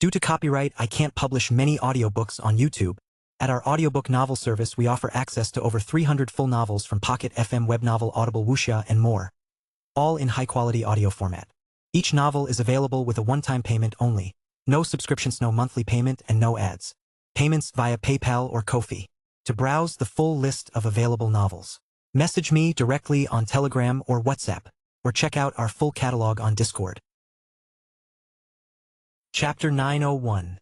Due to copyright, I can't publish many audiobooks on YouTube. At our audiobook novel service, we offer access to over 300 full novels from Pocket FM, Webnovel, Audible, Wuxia, and more, all in high-quality audio format. Each novel is available with a one-time payment only. No subscriptions, no monthly payment, and no ads. Payments via PayPal or Ko-fi. To browse the full list of available novels, message me directly on Telegram or WhatsApp, or check out our full catalog on Discord. Chapter 901.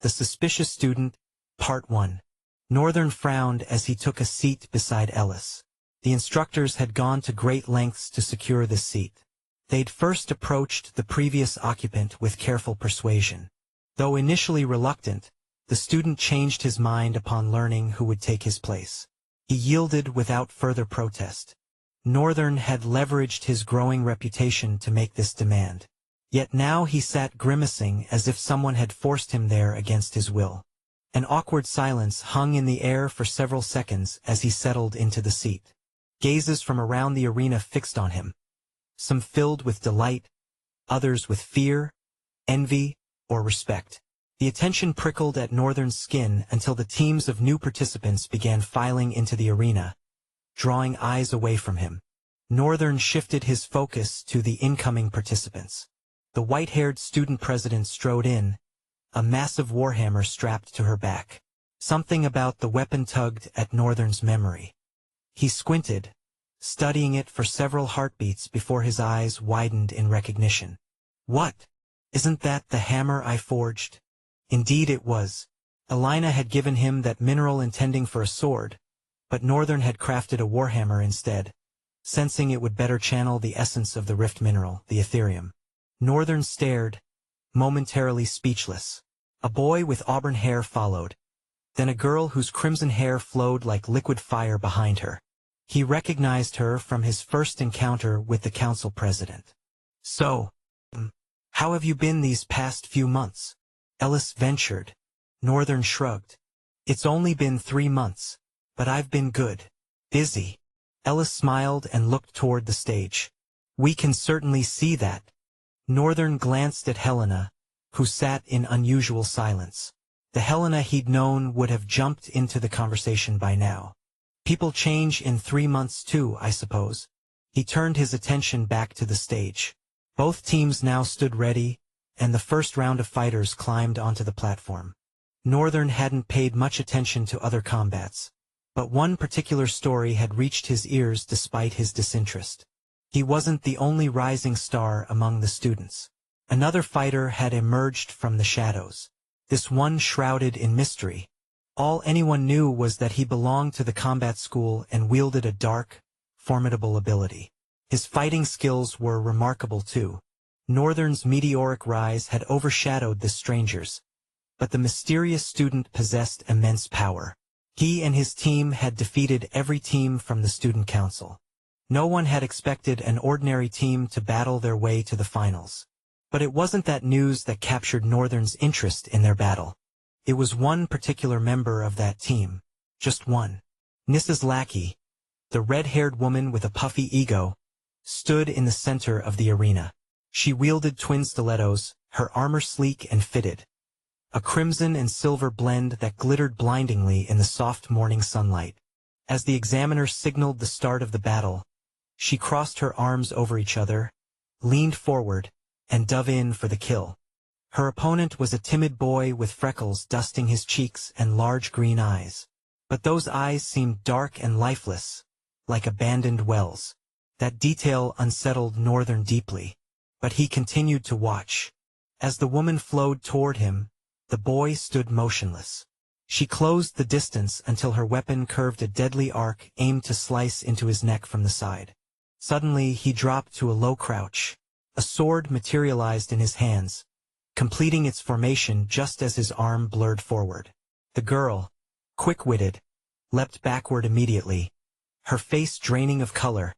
The Suspicious Student, Part 1. Northern frowned as he took a seat beside Ellis. The instructors had gone to great lengths to secure this seat. They'd first approached the previous occupant with careful persuasion. Though initially reluctant, the student changed his mind upon learning who would take his place. He yielded without further protest. Northern had leveraged his growing reputation to make this demand. Yet now he sat grimacing as if someone had forced him there against his will. An awkward silence hung in the air for several seconds as he settled into the seat. Gazes from around the arena fixed on him. Some filled with delight, others with fear, envy, or respect. The attention prickled at Northern's skin until the teams of new participants began filing into the arena, drawing eyes away from him. Northern shifted his focus to the incoming participants. The white-haired student president strode in, a massive warhammer strapped to her back. Something about the weapon tugged at Northern's memory. He squinted, studying it for several heartbeats before his eyes widened in recognition. What? Isn't that the hammer I forged? Indeed it was. Elina had given him that mineral intending for a sword, but Northern had crafted a warhammer instead, sensing it would better channel the essence of the rift mineral, the Ethereum. Northern stared, momentarily speechless. A boy with auburn hair followed, then a girl whose crimson hair flowed like liquid fire behind her. He recognized her from his first encounter with the council president. So, how have you been these past few months? Ellis ventured. Northern shrugged. It's only been 3 months, but I've been good. Busy. Ellis smiled and looked toward the stage. We can certainly see that. Northern glanced at Helena, who sat in unusual silence. The Helena he'd known would have jumped into the conversation by now. People change in 3 months too, I suppose. He turned his attention back to the stage. Both teams now stood ready, and the first round of fighters climbed onto the platform. Northern hadn't paid much attention to other combats, but one particular story had reached his ears despite his disinterest. He wasn't the only rising star among the students. Another fighter had emerged from the shadows. This one shrouded in mystery. All anyone knew was that he belonged to the combat school and wielded a dark, formidable ability. His fighting skills were remarkable too. Northern's meteoric rise had overshadowed the strangers, but the mysterious student possessed immense power. He and his team had defeated every team from the student council. No one had expected an ordinary team to battle their way to the finals. But it wasn't that news that captured Northern's interest in their battle. It was one particular member of that team. Just one. Mrs. Lackey, the red-haired woman with a puffy ego, stood in the center of the arena. She wielded twin stilettos, her armor sleek and fitted. A crimson and silver blend that glittered blindingly in the soft morning sunlight. As the examiner signaled the start of the battle, she crossed her arms over each other, leaned forward, and dove in for the kill. Her opponent was a timid boy with freckles dusting his cheeks and large green eyes. But those eyes seemed dark and lifeless, like abandoned wells. That detail unsettled Northern deeply, but he continued to watch. As the woman flowed toward him, the boy stood motionless. She closed the distance until her weapon curved a deadly arc aimed to slice into his neck from the side. Suddenly he dropped to a low crouch. A sword materialized in his hands, completing its formation just as his arm blurred forward. The girl, quick-witted, leapt backward immediately, her face draining of color,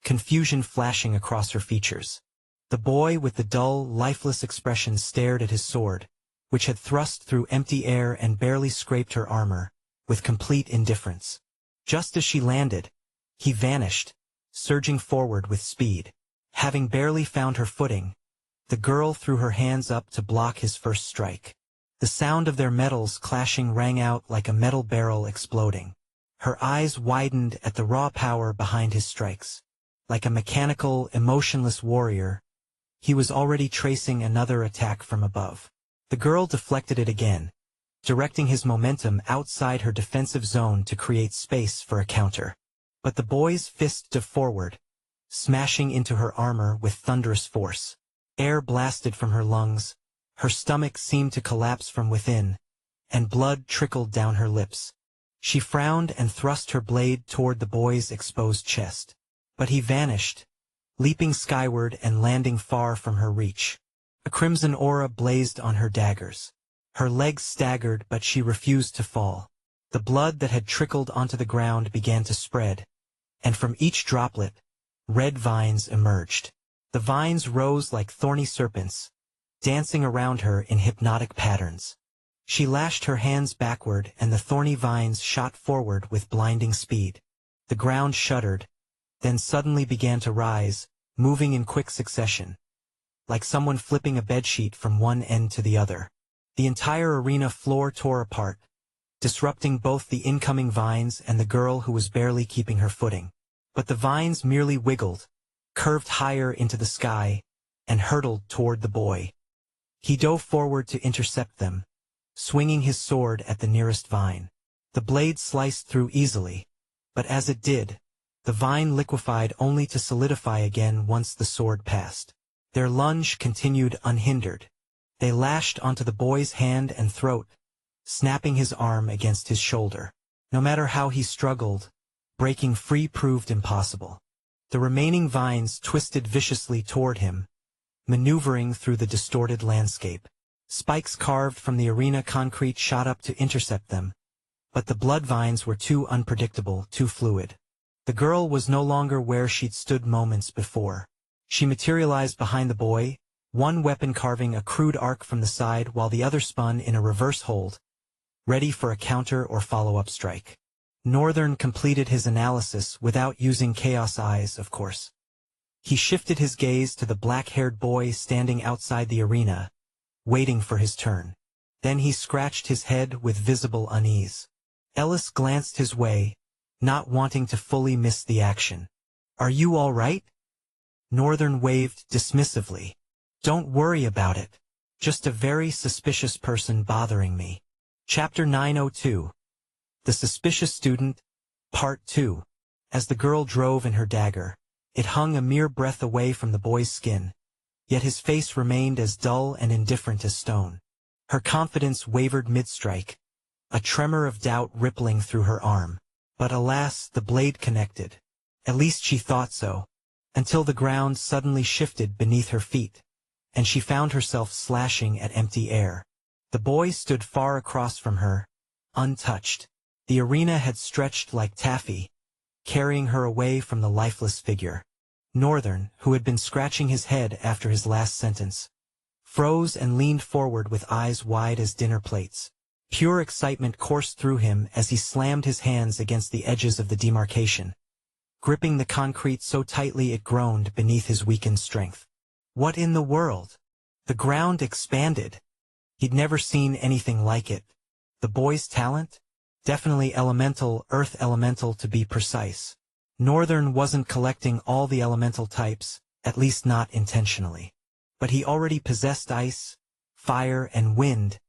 confusion flashing across her features. The boy with the dull, lifeless expression stared at his sword, which had thrust through empty air and barely scraped her armor, with complete indifference. Just as she landed, he vanished, surging forward with speed. Having barely found her footing, The girl threw her hands up to block his first strike. The sound of their metals clashing rang out like a metal barrel exploding. Her eyes widened at the raw power behind his strikes. Like a mechanical, emotionless warrior, he was already tracing another attack from above. The girl deflected it again, directing his momentum outside her defensive zone to create space for a counter. But the boy's fist dove forward, smashing into her armor with thunderous force. Air blasted from her lungs, her stomach seemed to collapse from within, and blood trickled down her lips. She frowned and thrust her blade toward the boy's exposed chest. But he vanished, leaping skyward and landing far from her reach. A crimson aura blazed on her daggers. Her legs staggered, but she refused to fall. The blood that had trickled onto the ground began to spread, and from each droplet, red vines emerged. The vines rose like thorny serpents, dancing around her in hypnotic patterns. She lashed her hands backward and the thorny vines shot forward with blinding speed. The ground shuddered, then suddenly began to rise, moving in quick succession, like someone flipping a bedsheet from one end to the other. The entire arena floor tore apart, disrupting both the incoming vines and the girl who was barely keeping her footing. But the vines merely wiggled, curved higher into the sky, and hurtled toward the boy. He dove forward to intercept them, swinging his sword at the nearest vine. The blade sliced through easily, but as it did, the vine liquefied only to solidify again once the sword passed. Their lunge continued unhindered. They lashed onto the boy's hand and throat, snapping his arm against his shoulder. No matter how he struggled, breaking free proved impossible. The remaining vines twisted viciously toward him, maneuvering through the distorted landscape. Spikes carved from the arena concrete shot up to intercept them, but the blood vines were too unpredictable, too fluid. The girl was no longer where she'd stood moments before. She materialized behind the boy, one weapon carving a crude arc from the side while the other spun in a reverse hold, ready for a counter or follow-up strike. Northern completed his analysis without using Chaos Eyes, of course. He shifted his gaze to the black-haired boy standing outside the arena, waiting for his turn. Then he scratched his head with visible unease. Ellis glanced his way, not wanting to fully miss the action. "Are you all right?" Northern waved dismissively. "Don't worry about it. Just a very suspicious person bothering me." Chapter 902. The Suspicious Student, Part 2. As the girl drove in her dagger, it hung a mere breath away from the boy's skin, yet his face remained as dull and indifferent as stone. Her confidence wavered mid-strike, a tremor of doubt rippling through her arm. But alas, the blade connected. At least she thought so, until the ground suddenly shifted beneath her feet, and she found herself slashing at empty air. The boy stood far across from her, untouched. The arena had stretched like taffy, carrying her away from the lifeless figure. Northern, who had been scratching his head after his last sentence, froze and leaned forward with eyes wide as dinner plates. Pure excitement coursed through him as he slammed his hands against the edges of the demarcation, gripping the concrete so tightly it groaned beneath his weakened strength. What in the world? The ground expanded. He'd never seen anything like it. The boy's talent? Definitely elemental, earth elemental to be precise. Northern wasn't collecting all the elemental types, at least not intentionally. But he already possessed ice, fire, and wind.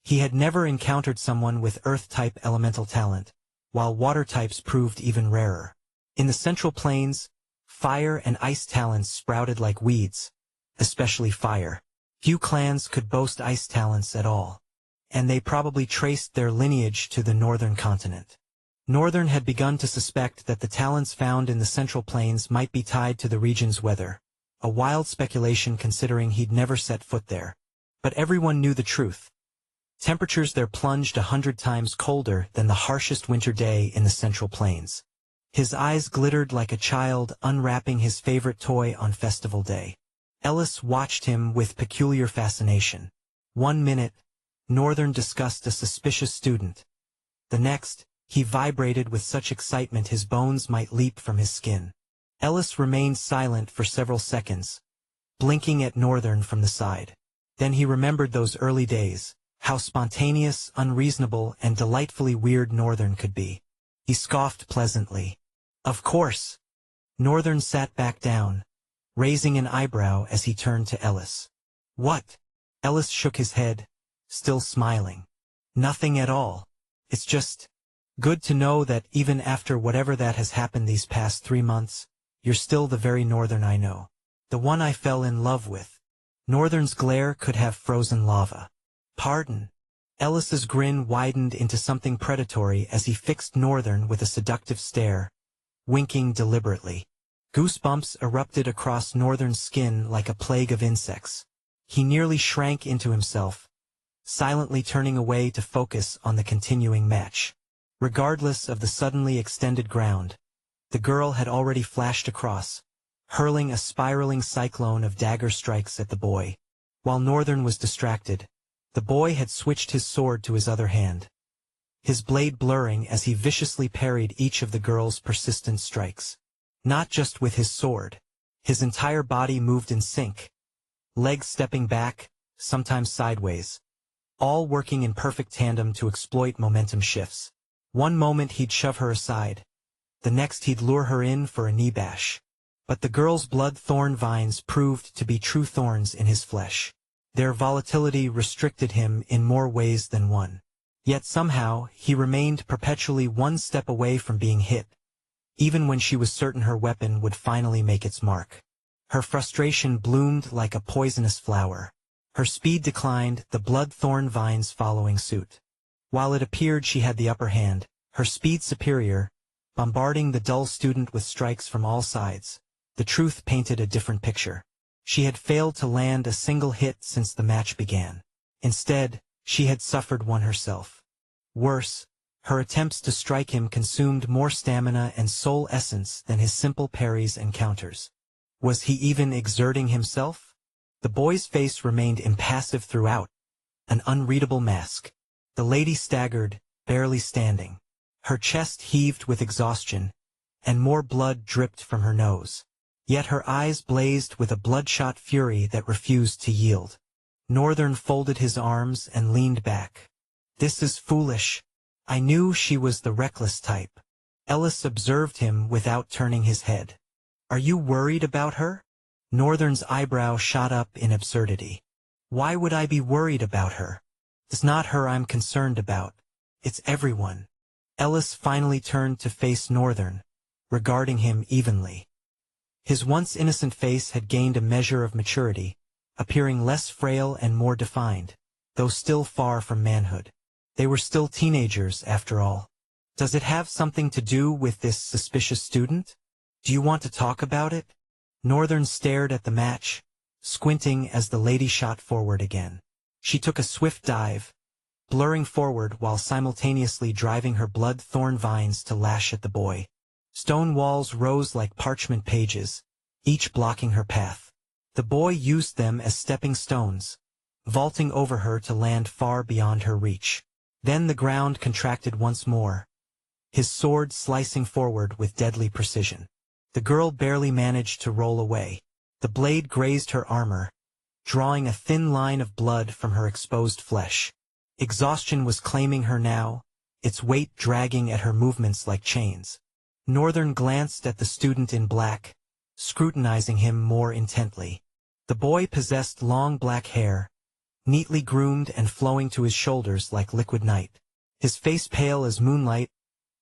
He had never encountered someone with earth-type elemental talent, while water types proved even rarer. In the Central Plains, fire and ice talents sprouted like weeds, especially fire. Few clans could boast ice talents at all, and they probably traced their lineage to the northern continent. Northern had begun to suspect that the talents found in the Central Plains might be tied to the region's weather, a wild speculation considering he'd never set foot there. But everyone knew the truth. Temperatures there plunged 100 times colder than the harshest winter day in the Central Plains. His eyes glittered like a child unwrapping his favorite toy on festival day. Ellis watched him with peculiar fascination. 1 minute, Northern discussed a suspicious student. The next, he vibrated with such excitement his bones might leap from his skin. Ellis remained silent for several seconds, blinking at Northern from the side. Then he remembered those early days, how spontaneous, unreasonable, and delightfully weird Northern could be. He scoffed pleasantly. Of course. Northern sat back down, raising an eyebrow as he turned to Ellis. What? Ellis shook his head, still smiling. Nothing at all. It's just good to know that even after whatever that has happened these past 3 months, you're still the very Northern I know. The one I fell in love with. Northern's glare could have frozen lava. Pardon. Ellis's grin widened into something predatory as he fixed Northern with a seductive stare, winking deliberately. Goosebumps erupted across Northern's skin like a plague of insects. He nearly shrank into himself, silently turning away to focus on the continuing match. Regardless of the suddenly extended ground, the girl had already flashed across, hurling a spiraling cyclone of dagger strikes at the boy. While Northern was distracted, the boy had switched his sword to his other hand, his blade blurring as he viciously parried each of the girl's persistent strikes. Not just with his sword. His entire body moved in sync, legs stepping back, sometimes sideways, all working in perfect tandem to exploit momentum shifts. One moment he'd shove her aside, the next he'd lure her in for a knee bash. But the girl's blood-thorn vines proved to be true thorns in his flesh. Their volatility restricted him in more ways than one. Yet somehow, he remained perpetually one step away from being hit, even when she was certain her weapon would finally make its mark. Her frustration bloomed like a poisonous flower. Her speed declined, the blood-thorn vines following suit. While it appeared she had the upper hand, her speed superior, bombarding the dull student with strikes from all sides, the truth painted a different picture. She had failed to land a single hit since the match began. Instead, she had suffered one herself. Worse, her attempts to strike him consumed more stamina and soul essence than his simple parries and counters. Was he even exerting himself? The boy's face remained impassive throughout, an unreadable mask. The lady staggered, barely standing. Her chest heaved with exhaustion, and more blood dripped from her nose. Yet her eyes blazed with a bloodshot fury that refused to yield. Northern folded his arms and leaned back. This is foolish. I knew she was the reckless type. Ellis observed him without turning his head. Are you worried about her? Northern's eyebrow shot up in absurdity. Why would I be worried about her? It's not her I'm concerned about. It's everyone. Ellis finally turned to face Northern, regarding him evenly. His once innocent face had gained a measure of maturity, appearing less frail and more defined, though still far from manhood. They were still teenagers, after all. Does it have something to do with this suspicious student? Do you want to talk about it? Northern stared at the match, squinting as the lady shot forward again. She took a swift dive, blurring forward while simultaneously driving her blood-thorn vines to lash at the boy. Stone walls rose like parchment pages, each blocking her path. The boy used them as stepping stones, vaulting over her to land far beyond her reach. Then the ground contracted once more, his sword slicing forward with deadly precision. The girl barely managed to roll away. The blade grazed her armor, drawing a thin line of blood from her exposed flesh. Exhaustion was claiming her now, its weight dragging at her movements like chains. Northern glanced at the student in black, scrutinizing him more intently. The boy possessed long black hair, neatly groomed and flowing to his shoulders like liquid night. His face pale as moonlight,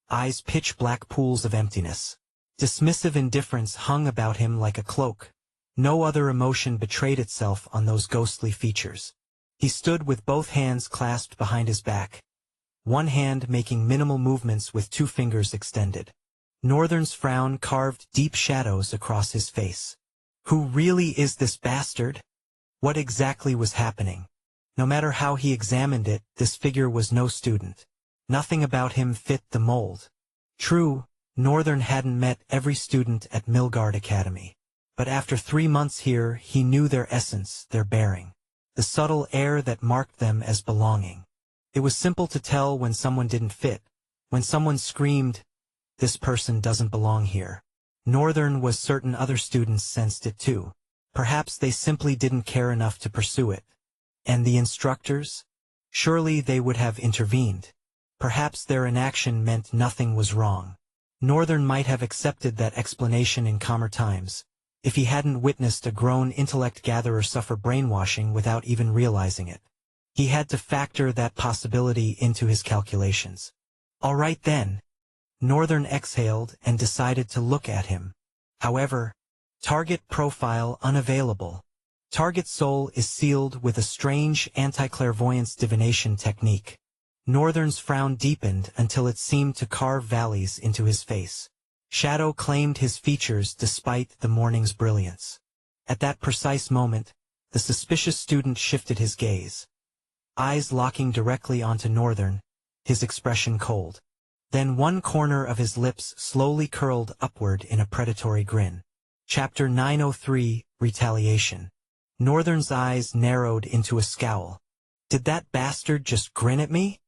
eyes pitch-black pools of emptiness. Dismissive indifference hung about him like a cloak. No other emotion betrayed itself on those ghostly features. He stood with both hands clasped behind his back, one hand making minimal movements with 2 fingers extended. Northern's frown carved deep shadows across his face. Who really is this bastard? What exactly was happening? No matter how he examined it, this figure was no student. Nothing about him fit the mold. True, Northern hadn't met every student at Milgard Academy. But after 3 months here, he knew their essence, their bearing. The subtle air that marked them as belonging. It was simple to tell when someone didn't fit, when someone screamed, "This person doesn't belong here." Northern was certain other students sensed it too. Perhaps they simply didn't care enough to pursue it. And the instructors? Surely they would have intervened. Perhaps their inaction meant nothing was wrong. Northern might have accepted that explanation in calmer times, if he hadn't witnessed a grown intellect-gatherer suffer brainwashing without even realizing it. He had to factor that possibility into his calculations. All right then. Northern exhaled and decided to look at him. However, target profile unavailable. Target soul is sealed with a strange anti-clairvoyance divination technique. Northern's frown deepened until it seemed to carve valleys into his face. Shadow claimed his features despite the morning's brilliance. At that precise moment, the suspicious student shifted his gaze. Eyes locking directly onto Northern, his expression cold. Then one corner of his lips slowly curled upward in a predatory grin. Chapter 903, Retaliation. Northern's eyes narrowed into a scowl. Did that bastard just grin at me?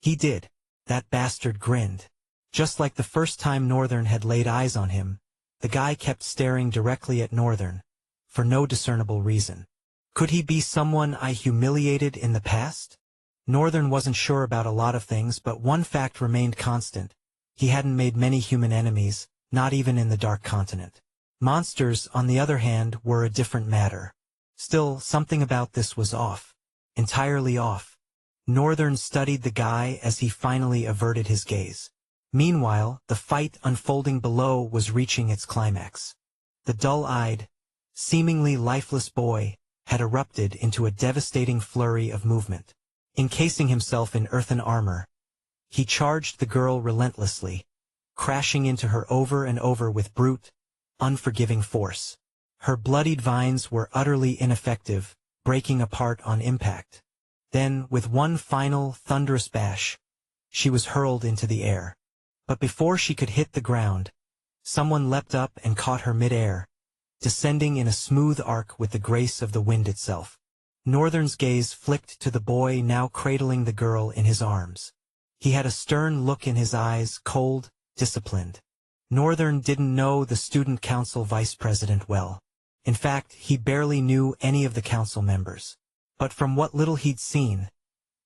He did. That bastard grinned. Just like the first time Northern had laid eyes on him, the guy kept staring directly at Northern, for no discernible reason. Could he be someone I humiliated in the past? Northern wasn't sure about a lot of things, but one fact remained constant. He hadn't made many human enemies, not even in the Dark Continent. Monsters, on the other hand, were a different matter. Still, something about this was off. Entirely off. Northern studied the guy as he finally averted his gaze. Meanwhile, the fight unfolding below was reaching its climax. The dull-eyed, seemingly lifeless boy had erupted into a devastating flurry of movement. Encasing himself in earthen armor, he charged the girl relentlessly, crashing into her over and over with brute, unforgiving force. Her bloodied vines were utterly ineffective, breaking apart on impact. Then, with one final, thunderous bash, she was hurled into the air. But before she could hit the ground, someone leapt up and caught her mid-air, descending in a smooth arc with the grace of the wind itself. Northern's gaze flicked to the boy now cradling the girl in his arms. He had a stern look in his eyes, cold, disciplined. Northern didn't know the student council vice president well. In fact, he barely knew any of the council members. But from what little he'd seen,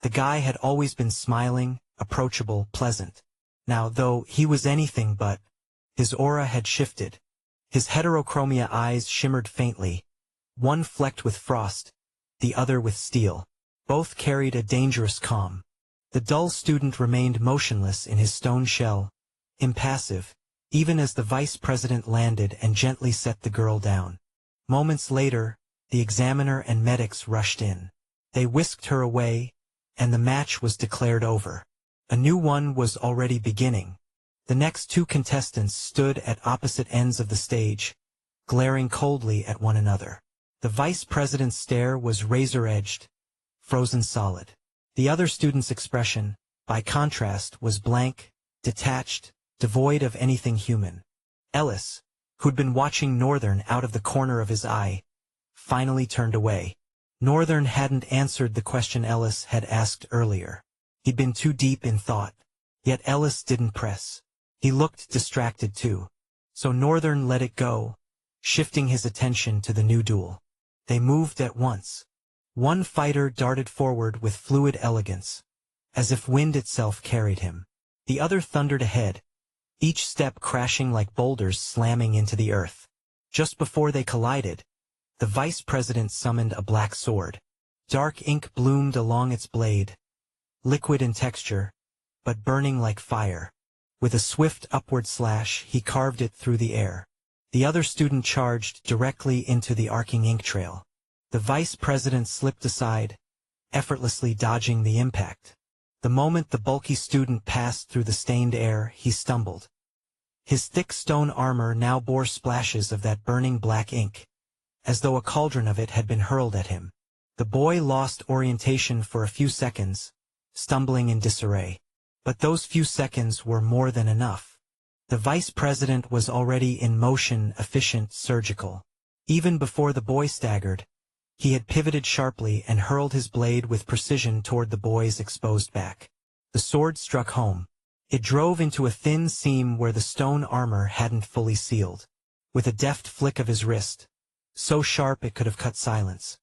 the guy had always been smiling, approachable, pleasant. Now, though he was anything but, his aura had shifted. His heterochromia eyes shimmered faintly, one flecked with frost, the other with steel. Both carried a dangerous calm. The dull student remained motionless in his stone shell, impassive, even as the vice president landed and gently set the girl down. Moments later, the examiner and medics rushed in. They whisked her away, and the match was declared over. A new one was already beginning. The next two contestants stood at opposite ends of the stage, glaring coldly at one another. The vice president's stare was razor-edged, frozen solid. The other student's expression, by contrast, was blank, detached, devoid of anything human. Ellis, who'd been watching Northern out of the corner of his eye, finally turned away. Northern hadn't answered the question Ellis had asked earlier. He'd been too deep in thought. Yet Ellis didn't press. He looked distracted too. So Northern let it go, shifting his attention to the new duel. They moved at once. One fighter darted forward with fluid elegance, as if wind itself carried him. The other thundered ahead, each step crashing like boulders slamming into the earth. Just before they collided, the vice president summoned a black sword. Dark ink bloomed along its blade, liquid in texture, but burning like fire. With a swift upward slash, he carved it through the air. The other student charged directly into the arcing ink trail. The vice president slipped aside, effortlessly dodging the impact. The moment the bulky student passed through the stained air, he stumbled. His thick stone armor now bore splashes of that burning black ink, as though a cauldron of it had been hurled at him. The boy lost orientation for a few seconds, stumbling in disarray. But those few seconds were more than enough. The vice president was already in motion, efficient, surgical. Even before the boy staggered, he had pivoted sharply and hurled his blade with precision toward the boy's exposed back. The sword struck home. It drove into a thin seam where the stone armor hadn't fully sealed. With a deft flick of his wrist, so sharp it could have cut silence.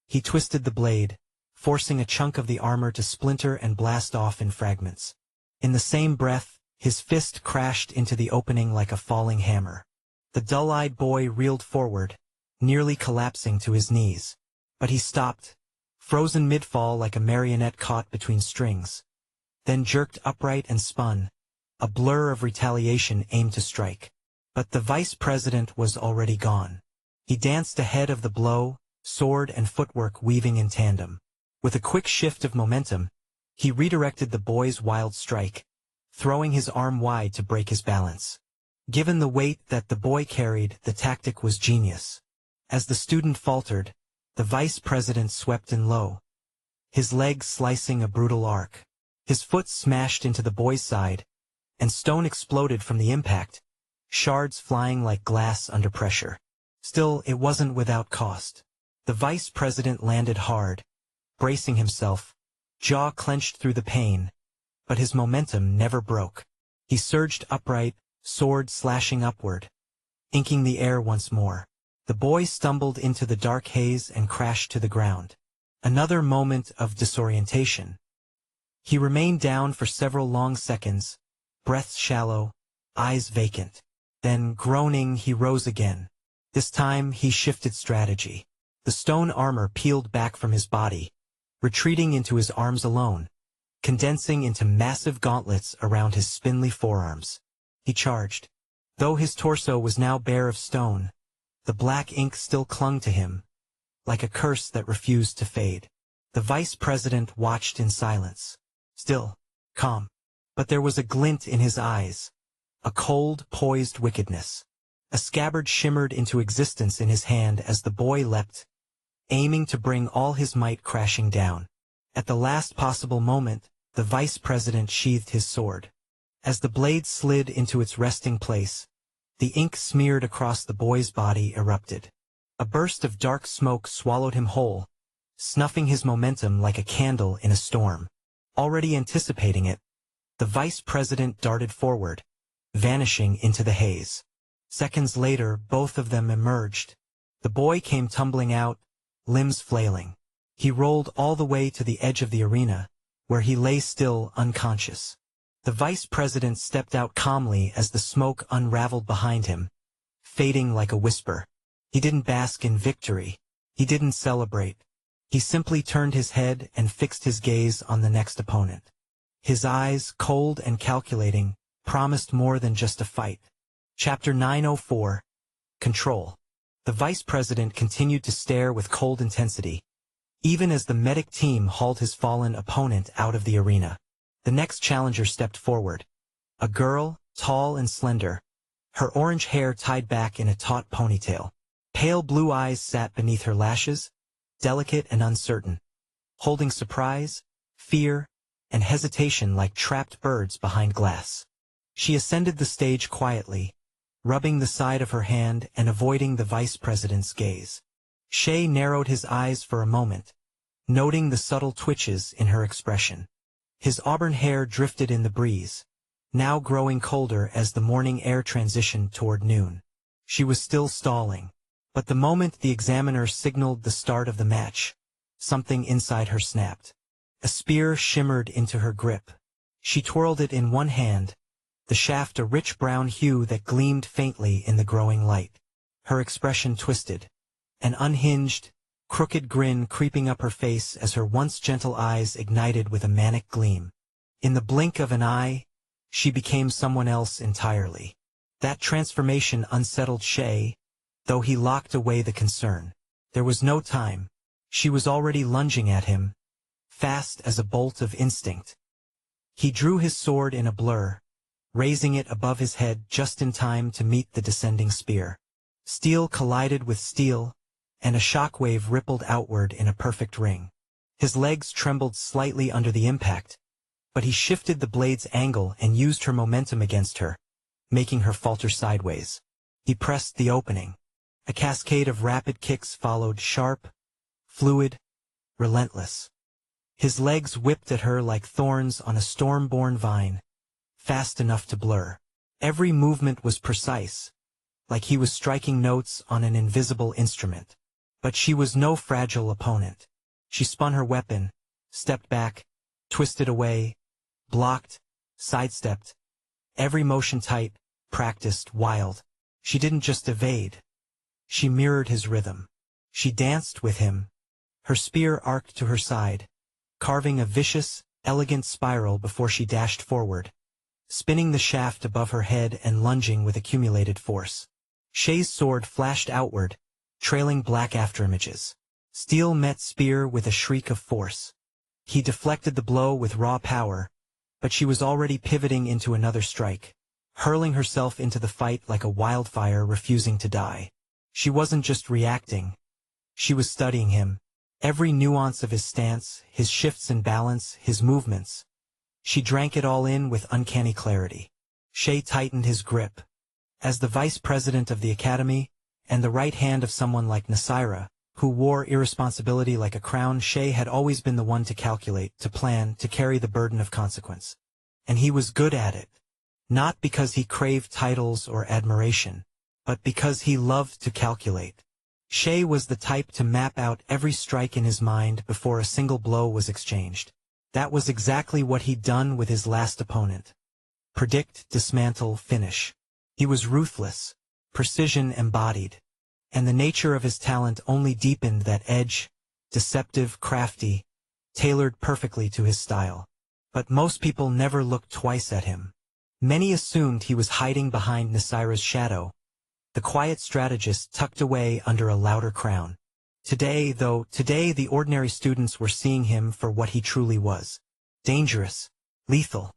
He twisted the blade, forcing a chunk of the armor to splinter and blast off in fragments. In the same breath, his fist crashed into the opening like a falling hammer. The dull-eyed boy reeled forward, nearly collapsing to his knees. But he stopped, frozen mid-fall like a marionette caught between strings. Then jerked upright and spun, a blur of retaliation aimed to strike. But the vice president was already gone. He danced ahead of the blow, sword and footwork weaving in tandem. With a quick shift of momentum, he redirected the boy's wild strike, throwing his arm wide to break his balance. Given the weight that the boy carried, the tactic was genius. As the student faltered, the vice president swept in low, his leg slicing a brutal arc. His foot smashed into the boy's side, and stone exploded from the impact, shards flying like glass under pressure. Still, it wasn't without cost. The vice president landed hard, bracing himself, jaw clenched through the pain, but his momentum never broke. He surged upright, sword slashing upward, inking the air once more. The boy stumbled into the dark haze and crashed to the ground. Another moment of disorientation. He remained down for several long seconds, breath shallow, eyes vacant. Then, groaning, he rose again. This time, he shifted strategy. The stone armor peeled back from his body, retreating into his arms alone, condensing into massive gauntlets around his spindly forearms. He charged. Though his torso was now bare of stone, the black ink still clung to him, like a curse that refused to fade. The vice president watched in silence, still, calm. But there was a glint in his eyes, a cold, poised wickedness. A scabbard shimmered into existence in his hand as the boy leapt, aiming to bring all his might crashing down. At the last possible moment, the vice president sheathed his sword. As the blade slid into its resting place, the ink smeared across the boy's body erupted. A burst of dark smoke swallowed him whole, snuffing his momentum like a candle in a storm. Already anticipating it, the vice president darted forward, vanishing into the haze. Seconds later, both of them emerged. The boy came tumbling out, limbs flailing. He rolled all the way to the edge of the arena, where he lay still, unconscious. The vice president stepped out calmly as the smoke unraveled behind him, fading like a whisper. He didn't bask in victory. He didn't celebrate. He simply turned his head and fixed his gaze on the next opponent. His eyes, cold and calculating, promised more than just a fight. Chapter 904. Control. The vice president continued to stare with cold intensity, even as the medic team hauled his fallen opponent out of the arena. The next challenger stepped forward. A girl, tall and slender, her orange hair tied back in a taut ponytail. Pale blue eyes sat beneath her lashes, delicate and uncertain, holding surprise, fear, and hesitation like trapped birds behind glass. She ascended the stage quietly, rubbing the side of her hand and avoiding the vice president's gaze. Shay narrowed his eyes for a moment, noting the subtle twitches in her expression. His auburn hair drifted in the breeze, now growing colder as the morning air transitioned toward noon. She was still stalling, but the moment the examiner signaled the start of the match, something inside her snapped. A spear shimmered into her grip. She twirled it in one hand, the shaft a rich brown hue that gleamed faintly in the growing light. Her expression twisted, an unhinged, crooked grin creeping up her face as her once gentle eyes ignited with a manic gleam. In the blink of an eye, she became someone else entirely. That transformation unsettled Shay, though he locked away the concern. There was no time. She was already lunging at him, fast as a bolt of instinct. He drew his sword in a blur, raising it above his head just in time to meet the descending spear. Steel collided with steel, and a shockwave rippled outward in a perfect ring. His legs trembled slightly under the impact, but he shifted the blade's angle and used her momentum against her, making her falter sideways. He pressed the opening. A cascade of rapid kicks followed, sharp, fluid, relentless. His legs whipped at her like thorns on a storm-born vine, fast enough to blur. Every movement was precise, like he was striking notes on an invisible instrument. But she was no fragile opponent. She spun her weapon, stepped back, twisted away, blocked, sidestepped. Every motion tight, practiced, wild. She didn't just evade. She mirrored his rhythm. She danced with him. Her spear arced to her side, carving a vicious, elegant spiral before she dashed forward, spinning the shaft above her head and lunging with accumulated force. Shay's sword flashed outward, trailing black afterimages. Steel met spear with a shriek of force. He deflected the blow with raw power, but she was already pivoting into another strike, hurling herself into the fight like a wildfire refusing to die. She wasn't just reacting. She was studying him. Every nuance of his stance, his shifts in balance, his movements. She drank it all in with uncanny clarity. Shay tightened his grip. As the vice president of the academy, and the right hand of someone like Nasira, who wore irresponsibility like a crown, Shay had always been the one to calculate, to plan, to carry the burden of consequence. And he was good at it. Not because he craved titles or admiration, but because he loved to calculate. Shay was the type to map out every strike in his mind before a single blow was exchanged. That was exactly what he'd done with his last opponent. Predict, dismantle, finish. He was ruthless, precision embodied. And the nature of his talent only deepened that edge, deceptive, crafty, tailored perfectly to his style. But most people never looked twice at him. Many assumed he was hiding behind Nasira's shadow, the quiet strategist tucked away under a louder crown. Today, the ordinary students were seeing him for what he truly was. Dangerous, lethal.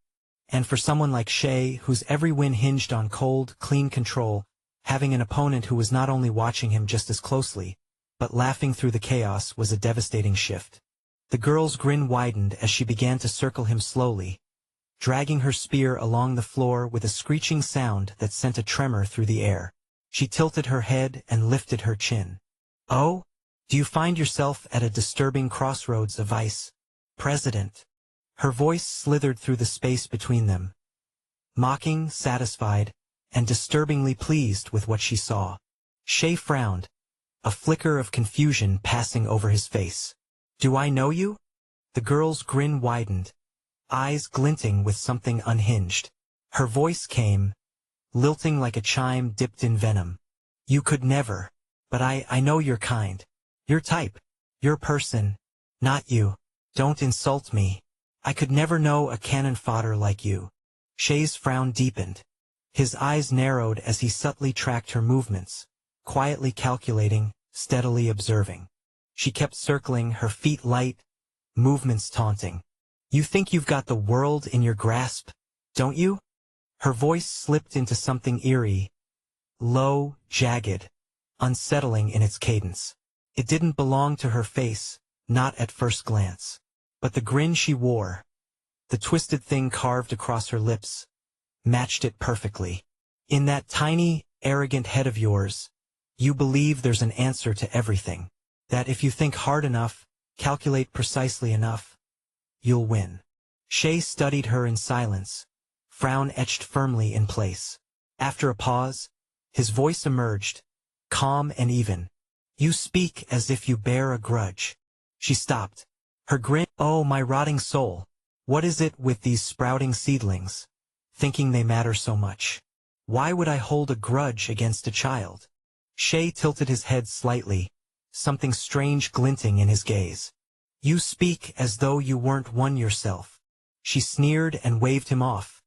And for someone like Shay, whose every win hinged on cold, clean control, having an opponent who was not only watching him just as closely, but laughing through the chaos was a devastating shift. The girl's grin widened as she began to circle him slowly, dragging her spear along the floor with a screeching sound that sent a tremor through the air. She tilted her head and lifted her chin. "Oh? Do you find yourself at a disturbing crossroads, a vice president?" Her voice slithered through the space between them, mocking, satisfied, and disturbingly pleased with what she saw. Shay frowned, a flicker of confusion passing over his face. "Do I know you?" The girl's grin widened, eyes glinting with something unhinged. Her voice came, lilting like a chime dipped in venom. "You could never. But I know your kind. Your type. Your person. Not you. Don't insult me. I could never know a cannon fodder like you." Shay's frown deepened. His eyes narrowed as he subtly tracked her movements, quietly calculating, steadily observing. She kept circling, her feet light, movements taunting. "You think you've got the world in your grasp, don't you?" Her voice slipped into something eerie, low, jagged, unsettling in its cadence. It didn't belong to her face, not at first glance. But the grin she wore, the twisted thing carved across her lips, matched it perfectly. "In that tiny, arrogant head of yours, you believe there's an answer to everything. That if you think hard enough, calculate precisely enough, you'll win." Shay studied her in silence, frown etched firmly in place. After a pause, his voice emerged, calm and even. "You speak as if you bear a grudge." She stopped. Her grin, "Oh, my rotting soul, what is it with these sprouting seedlings, thinking they matter so much? Why would I hold a grudge against a child?" Shay tilted his head slightly, something strange glinting in his gaze. "You speak as though you weren't one yourself." She sneered and waved him off,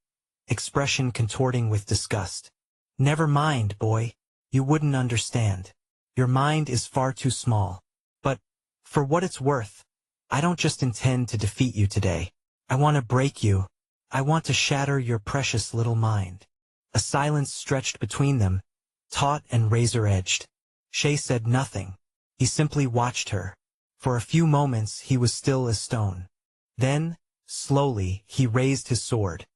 expression contorting with disgust. "Never mind, boy. You wouldn't understand. Your mind is far too small. But, for what it's worth, I don't just intend to defeat you today. I want to break you. I want to shatter your precious little mind." A silence stretched between them, taut and razor-edged. Shay said nothing. He simply watched her. For a few moments he was still as stone. Then, slowly, he raised his sword.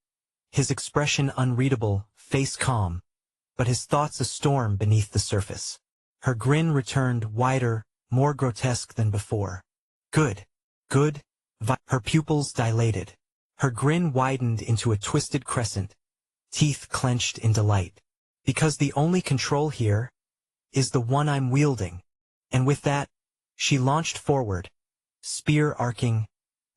His expression unreadable, face calm, but his thoughts a storm beneath the surface. Her grin returned, wider, more grotesque than before. "Good. Good." Her pupils dilated. Her grin widened into a twisted crescent, teeth clenched in delight. Because the only control here is the one I'm wielding. And with that, she launched forward, spear arcing,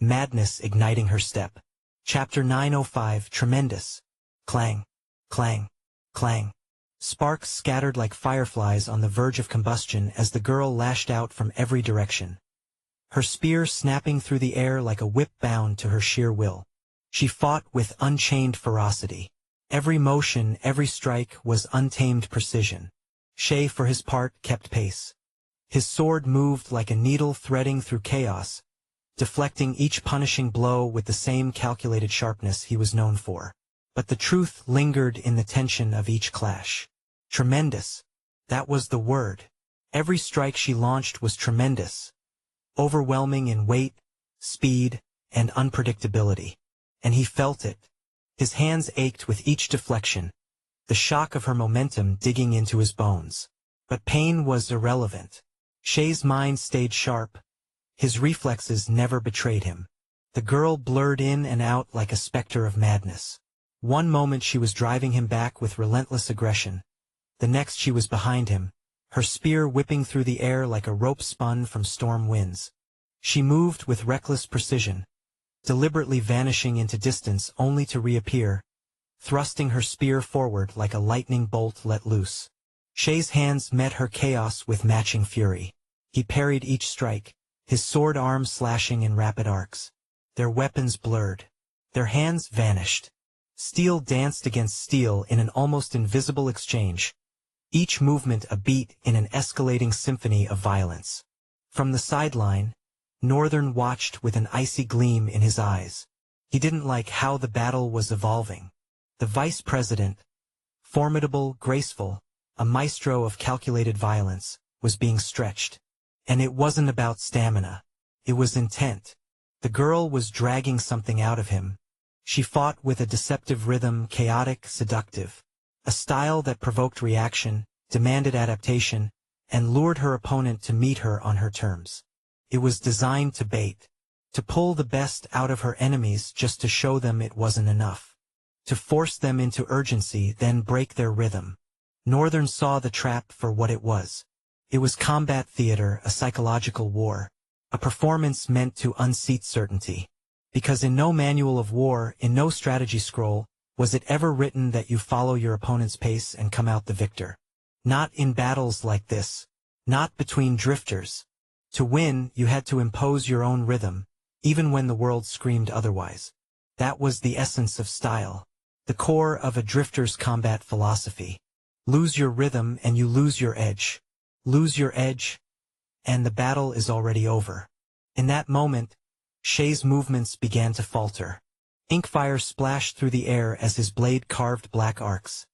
madness igniting her step. Chapter 905 Tremendous. Clang, clang, clang. Sparks scattered like fireflies on the verge of combustion as the girl lashed out from every direction. Her spear snapping through the air like a whip bound to her sheer will. She fought with unchained ferocity. Every motion, every strike was untamed precision. Shay, for his part, kept pace. His sword moved like a needle threading through chaos, deflecting each punishing blow with the same calculated sharpness he was known for. But the truth lingered in the tension of each clash. Tremendous. That was the word. Every strike she launched was tremendous, overwhelming in weight, speed, and unpredictability. And he felt it. His hands ached with each deflection, the shock of her momentum digging into his bones. But pain was irrelevant. Shay's mind stayed sharp. His reflexes never betrayed him. The girl blurred in and out like a specter of madness. One moment she was driving him back with relentless aggression. The next she was behind him, her spear whipping through the air like a rope spun from storm winds. She moved with reckless precision, deliberately vanishing into distance only to reappear, thrusting her spear forward like a lightning bolt let loose. Shay's hands met her chaos with matching fury. He parried each strike, his sword arm slashing in rapid arcs. Their weapons blurred. Their hands vanished. Steel danced against steel in an almost invisible exchange, each movement a beat in an escalating symphony of violence. From the sideline, Northern watched with an icy gleam in his eyes. He didn't like how the battle was evolving. The vice president, formidable, graceful, a maestro of calculated violence, was being stretched. And it wasn't about stamina. It was intent. The girl was dragging something out of him. She fought with a deceptive rhythm, chaotic, seductive. A style that provoked reaction, demanded adaptation, and lured her opponent to meet her on her terms. It was designed to bait, to pull the best out of her enemies just to show them it wasn't enough. To force them into urgency, then break their rhythm. Northern saw the trap for what it was. It was combat theater, a psychological war, a performance meant to unseat certainty. Because in no manual of war, in no strategy scroll, was it ever written that you follow your opponent's pace and come out the victor. Not in battles like this. Not between drifters. To win, you had to impose your own rhythm, even when the world screamed otherwise. That was the essence of style, the core of a drifter's combat philosophy. Lose your rhythm and you lose your edge. Lose your edge, and the battle is already over. In that moment, Shay's movements began to falter. Inkfire splashed through the air as his blade carved black arcs,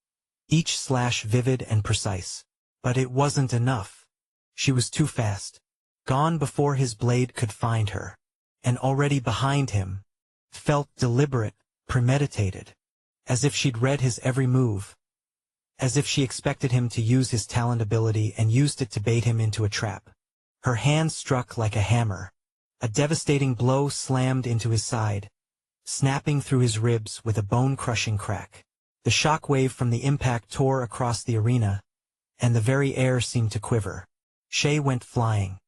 each slash vivid and precise. But it wasn't enough. She was too fast. Gone before his blade could find her. And already behind him, felt deliberate, premeditated. As if she'd read his every move. As if she expected him to use his talent ability and used it to bait him into a trap. Her hand struck like a hammer. A devastating blow slammed into his side, snapping through his ribs with a bone-crushing crack. The shockwave from the impact tore across the arena, and the very air seemed to quiver. Shay went flying.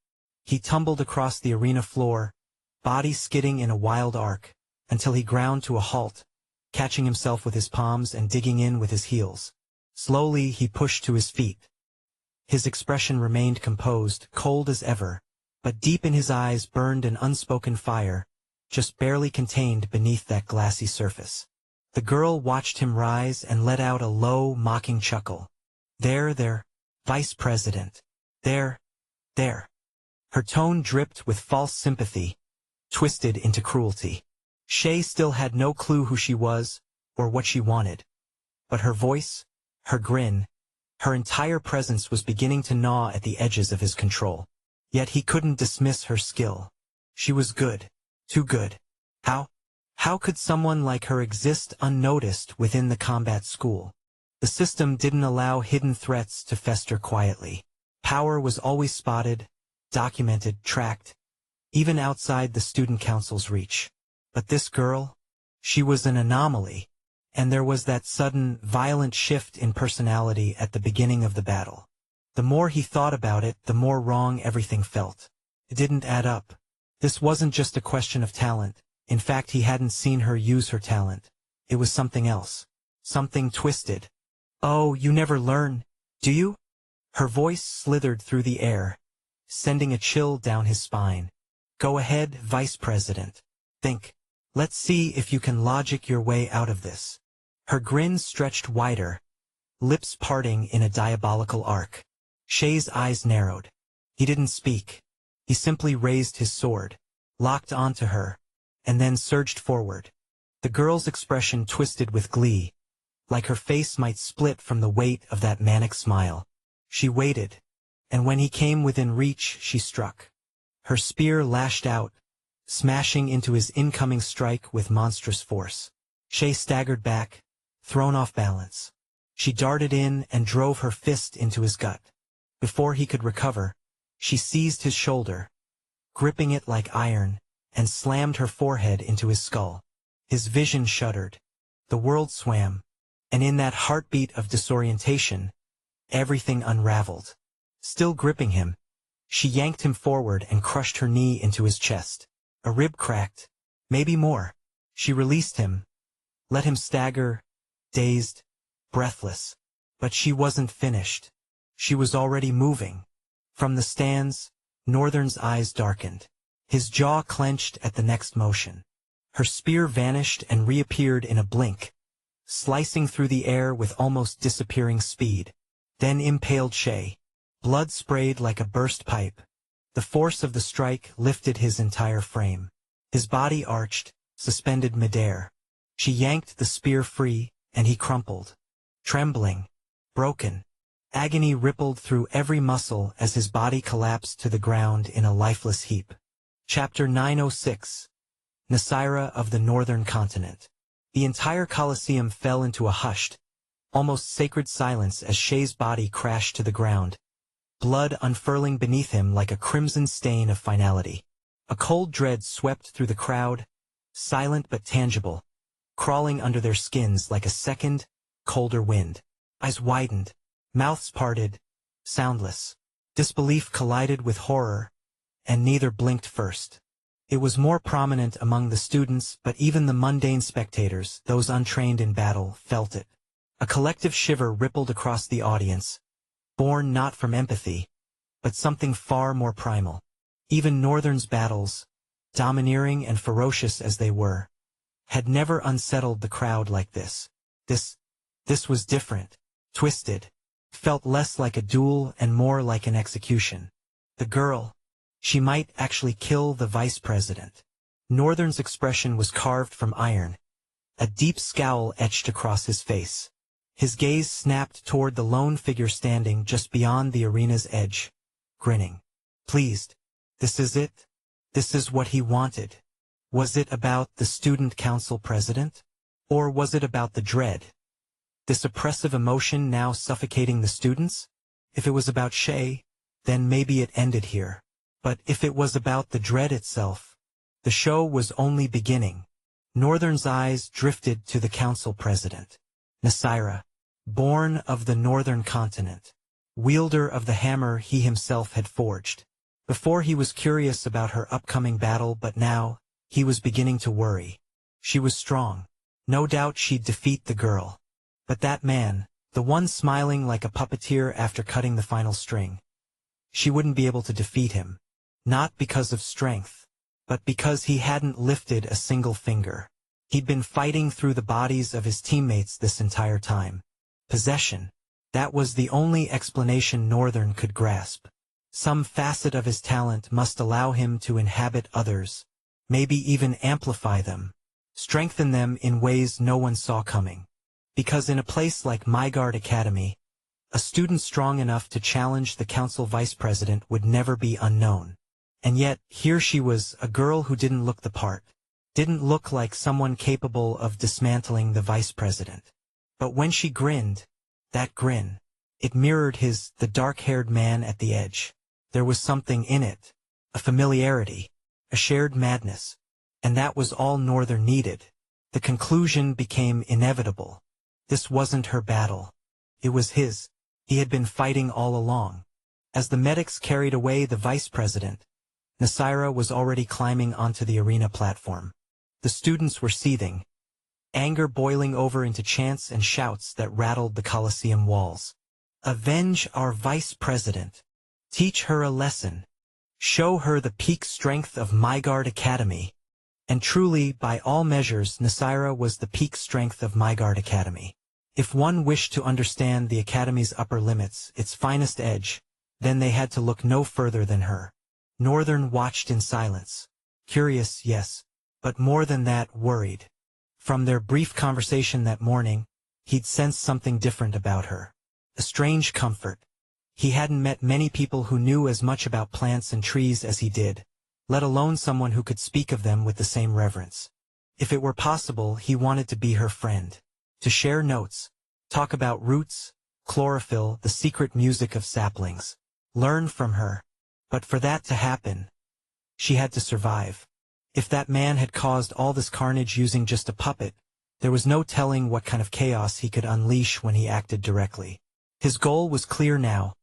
He tumbled across the arena floor, body skidding in a wild arc, until he ground to a halt, catching himself with his palms and digging in with his heels. Slowly he pushed to his feet. His expression remained composed, cold as ever, but deep in his eyes burned an unspoken fire, just barely contained beneath that glassy surface. The girl watched him rise and let out a low, mocking chuckle. There, Vice President. There. Her tone dripped with false sympathy, twisted into cruelty. Shay still had no clue who she was, or what she wanted. But her voice, her grin, her entire presence was beginning to gnaw at the edges of his control. Yet he couldn't dismiss her skill. She was good. Too good. How could someone like her exist unnoticed within the combat school? The system didn't allow hidden threats to fester quietly. Power was always spotted, documented, tracked, even outside the student council's reach. But this girl? She was an anomaly. And there was that sudden, violent shift in personality at the beginning of the battle. The more he thought about it, the more wrong everything felt. It didn't add up. This wasn't just a question of talent. In fact, he hadn't seen her use her talent. It was something else. Something twisted. "Oh, you never learn, do you?" Her voice slithered through the air, sending a chill down his spine. "Go ahead, Vice President. Think. Let's see if you can logic your way out of this." Her grin stretched wider, lips parting in a diabolical arc. Shay's eyes narrowed. He didn't speak. He simply raised his sword, locked onto her, and then surged forward. The girl's expression twisted with glee, like her face might split from the weight of that manic smile. She waited, and when he came within reach, she struck. Her spear lashed out, smashing into his incoming strike with monstrous force. Shay staggered back, thrown off balance. She darted in and drove her fist into his gut. Before he could recover, she seized his shoulder, gripping it like iron, and slammed her forehead into his skull. His vision shuddered. The world swam, and in that heartbeat of disorientation, everything unraveled. Still gripping him, she yanked him forward and crushed her knee into his chest. A rib cracked, maybe more. She released him, let him stagger, dazed, breathless. But she wasn't finished. She was already moving. From the stands, Northern's eyes darkened. His jaw clenched at the next motion. Her spear vanished and reappeared in a blink, slicing through the air with almost disappearing speed. Then impaled Shay. Blood sprayed like a burst pipe. The force of the strike lifted his entire frame. His body arched, suspended midair. She yanked the spear free, and he crumpled. Trembling, broken. Agony rippled through every muscle as his body collapsed to the ground in a lifeless heap. Chapter 906. Nasira of the Northern Continent. The entire Colosseum fell into a hushed, almost sacred silence as Shay's body crashed to the ground, blood unfurling beneath him like a crimson stain of finality. A cold dread swept through the crowd, silent but tangible, crawling under their skins like a second, colder wind. Eyes widened, mouths parted, soundless. Disbelief collided with horror, and neither blinked first. It was more prominent among the students, but even the mundane spectators, those untrained in battle, felt it. A collective shiver rippled across the audience, born not from empathy, but something far more primal. Even Northern's battles, domineering and ferocious as they were, had never unsettled the crowd like this. This was different, twisted, felt less like a duel and more like an execution. The girl, she might actually kill the vice president. Northern's expression was carved from iron. A deep scowl etched across his face. His gaze snapped toward the lone figure standing just beyond the arena's edge, grinning. Pleased. This is it? This is what he wanted. Was it about the student council president? Or was it about the dread? This oppressive emotion now suffocating the students? If it was about Shay, then maybe it ended here. But if it was about the dread itself, the show was only beginning. Northern's eyes drifted to the council president. Nasira, born of the Northern Continent, wielder of the hammer he himself had forged. Before he was curious about her upcoming battle, but now, he was beginning to worry. She was strong. No doubt she'd defeat the girl. But that man, the one smiling like a puppeteer after cutting the final string, she wouldn't be able to defeat him. Not because of strength, but because he hadn't lifted a single finger. He'd been fighting through the bodies of his teammates this entire time. Possession. That was the only explanation Northern could grasp. Some facet of his talent must allow him to inhabit others, maybe even amplify them, strengthen them in ways no one saw coming. Because in a place like Mygard Academy, a student strong enough to challenge the council vice president would never be unknown. And yet, here she was, a girl who didn't look the part. Didn't look like someone capable of dismantling the vice president. But when she grinned, that grin, it mirrored the dark-haired man at the edge. There was something in it, a familiarity, a shared madness. And that was all Northern needed. The conclusion became inevitable. This wasn't her battle. It was his. He had been fighting all along. As the medics carried away the vice president, Nasira was already climbing onto the arena platform. The students were seething, anger boiling over into chants and shouts that rattled the Colosseum walls. Avenge our vice president. Teach her a lesson. Show her the peak strength of Midgard Academy. And truly, by all measures, Nasira was the peak strength of Midgard Academy. If one wished to understand the Academy's upper limits, its finest edge, then they had to look no further than her. Northern watched in silence. Curious, yes, but more than that, worried. From their brief conversation that morning, he'd sensed something different about her. A strange comfort. He hadn't met many people who knew as much about plants and trees as he did, let alone someone who could speak of them with the same reverence. If it were possible, he wanted to be her friend. To share notes, talk about roots, chlorophyll, the secret music of saplings. Learn from her. But for that to happen, she had to survive. If that man had caused all this carnage using just a puppet, there was no telling what kind of chaos he could unleash when he acted directly. His goal was clear now,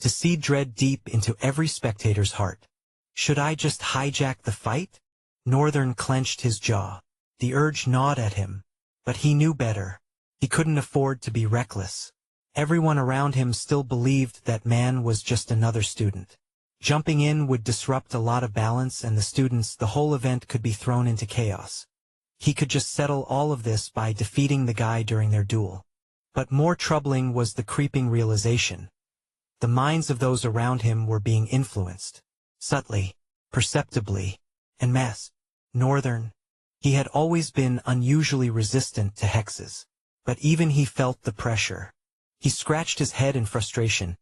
to seed dread deep into every spectator's heart. Should I just hijack the fight? Northern clenched his jaw. The urge gnawed at him, but he knew better. He couldn't afford to be reckless. Everyone around him still believed that man was just another student. Jumping in would disrupt a lot of balance, and the whole event could be thrown into chaos. He could just settle all of this by defeating the guy during their duel. But more troubling was the creeping realization. The minds of those around him were being influenced. Subtly, perceptibly, en masse. Northern. He had always been unusually resistant to hexes. But even he felt the pressure. He scratched his head in frustration,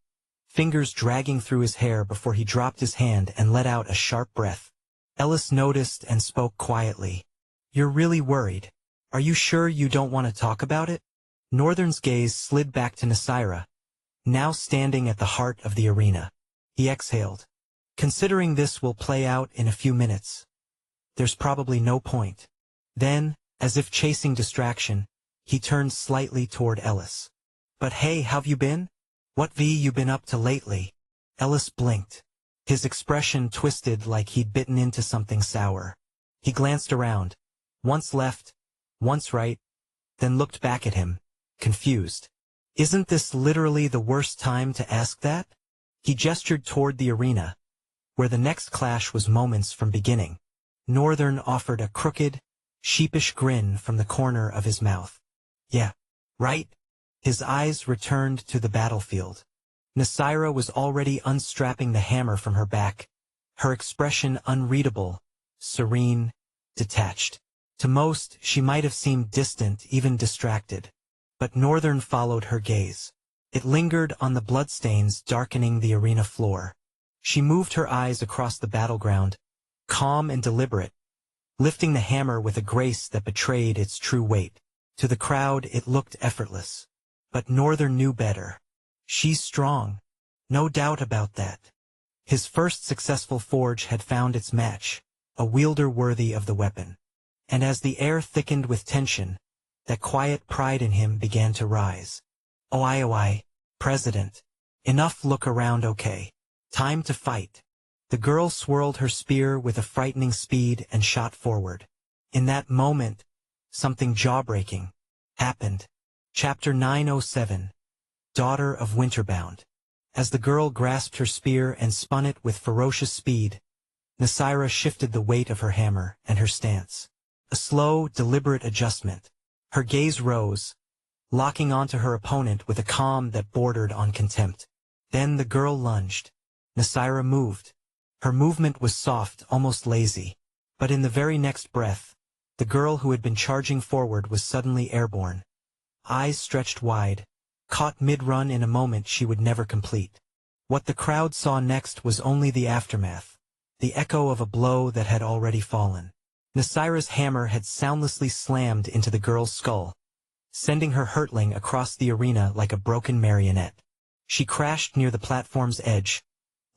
fingers dragging through his hair before he dropped his hand and let out a sharp breath. Ellis noticed and spoke quietly. "You're really worried. Are you sure you don't want to talk about it?" Northern's gaze slid back to Nasira, now standing at the heart of the arena. He exhaled. "Considering this will play out in a few minutes, there's probably no point." Then, as if chasing distraction, he turned slightly toward Ellis. "But hey, how've you been? What you been up to lately?" Ellis blinked. His expression twisted like he'd bitten into something sour. He glanced around, once left, once right, then looked back at him, confused. "Isn't this literally the worst time to ask that?" He gestured toward the arena, where the next clash was moments from beginning. Northern offered a crooked, sheepish grin from the corner of his mouth. "Yeah, right." His eyes returned to the battlefield. Nasira was already unstrapping the hammer from her back, her expression unreadable, serene, detached. To most, she might have seemed distant, even distracted. But Northern followed her gaze. It lingered on the bloodstains darkening the arena floor. She moved her eyes across the battleground, calm and deliberate, lifting the hammer with a grace that betrayed its true weight. To the crowd, it looked effortless. But Northern knew better. She's strong. No doubt about that. His first successful forge had found its match, a wielder worthy of the weapon. And as the air thickened with tension, that quiet pride in him began to rise. "Oi, President. Enough look around, okay? Time to fight." The girl swirled her spear with a frightening speed and shot forward. In that moment, something jaw-breaking happened. Chapter 907. Daughter of Winterbound. As the girl grasped her spear and spun it with ferocious speed, Nasira shifted the weight of her hammer and her stance. A slow, deliberate adjustment. Her gaze rose, locking onto her opponent with a calm that bordered on contempt. Then the girl lunged. Nasira moved. Her movement was soft, almost lazy. But in the very next breath, the girl who had been charging forward was suddenly airborne. Eyes stretched wide, caught mid-run in a moment she would never complete. What the crowd saw next was only the aftermath, the echo of a blow that had already fallen. Nasira's hammer had soundlessly slammed into the girl's skull, sending her hurtling across the arena like a broken marionette. She crashed near the platform's edge,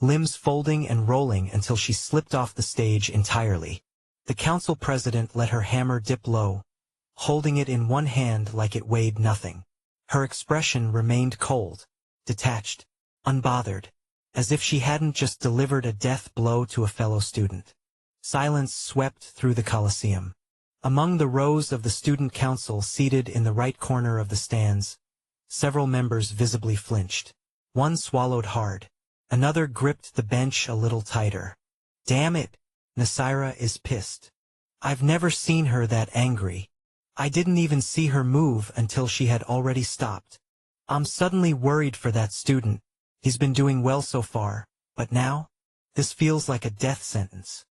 limbs folding and rolling until she slipped off the stage entirely. The council president let her hammer dip low, holding it in one hand like it weighed nothing. Her expression remained cold, detached, unbothered, as if she hadn't just delivered a death blow to a fellow student. Silence swept through the Colosseum. Among the rows of the student council seated in the right corner of the stands, several members visibly flinched. One swallowed hard. Another gripped the bench a little tighter. Damn it, Nasira is pissed. I've never seen her that angry. I didn't even see her move until she had already stopped. I'm suddenly worried for that student. He's been doing well so far, but now? This feels like a death sentence.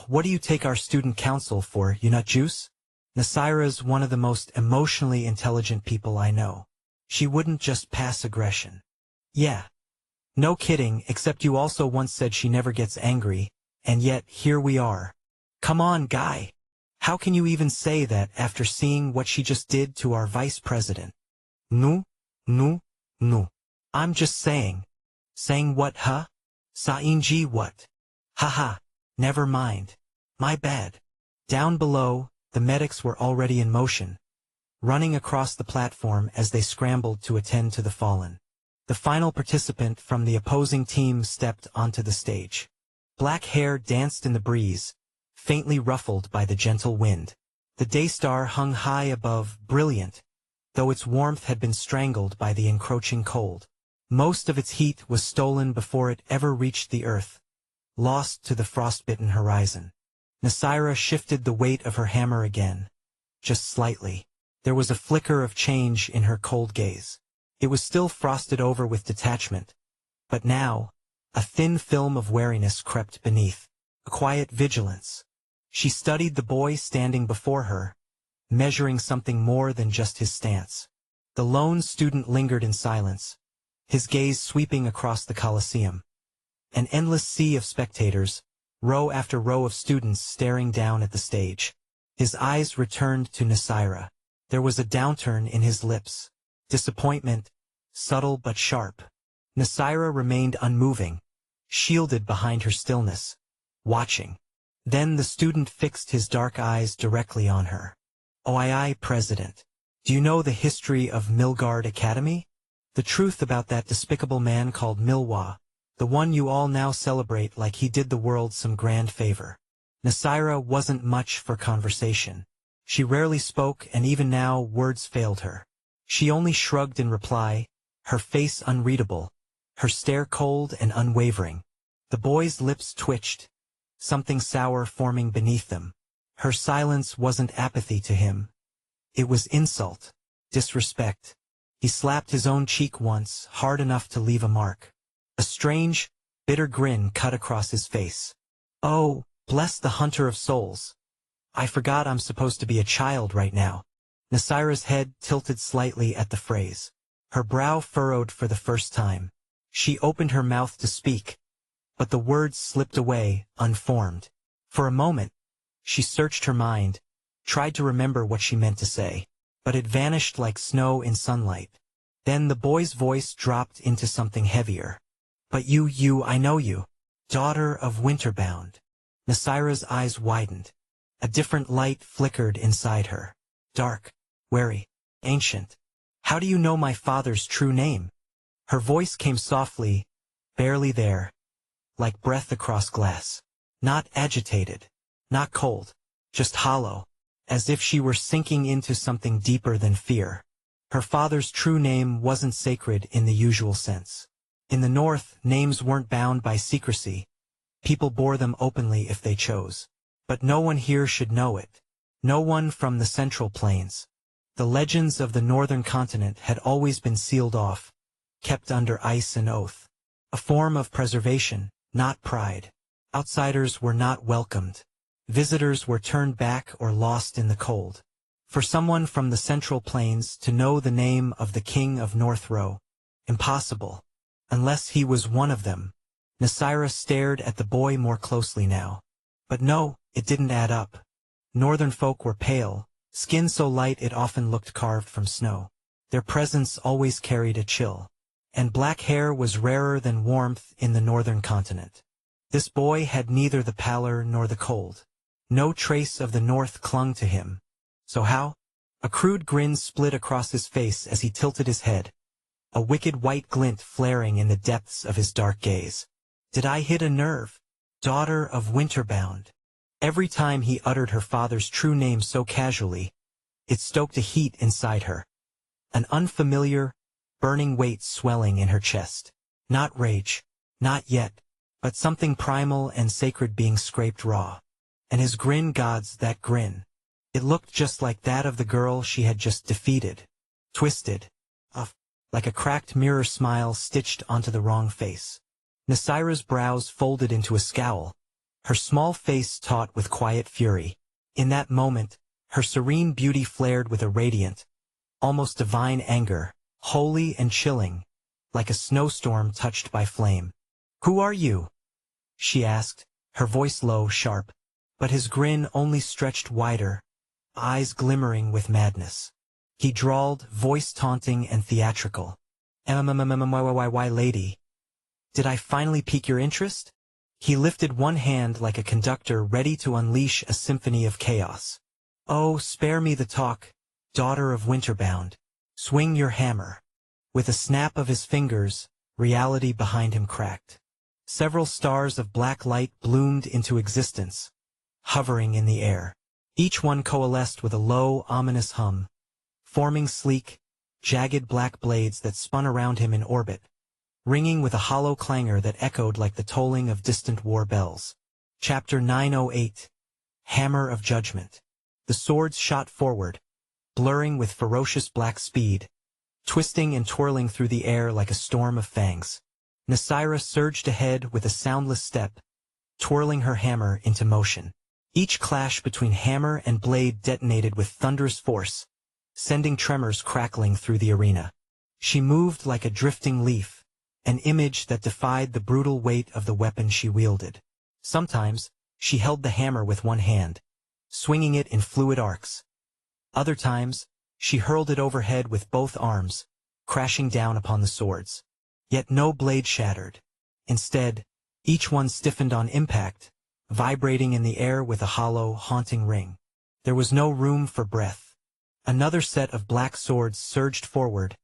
What do you take our student council for, you nut juice? Nasira's one of the most emotionally intelligent people I know. She wouldn't just pass aggression. Yeah. No kidding, except you also once said she never gets angry, and yet here we are. Come on, guy. How can you even say that after seeing what she just did to our vice president? No. I'm just saying. Saying what, huh? Sainji what? Haha, never mind. My bad. Down below, the medics were already in motion, running across the platform as they scrambled to attend to the fallen. The final participant from the opposing team stepped onto the stage. Black hair danced in the breeze, faintly ruffled by the gentle wind. The Daystar hung high above, brilliant, though its warmth had been strangled by the encroaching cold. Most of its heat was stolen before it ever reached the earth, lost to the frostbitten horizon. Nasira shifted the weight of her hammer again, just slightly. There was a flicker of change in her cold gaze. It was still frosted over with detachment, but now, a thin film of wariness crept beneath, a quiet vigilance. She studied the boy standing before her, measuring something more than just his stance. The lone student lingered in silence, his gaze sweeping across the Colosseum. An endless sea of spectators, row after row of students staring down at the stage. His eyes returned to Nasira. There was a downturn in his lips. Disappointment, subtle but sharp. Nasira remained unmoving, shielded behind her stillness, watching. Then the student fixed his dark eyes directly on her. "OII President, do you know the history of Milgard Academy? The truth about that despicable man called Milwa, the one you all now celebrate like he did the world some grand favor?" Nasira wasn't much for conversation. She rarely spoke, and even now words failed her. She only shrugged in reply, her face unreadable, her stare cold and unwavering. The boy's lips twitched, something sour forming beneath them. Her silence wasn't apathy to him. It was insult, disrespect. He slapped his own cheek once, hard enough to leave a mark. A strange, bitter grin cut across his face. "Oh, bless the hunter of souls. I forgot I'm supposed to be a child right now." Nasira's head tilted slightly at the phrase. Her brow furrowed for the first time. She opened her mouth to speak, but the words slipped away, unformed. For a moment, she searched her mind, tried to remember what she meant to say, but it vanished like snow in sunlight. Then the boy's voice dropped into something heavier. "But I know you. Daughter of Winterbound." Nasira's eyes widened. A different light flickered inside her. Dark, wary, ancient. "How do you know my father's true name?" Her voice came softly, barely there, like breath across glass. Not agitated, not cold, just hollow, as if she were sinking into something deeper than fear. Her father's true name wasn't sacred in the usual sense. In the North, names weren't bound by secrecy. People bore them openly if they chose. But no one here should know it. No one from the Central Plains. The legends of the northern continent had always been sealed off, kept under ice and oath. A form of preservation, not pride. Outsiders were not welcomed. Visitors were turned back or lost in the cold. For someone from the Central Plains to know the name of the king of North Row, impossible. Unless he was one of them. Nasira stared at the boy more closely now. But no, it didn't add up. Northern folk were pale, skin so light it often looked carved from snow. Their presence always carried a chill. And black hair was rarer than warmth in the northern continent. This boy had neither the pallor nor the cold. No trace of the north clung to him. So how? A crude grin split across his face as he tilted his head, a wicked white glint flaring in the depths of his dark gaze. Did I hit a nerve? Daughter of Winterbound. Every time he uttered her father's true name so casually, it stoked a heat inside her. An unfamiliar, burning weight swelling in her chest. Not rage, not yet, but something primal and sacred being scraped raw. And his grin, gods, that grin. It looked just like that of the girl she had just defeated. Twisted. Like a cracked mirror smile stitched onto the wrong face. Nasira's brows folded into a scowl, her small face taut with quiet fury. In that moment, her serene beauty flared with a radiant, almost divine anger, holy and chilling, like a snowstorm touched by flame. "Who are you?" she asked, her voice low, sharp. But his grin only stretched wider, eyes glimmering with madness. He drawled, voice taunting and theatrical. "Why, lady? Did I finally pique your interest?" He lifted one hand like a conductor ready to unleash a symphony of chaos. "Oh, spare me the talk, daughter of Winterbound. Swing your hammer." With a snap of his fingers, reality behind him cracked. Several stars of black light bloomed into existence, hovering in the air. Each one coalesced with a low, ominous hum, forming sleek, jagged black blades that spun around him in orbit, ringing with a hollow clangor that echoed like the tolling of distant war bells. Chapter 908. Hammer of Judgment. The swords shot forward, blurring with ferocious black speed, twisting and twirling through the air like a storm of fangs. Nasira surged ahead with a soundless step, twirling her hammer into motion. Each clash between hammer and blade detonated with thunderous force, sending tremors crackling through the arena. She moved like a drifting leaf, an image that defied the brutal weight of the weapon she wielded. Sometimes, she held the hammer with one hand, swinging it in fluid arcs. Other times, she hurled it overhead with both arms, crashing down upon the swords. Yet no blade shattered. Instead, each one stiffened on impact, vibrating in the air with a hollow, haunting ring. There was no room for breath. Another set of black swords surged forward,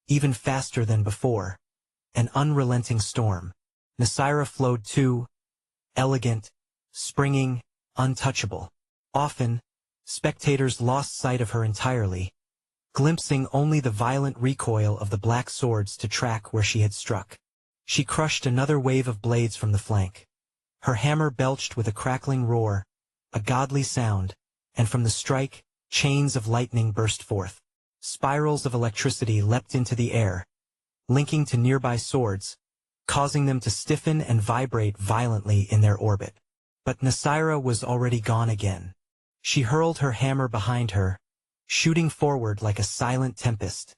even faster than before. An unrelenting storm. Nasira flowed too, elegant, springing, untouchable. Often, spectators lost sight of her entirely, glimpsing only the violent recoil of the black swords to track where she had struck. She crushed another wave of blades from the flank. Her hammer belched with a crackling roar, a godly sound, and from the strike, chains of lightning burst forth. Spirals of electricity leapt into the air, linking to nearby swords, causing them to stiffen and vibrate violently in their orbit. But Nasira was already gone again. She hurled her hammer behind her, shooting forward like a silent tempest,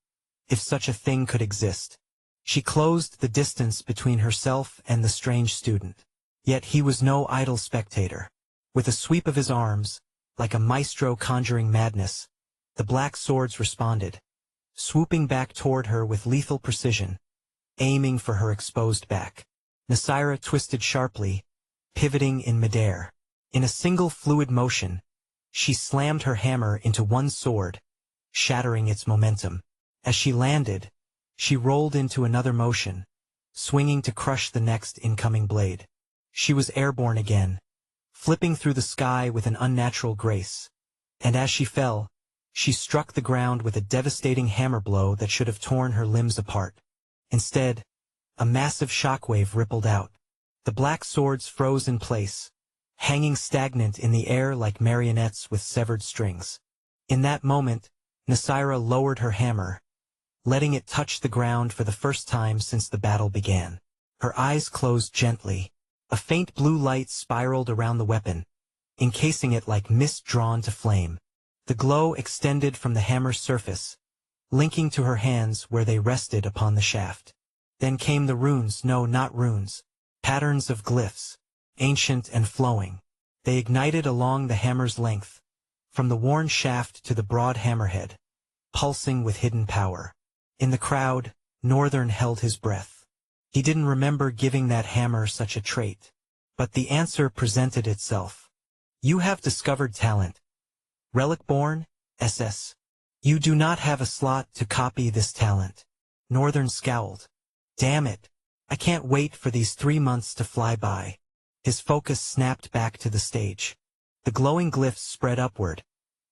if such a thing could exist. She closed the distance between herself and the strange student. Yet he was no idle spectator. With a sweep of his arms, like a maestro conjuring madness, the black swords responded, swooping back toward her with lethal precision, aiming for her exposed back. Nasira twisted sharply, pivoting in midair. In a single fluid motion, she slammed her hammer into one sword, shattering its momentum. As she landed, she rolled into another motion, swinging to crush the next incoming blade. She was airborne again, flipping through the sky with an unnatural grace. And as she fell, she struck the ground with a devastating hammer blow that should have torn her limbs apart. Instead, a massive shockwave rippled out. The black swords froze in place, hanging stagnant in the air like marionettes with severed strings. In that moment, Nasira lowered her hammer, letting it touch the ground for the first time since the battle began. Her eyes closed gently. A faint blue light spiraled around the weapon, encasing it like mist drawn to flame. The glow extended from the hammer's surface, linking to her hands where they rested upon the shaft. Then came the runes, no, not runes, patterns of glyphs, ancient and flowing. They ignited along the hammer's length, from the worn shaft to the broad hammerhead, pulsing with hidden power. In the crowd, Northern held his breath. He didn't remember giving that hammer such a trait. But the answer presented itself. You have discovered talent. Relic-born, SS. You do not have a slot to copy this talent. Northern scowled. Damn it. I can't wait for these 3 months to fly by. His focus snapped back to the stage. The glowing glyphs spread upward,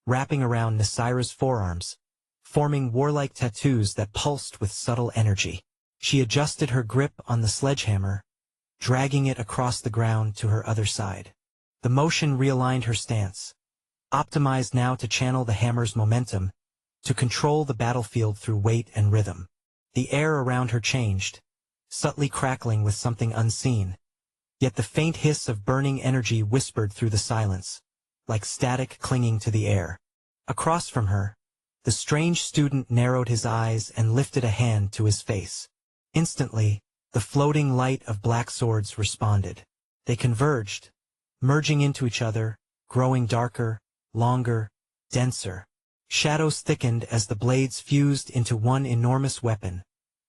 wrapping around Nasira's forearms, forming warlike tattoos that pulsed with subtle energy. She adjusted her grip on the sledgehammer, dragging it across the ground to her other side. The motion realigned her stance, optimized now to channel the hammer's momentum, to control the battlefield through weight and rhythm. The air around her changed, subtly crackling with something unseen. Yet the faint hiss of burning energy whispered through the silence, like static clinging to the air. Across from her, the strange student narrowed his eyes and lifted a hand to his face. Instantly, the floating light of black swords responded. They converged, merging into each other, growing darker, longer, denser. Shadows thickened as the blades fused into one enormous weapon,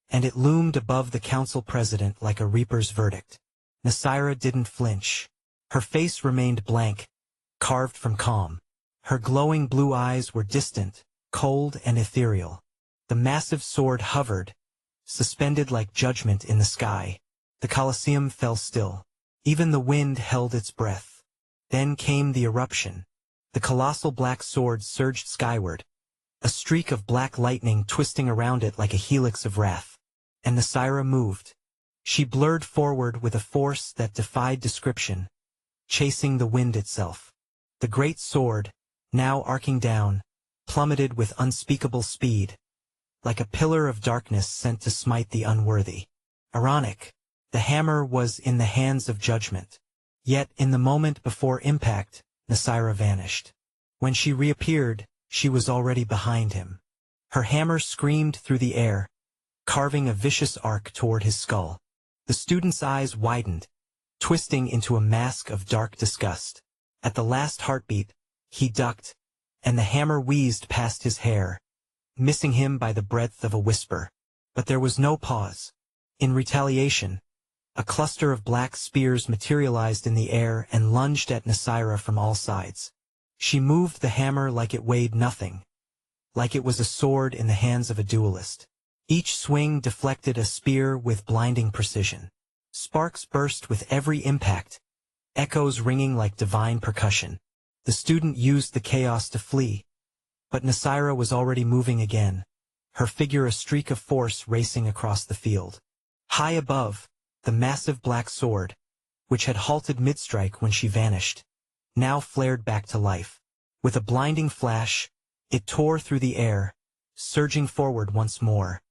and it loomed above the council president like a reaper's verdict. Nasira didn't flinch. Her face remained blank, carved from calm. Her glowing blue eyes were distant, cold and ethereal. The massive sword hovered, suspended like judgment in the sky. The Colosseum fell still. Even the wind held its breath. Then came the eruption. The colossal black sword surged skyward, a streak of black lightning twisting around it like a helix of wrath. And Nasira moved. She blurred forward with a force that defied description, chasing the wind itself. The great sword, now arcing down, plummeted with unspeakable speed, like a pillar of darkness sent to smite the unworthy. Ironic, the hammer was in the hands of judgment. Yet in the moment before impact, Nasira vanished. When she reappeared, she was already behind him. Her hammer screamed through the air, carving a vicious arc toward his skull. The student's eyes widened, twisting into a mask of dark disgust. At the last heartbeat, he ducked, and the hammer wheezed past his hair, missing him by the breadth of a whisper. But there was no pause. In retaliation, a cluster of black spears materialized in the air and lunged at Nasira from all sides. She moved the hammer like it weighed nothing, like it was a sword in the hands of a duelist. Each swing deflected a spear with blinding precision. Sparks burst with every impact, echoes ringing like divine percussion. The student used the chaos to flee, but Nasira was already moving again, her figure a streak of force racing across the field. High above, the massive black sword, which had halted mid-strike when she vanished, now flared back to life. With a blinding flash, it tore through the air, surging forward once more.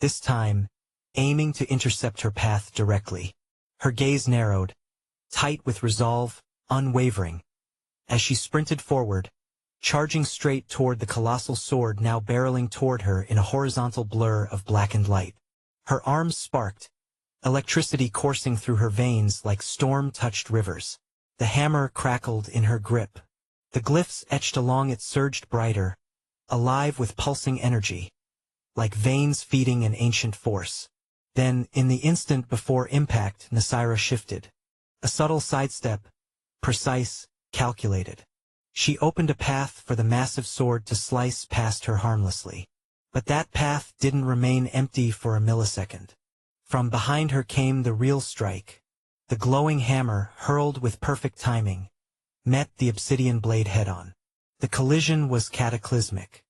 This time, aiming to intercept her path directly. Her gaze narrowed, tight with resolve, unwavering. As she sprinted forward, charging straight toward the colossal sword now barreling toward her in a horizontal blur of blackened light. Her arms sparked, electricity coursing through her veins like storm-touched rivers. The hammer crackled in her grip. The glyphs etched along it surged brighter, alive with pulsing energy, like veins feeding an ancient force. Then, in the instant before impact, Nasira shifted. A subtle sidestep, precise, calculated. She opened a path for the massive sword to slice past her harmlessly. But that path didn't remain empty for a millisecond. From behind her came the real strike. The glowing hammer, hurled with perfect timing, met the obsidian blade head-on. The collision was cataclysmic.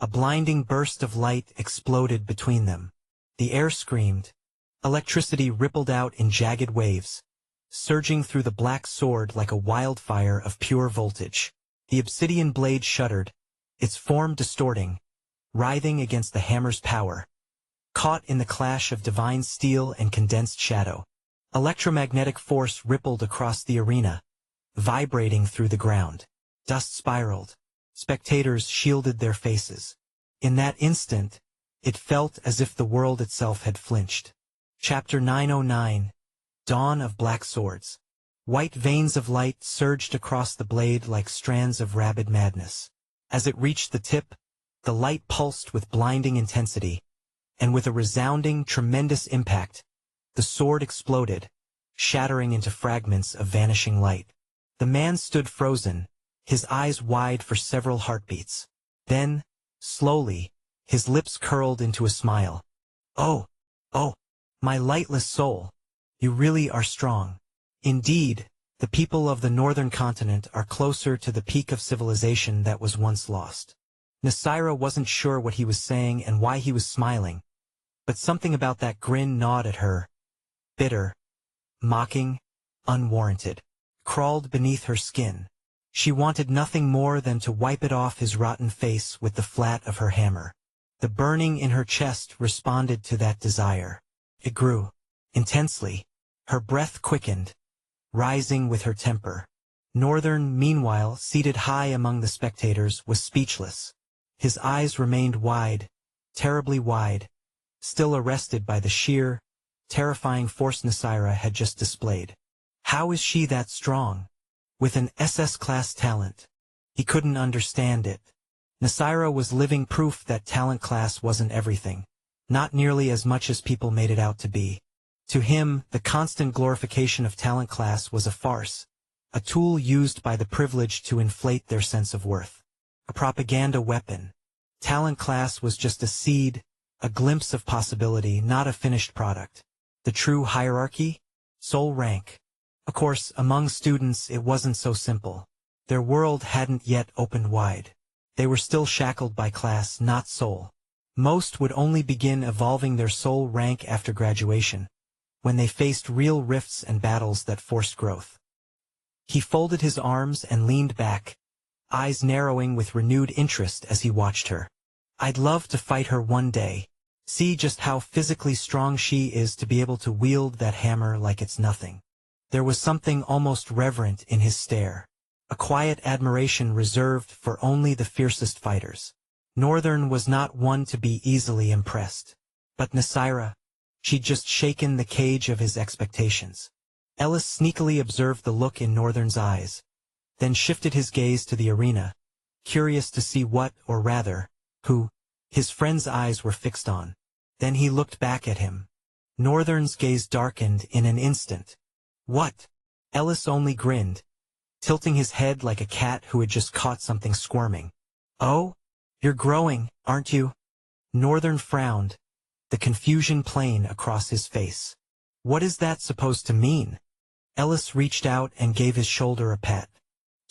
A blinding burst of light exploded between them. The air screamed. Electricity rippled out in jagged waves, surging through the black sword like a wildfire of pure voltage. The obsidian blade shuddered, its form distorting, writhing against the hammer's power, caught in the clash of divine steel and condensed shadow. Electromagnetic force rippled across the arena, vibrating through the ground. Dust spiraled. Spectators shielded their faces. In that instant, it felt as if the world itself had flinched. Chapter 909, Dawn of Black Swords. White veins of light surged across the blade like strands of rabid madness. As it reached the tip, the light pulsed with blinding intensity, and with a resounding, tremendous impact, the sword exploded, shattering into fragments of vanishing light. The man stood frozen, his eyes wide for several heartbeats. Then, Slowly, his lips curled into a smile. "Oh, oh, my lightless soul. You really are strong. Indeed, the people of the northern continent are closer to the peak of civilization that was once lost." Nasira wasn't sure what he was saying and why he was smiling, but something about that grin gnawed at her. Bitter, mocking, unwarranted. Crawled beneath her skin. She wanted nothing more than to wipe it off his rotten face with the flat of her hammer. The burning in her chest responded to that desire. It grew. Intensely. Her breath quickened, rising with her temper. Northern, meanwhile, seated high among the spectators, was speechless. His eyes remained wide, terribly wide, still arrested by the sheer, terrifying force Nasira had just displayed. How is she that strong? With an SS-class talent. He couldn't understand it. Nasira was living proof that talent class wasn't everything. Not nearly as much as people made it out to be. To him, the constant glorification of talent class was a farce, a tool used by the privileged to inflate their sense of worth. A propaganda weapon. Talent class was just a seed, a glimpse of possibility, not a finished product. The true hierarchy? Soul rank. Of course, among students it wasn't so simple. Their world hadn't yet opened wide. They were still shackled by class, not soul. Most would only begin evolving their soul rank after graduation, when they faced real rifts and battles that forced growth. He folded his arms and leaned back, eyes narrowing with renewed interest as he watched her. I'd love to fight her one day. See just how physically strong she is to be able to wield that hammer like it's nothing. There was something almost reverent in his stare, a quiet admiration reserved for only the fiercest fighters. Northern was not one to be easily impressed. But Nasira, she'd just shaken the cage of his expectations. Ellis sneakily observed the look in Northern's eyes, then shifted his gaze to the arena, curious to see what, or rather, who, his friend's eyes were fixed on. Then he looked back at him. Northern's gaze darkened in an instant. What? Ellis only grinned, tilting his head like a cat who had just caught something squirming. Oh? You're growing, aren't you? Northern frowned, the confusion plain across his face. What is that supposed to mean? Ellis reached out and gave his shoulder a pat.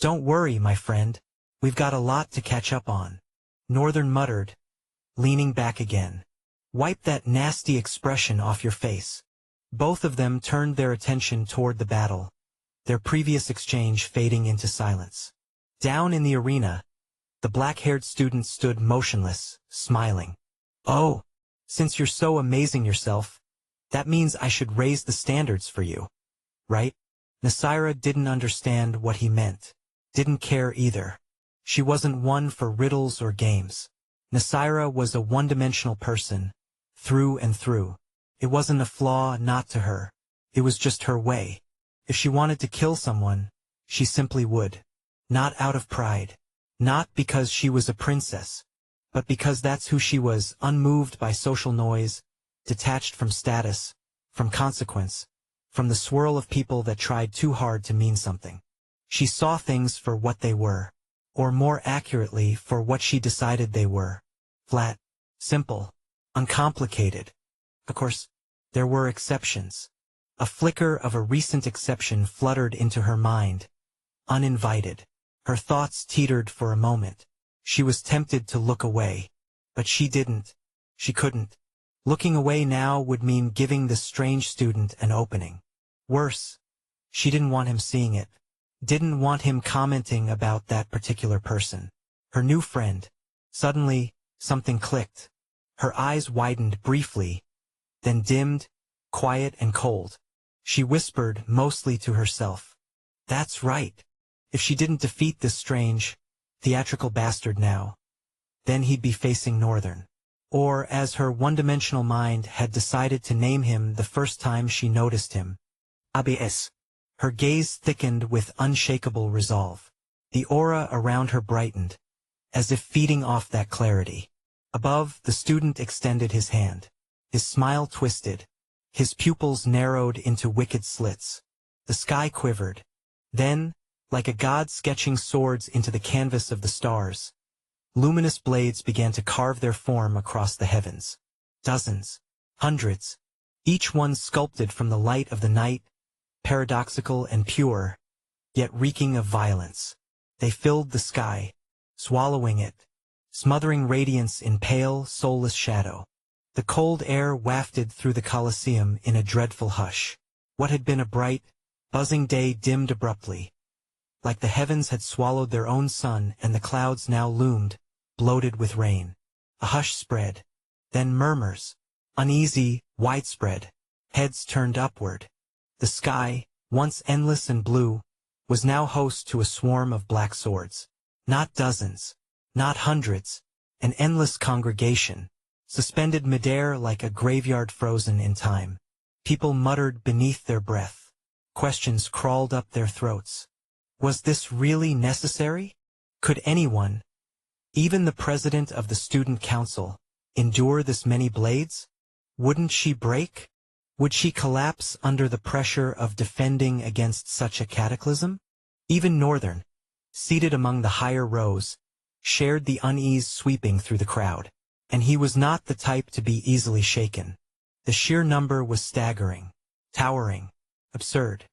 Don't worry, my friend. We've got a lot to catch up on. Northern muttered, leaning back again. Wipe that nasty expression off your face. Both of them turned their attention toward the battle, their previous exchange fading into silence. Down in the arena, the black-haired student stood motionless, smiling. Oh, since you're so amazing yourself, that means I should raise the standards for you, right? Nasira didn't understand what he meant, didn't care either. She wasn't one for riddles or games. Nasira was a one-dimensional person, through and through. It wasn't a flaw, not to her. It was just her way. If she wanted to kill someone, she simply would. Not out of pride. Not because she was a princess, but because that's who she was, unmoved by social noise, detached from status, from consequence, from the swirl of people that tried too hard to mean something. She saw things for what they were, or more accurately, for what she decided they were. Flat, simple, uncomplicated. Of course, there were exceptions. A flicker of a recent exception fluttered into her mind, uninvited. Her thoughts teetered for a moment. She was tempted to look away, but she didn't. She couldn't. Looking away now would mean giving the strange student an opening. Worse, she didn't want him seeing it. Didn't want him commenting about that particular person. Her new friend. Suddenly, something clicked. Her eyes widened briefly, then dimmed, quiet and cold. She whispered, mostly to herself. That's right. If she didn't defeat this strange, theatrical bastard now, then he'd be facing Northern. Or, as her one-dimensional mind had decided to name him the first time she noticed him, ABS. Her gaze thickened with unshakable resolve. The aura around her brightened, as if feeding off that clarity. Above, the student extended his hand. His smile twisted. His pupils narrowed into wicked slits. The sky quivered. Then, like a god sketching swords into the canvas of the stars, luminous blades began to carve their form across the heavens. Dozens, hundreds, each one sculpted from the light of the night, paradoxical and pure, yet reeking of violence. They filled the sky, swallowing it, smothering radiance in pale, soulless shadow. The cold air wafted through the Colosseum in a dreadful hush. What had been a bright, buzzing day dimmed abruptly. Like the heavens had swallowed their own sun, and the clouds now loomed, bloated with rain. A hush spread. Then murmurs, uneasy, widespread, heads turned upward. The sky, once endless and blue, was now host to a swarm of black swords. Not dozens, not hundreds, an endless congregation, suspended midair like a graveyard frozen in time. People muttered beneath their breath. Questions crawled up their throats. Was this really necessary? Could anyone, even the president of the student council, endure this many blades? Wouldn't she break? Would she collapse under the pressure of defending against such a cataclysm? Even Northern, seated among the higher rows, shared the unease sweeping through the crowd. And he was not the type to be easily shaken. The sheer number was staggering, towering, absurd.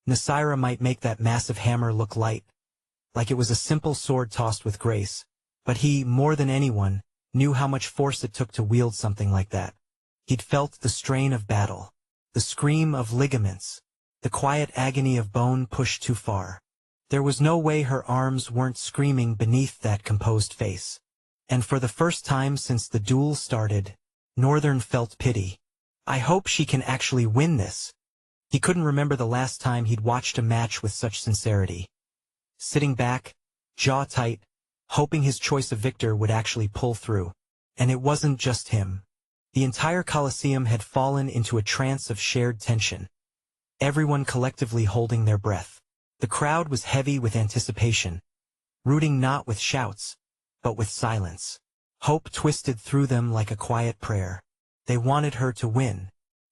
Nasira might make that massive hammer look light, like it was a simple sword tossed with grace, but he, more than anyone, knew how much force it took to wield something like that. He'd felt the strain of battle, the scream of ligaments, the quiet agony of bone pushed too far. There was no way her arms weren't screaming beneath that composed face. And for the first time since the duel started, Northern felt pity. I hope she can actually win this. He couldn't remember the last time he'd watched a match with such sincerity. Sitting back, jaw tight, hoping his choice of victor would actually pull through. And it wasn't just him. The entire Colosseum had fallen into a trance of shared tension. Everyone collectively holding their breath. The crowd was heavy with anticipation, rooting not with shouts, but with silence. Hope twisted through them like a quiet prayer. They wanted her to win.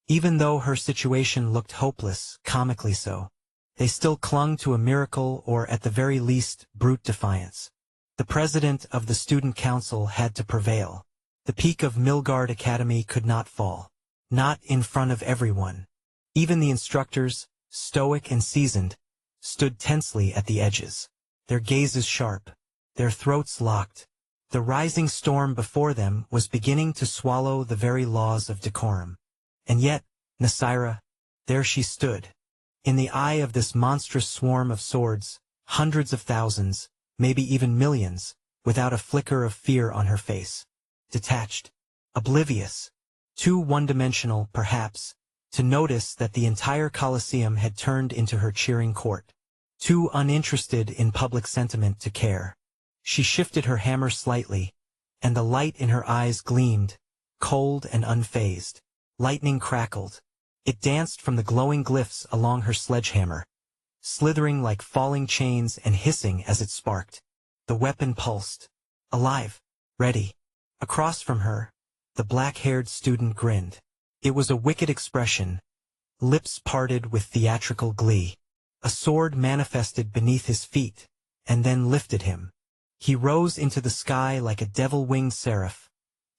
Even though her situation looked hopeless, comically so, they still clung to a miracle or at the very least, brute defiance. The president of the student council had to prevail. The peak of Milgard Academy could not fall. Not in front of everyone. Even the instructors, stoic and seasoned, stood tensely at the edges. Their gazes sharp, their throats locked. The rising storm before them was beginning to swallow the very laws of decorum. And yet, Nasira, there she stood. In the eye of this monstrous swarm of swords, hundreds of thousands, maybe even millions, without a flicker of fear on her face. Detached, oblivious, too one-dimensional, perhaps, to notice that the entire Colosseum had turned into her cheering court. Too uninterested in public sentiment to care. She shifted her hammer slightly, and the light in her eyes gleamed, cold and unfazed. Lightning crackled. It danced from the glowing glyphs along her sledgehammer, slithering like falling chains and hissing as it sparked. The weapon pulsed. Alive. Ready. Across from her, the black-haired student grinned. It was a wicked expression, lips parted with theatrical glee. A sword manifested beneath his feet, and then lifted him. He rose into the sky like a devil-winged seraph,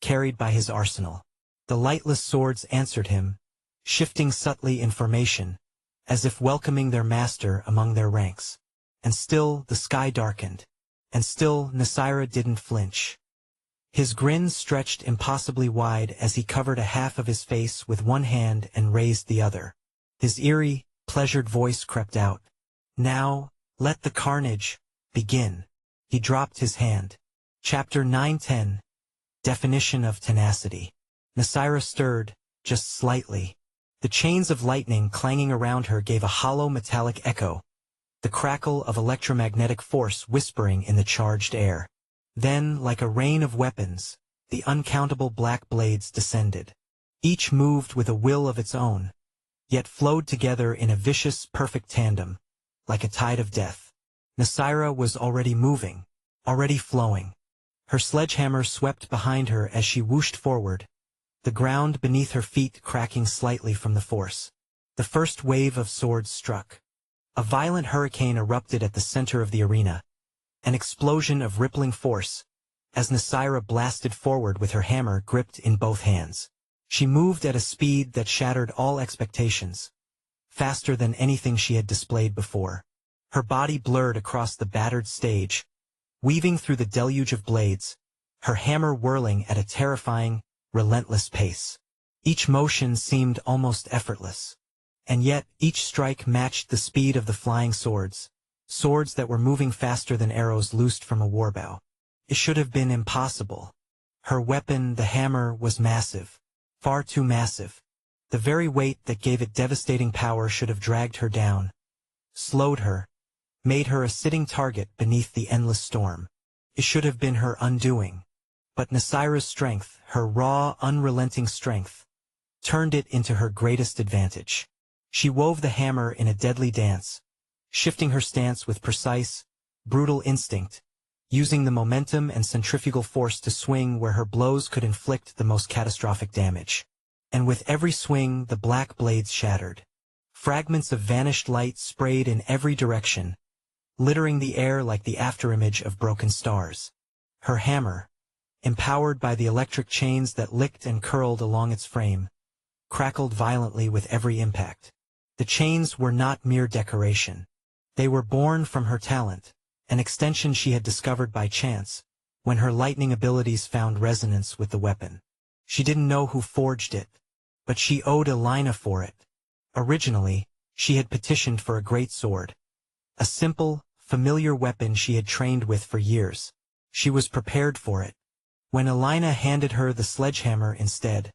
carried by his arsenal. The lightless swords answered him, shifting subtly in formation, as if welcoming their master among their ranks. And still the sky darkened. And still Nasira didn't flinch. His grin stretched impossibly wide as he covered a half of his face with one hand and raised the other. His eerie, pleasured voice crept out. Now, let the carnage begin. He dropped his hand. Chapter 9:10. Definition of tenacity. Nasira stirred, just slightly. The chains of lightning clanging around her gave a hollow metallic echo, the crackle of electromagnetic force whispering in the charged air. Then, like a rain of weapons, the uncountable black blades descended. Each moved with a will of its own, yet flowed together in a vicious, perfect tandem, like a tide of death. Nasira was already moving, already flowing. Her sledgehammer swept behind her as she whooshed forward, the ground beneath her feet cracking slightly from the force. The first wave of swords struck. A violent hurricane erupted at the center of the arena, an explosion of rippling force, as Nasira blasted forward with her hammer gripped in both hands. She moved at a speed that shattered all expectations, faster than anything she had displayed before. Her body blurred across the battered stage, weaving through the deluge of blades, her hammer whirling at a terrifying, relentless pace. Each motion seemed almost effortless. And yet, each strike matched the speed of the flying swords that were moving faster than arrows loosed from a warbow. It should have been impossible. Her weapon, the hammer, was massive. Far too massive. The very weight that gave it devastating power should have dragged her down, slowed her, made her a sitting target beneath the endless storm. It should have been her undoing. But Nasira's strength, her raw, unrelenting strength, turned it into her greatest advantage. She wove the hammer in a deadly dance, shifting her stance with precise, brutal instinct, using the momentum and centrifugal force to swing where her blows could inflict the most catastrophic damage. And with every swing, the black blades shattered. Fragments of vanished light sprayed in every direction, littering the air like the afterimage of broken stars. Her hammer, empowered by the electric chains that licked and curled along its frame, crackled violently with every impact. The chains were not mere decoration. They were born from her talent, an extension she had discovered by chance, when her lightning abilities found resonance with the weapon. She didn't know who forged it, but she owed Elina for it. Originally, she had petitioned for a great sword, a simple, familiar weapon she had trained with for years. She was prepared for it. When Elina handed her the sledgehammer instead,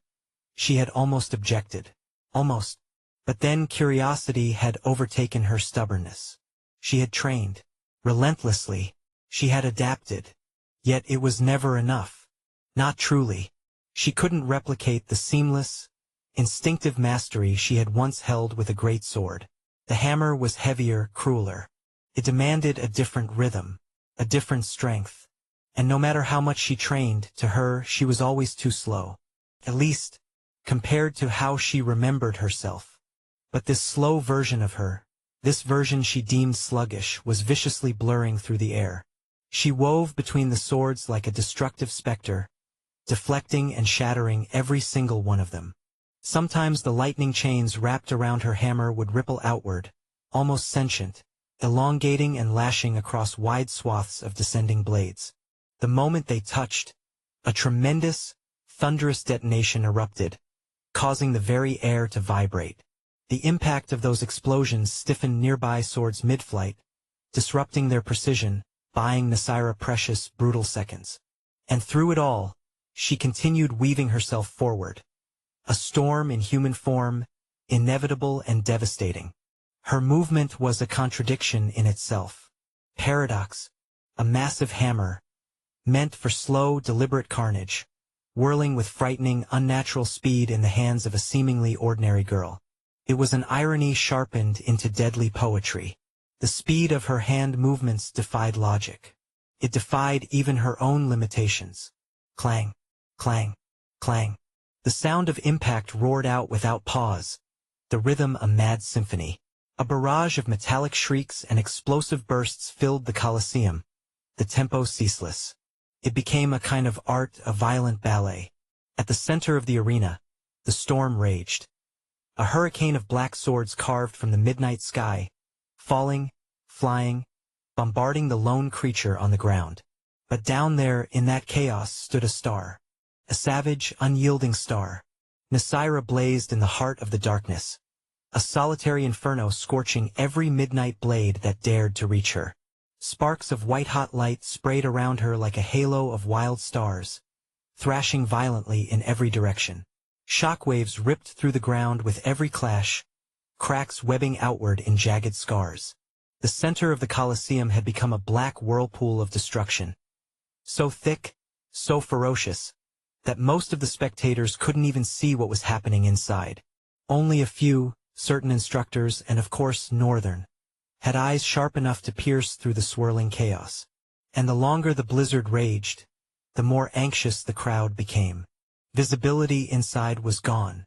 she had almost objected. Almost. But then curiosity had overtaken her stubbornness. She had trained. Relentlessly. She had adapted. Yet it was never enough. Not truly. She couldn't replicate the seamless, instinctive mastery she had once held with a great sword. The hammer was heavier, crueler. It demanded a different rhythm, a different strength. And no matter how much she trained, to her she was always too slow. At least, compared to how she remembered herself. But this slow version of her, this version she deemed sluggish, was viciously blurring through the air. She wove between the swords like a destructive specter, deflecting and shattering every single one of them. Sometimes the lightning chains wrapped around her hammer would ripple outward, almost sentient, elongating and lashing across wide swaths of descending blades. The moment they touched, a tremendous, thunderous detonation erupted, causing the very air to vibrate. The impact of those explosions stiffened nearby swords mid-flight, disrupting their precision, buying Nasira precious, brutal seconds. And through it all, she continued weaving herself forward. A storm in human form, inevitable and devastating. Her movement was a contradiction in itself. Paradox. A massive hammer, meant for slow, deliberate carnage, whirling with frightening, unnatural speed in the hands of a seemingly ordinary girl. It was an irony sharpened into deadly poetry. The speed of her hand movements defied logic. It defied even her own limitations. Clang, clang, clang. The sound of impact roared out without pause, the rhythm a mad symphony. A barrage of metallic shrieks and explosive bursts filled the Colosseum, the tempo ceaseless. It became a kind of art, a violent ballet. At the center of the arena, the storm raged. A hurricane of black swords carved from the midnight sky, falling, flying, bombarding the lone creature on the ground. But down there, in that chaos, stood a star. A savage, unyielding star. Nasira blazed in the heart of the darkness, a solitary inferno scorching every midnight blade that dared to reach her. Sparks of white-hot light sprayed around her like a halo of wild stars, thrashing violently in every direction. Shockwaves ripped through the ground with every clash, cracks webbing outward in jagged scars. The center of the Colosseum had become a black whirlpool of destruction. So thick, so ferocious, that most of the spectators couldn't even see what was happening inside. Only a few, certain instructors, and of course Northern, had eyes sharp enough to pierce through the swirling chaos. And the longer the blizzard raged, the more anxious the crowd became. Visibility inside was gone.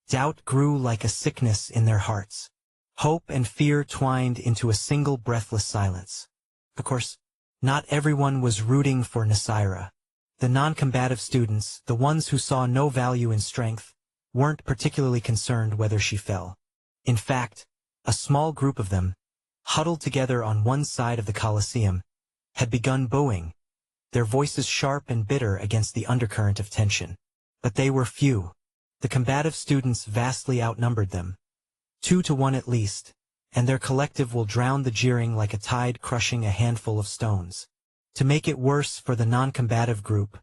Doubt grew like a sickness in their hearts. Hope and fear twined into a single breathless silence. Of course, not everyone was rooting for Nasira. The non-combative students, the ones who saw no value in strength, weren't particularly concerned whether she fell. In fact, a small group of them, huddled together on one side of the Colosseum, had begun booing, their voices sharp and bitter against the undercurrent of tension. But they were few. The combative students vastly outnumbered them, 2 to 1 at least, and their collective will drown the jeering like a tide crushing a handful of stones. To make it worse for the non-combative group,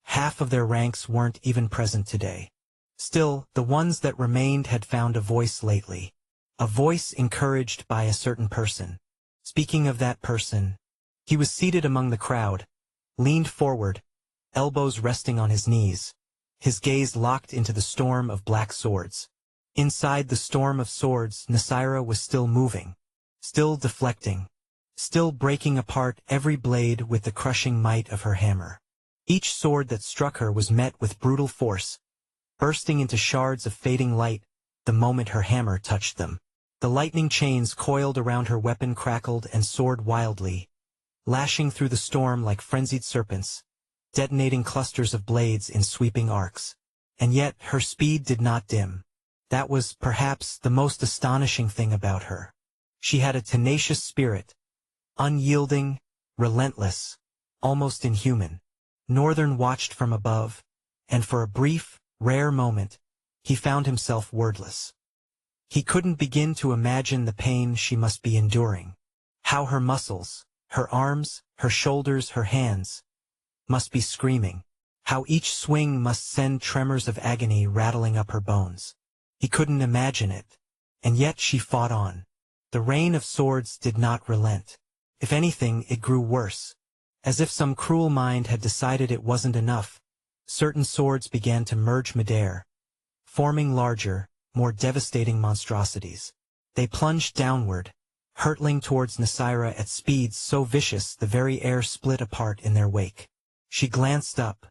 half of their ranks weren't even present today. Still, the ones that remained had found a voice lately. A voice encouraged by a certain person. Speaking of that person, he was seated among the crowd, leaned forward, elbows resting on his knees, his gaze locked into the storm of black swords. Inside the storm of swords, Nasira was still moving, still deflecting, still breaking apart every blade with the crushing might of her hammer. Each sword that struck her was met with brutal force, bursting into shards of fading light the moment her hammer touched them. The lightning chains coiled around her weapon crackled and soared wildly, lashing through the storm like frenzied serpents, detonating clusters of blades in sweeping arcs. And yet her speed did not dim. That was, perhaps, the most astonishing thing about her. She had a tenacious spirit, unyielding, relentless, almost inhuman. Northern watched from above, and for a brief, rare moment, he found himself wordless. He couldn't begin to imagine the pain she must be enduring. How her muscles, her arms, her shoulders, her hands, must be screaming. How each swing must send tremors of agony rattling up her bones. He couldn't imagine it. And yet she fought on. The rain of swords did not relent. If anything, it grew worse. As if some cruel mind had decided it wasn't enough, certain swords began to merge midair, forming larger, more devastating monstrosities. They plunged downward, hurtling towards Nasira at speeds so vicious the very air split apart in their wake. She glanced up.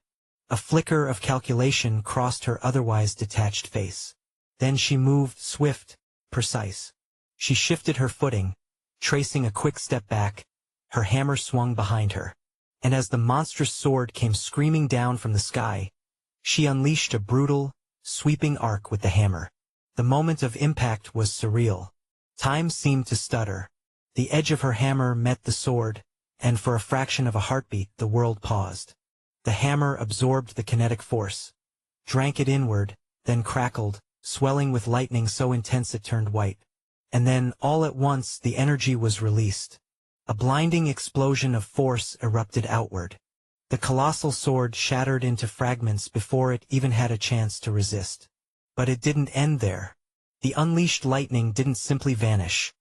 A flicker of calculation crossed her otherwise detached face. Then she moved, swift, precise. She shifted her footing, tracing a quick step back, her hammer swung behind her. And as the monstrous sword came screaming down from the sky, she unleashed a brutal, sweeping arc with the hammer. The moment of impact was surreal. Time seemed to stutter. The edge of her hammer met the sword, and for a fraction of a heartbeat the world paused. The hammer absorbed the kinetic force, drank it inward, then crackled, swelling with lightning so intense it turned white. And then, all at once, the energy was released. A blinding explosion of force erupted outward. The colossal sword shattered into fragments before it even had a chance to resist. But it didn't end there. The unleashed lightning didn't simply vanish.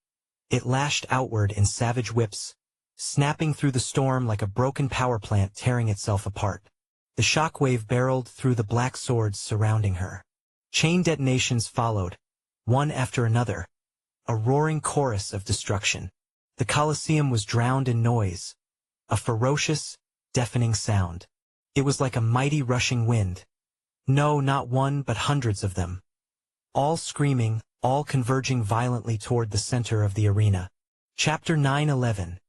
It lashed outward in savage whips, snapping through the storm like a broken power plant tearing itself apart. The shockwave barreled through the black swords surrounding her. Chain detonations followed, one after another, a roaring chorus of destruction. The Colosseum was drowned in noise, a ferocious, deafening sound. It was like a mighty rushing wind. No, not one, but hundreds of them. All screaming, all converging violently toward the center of the arena. Chapter 9:11.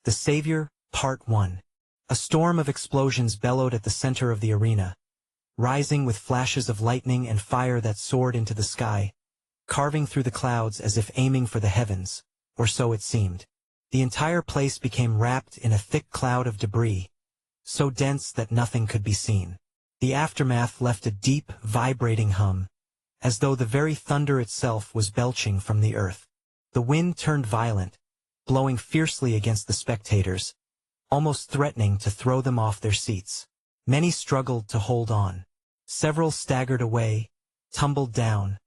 The Savior, Part 1. A storm of explosions bellowed at the center of the arena, rising with flashes of lightning and fire that soared into the sky, carving through the clouds as if aiming for the heavens, or so it seemed. The entire place became wrapped in a thick cloud of debris, so dense that nothing could be seen. The aftermath left a deep, vibrating hum, as though the very thunder itself was belching from the earth. The wind turned violent, blowing fiercely against the spectators, almost threatening to throw them off their seats. Many struggled to hold on. Several staggered away, tumbled down,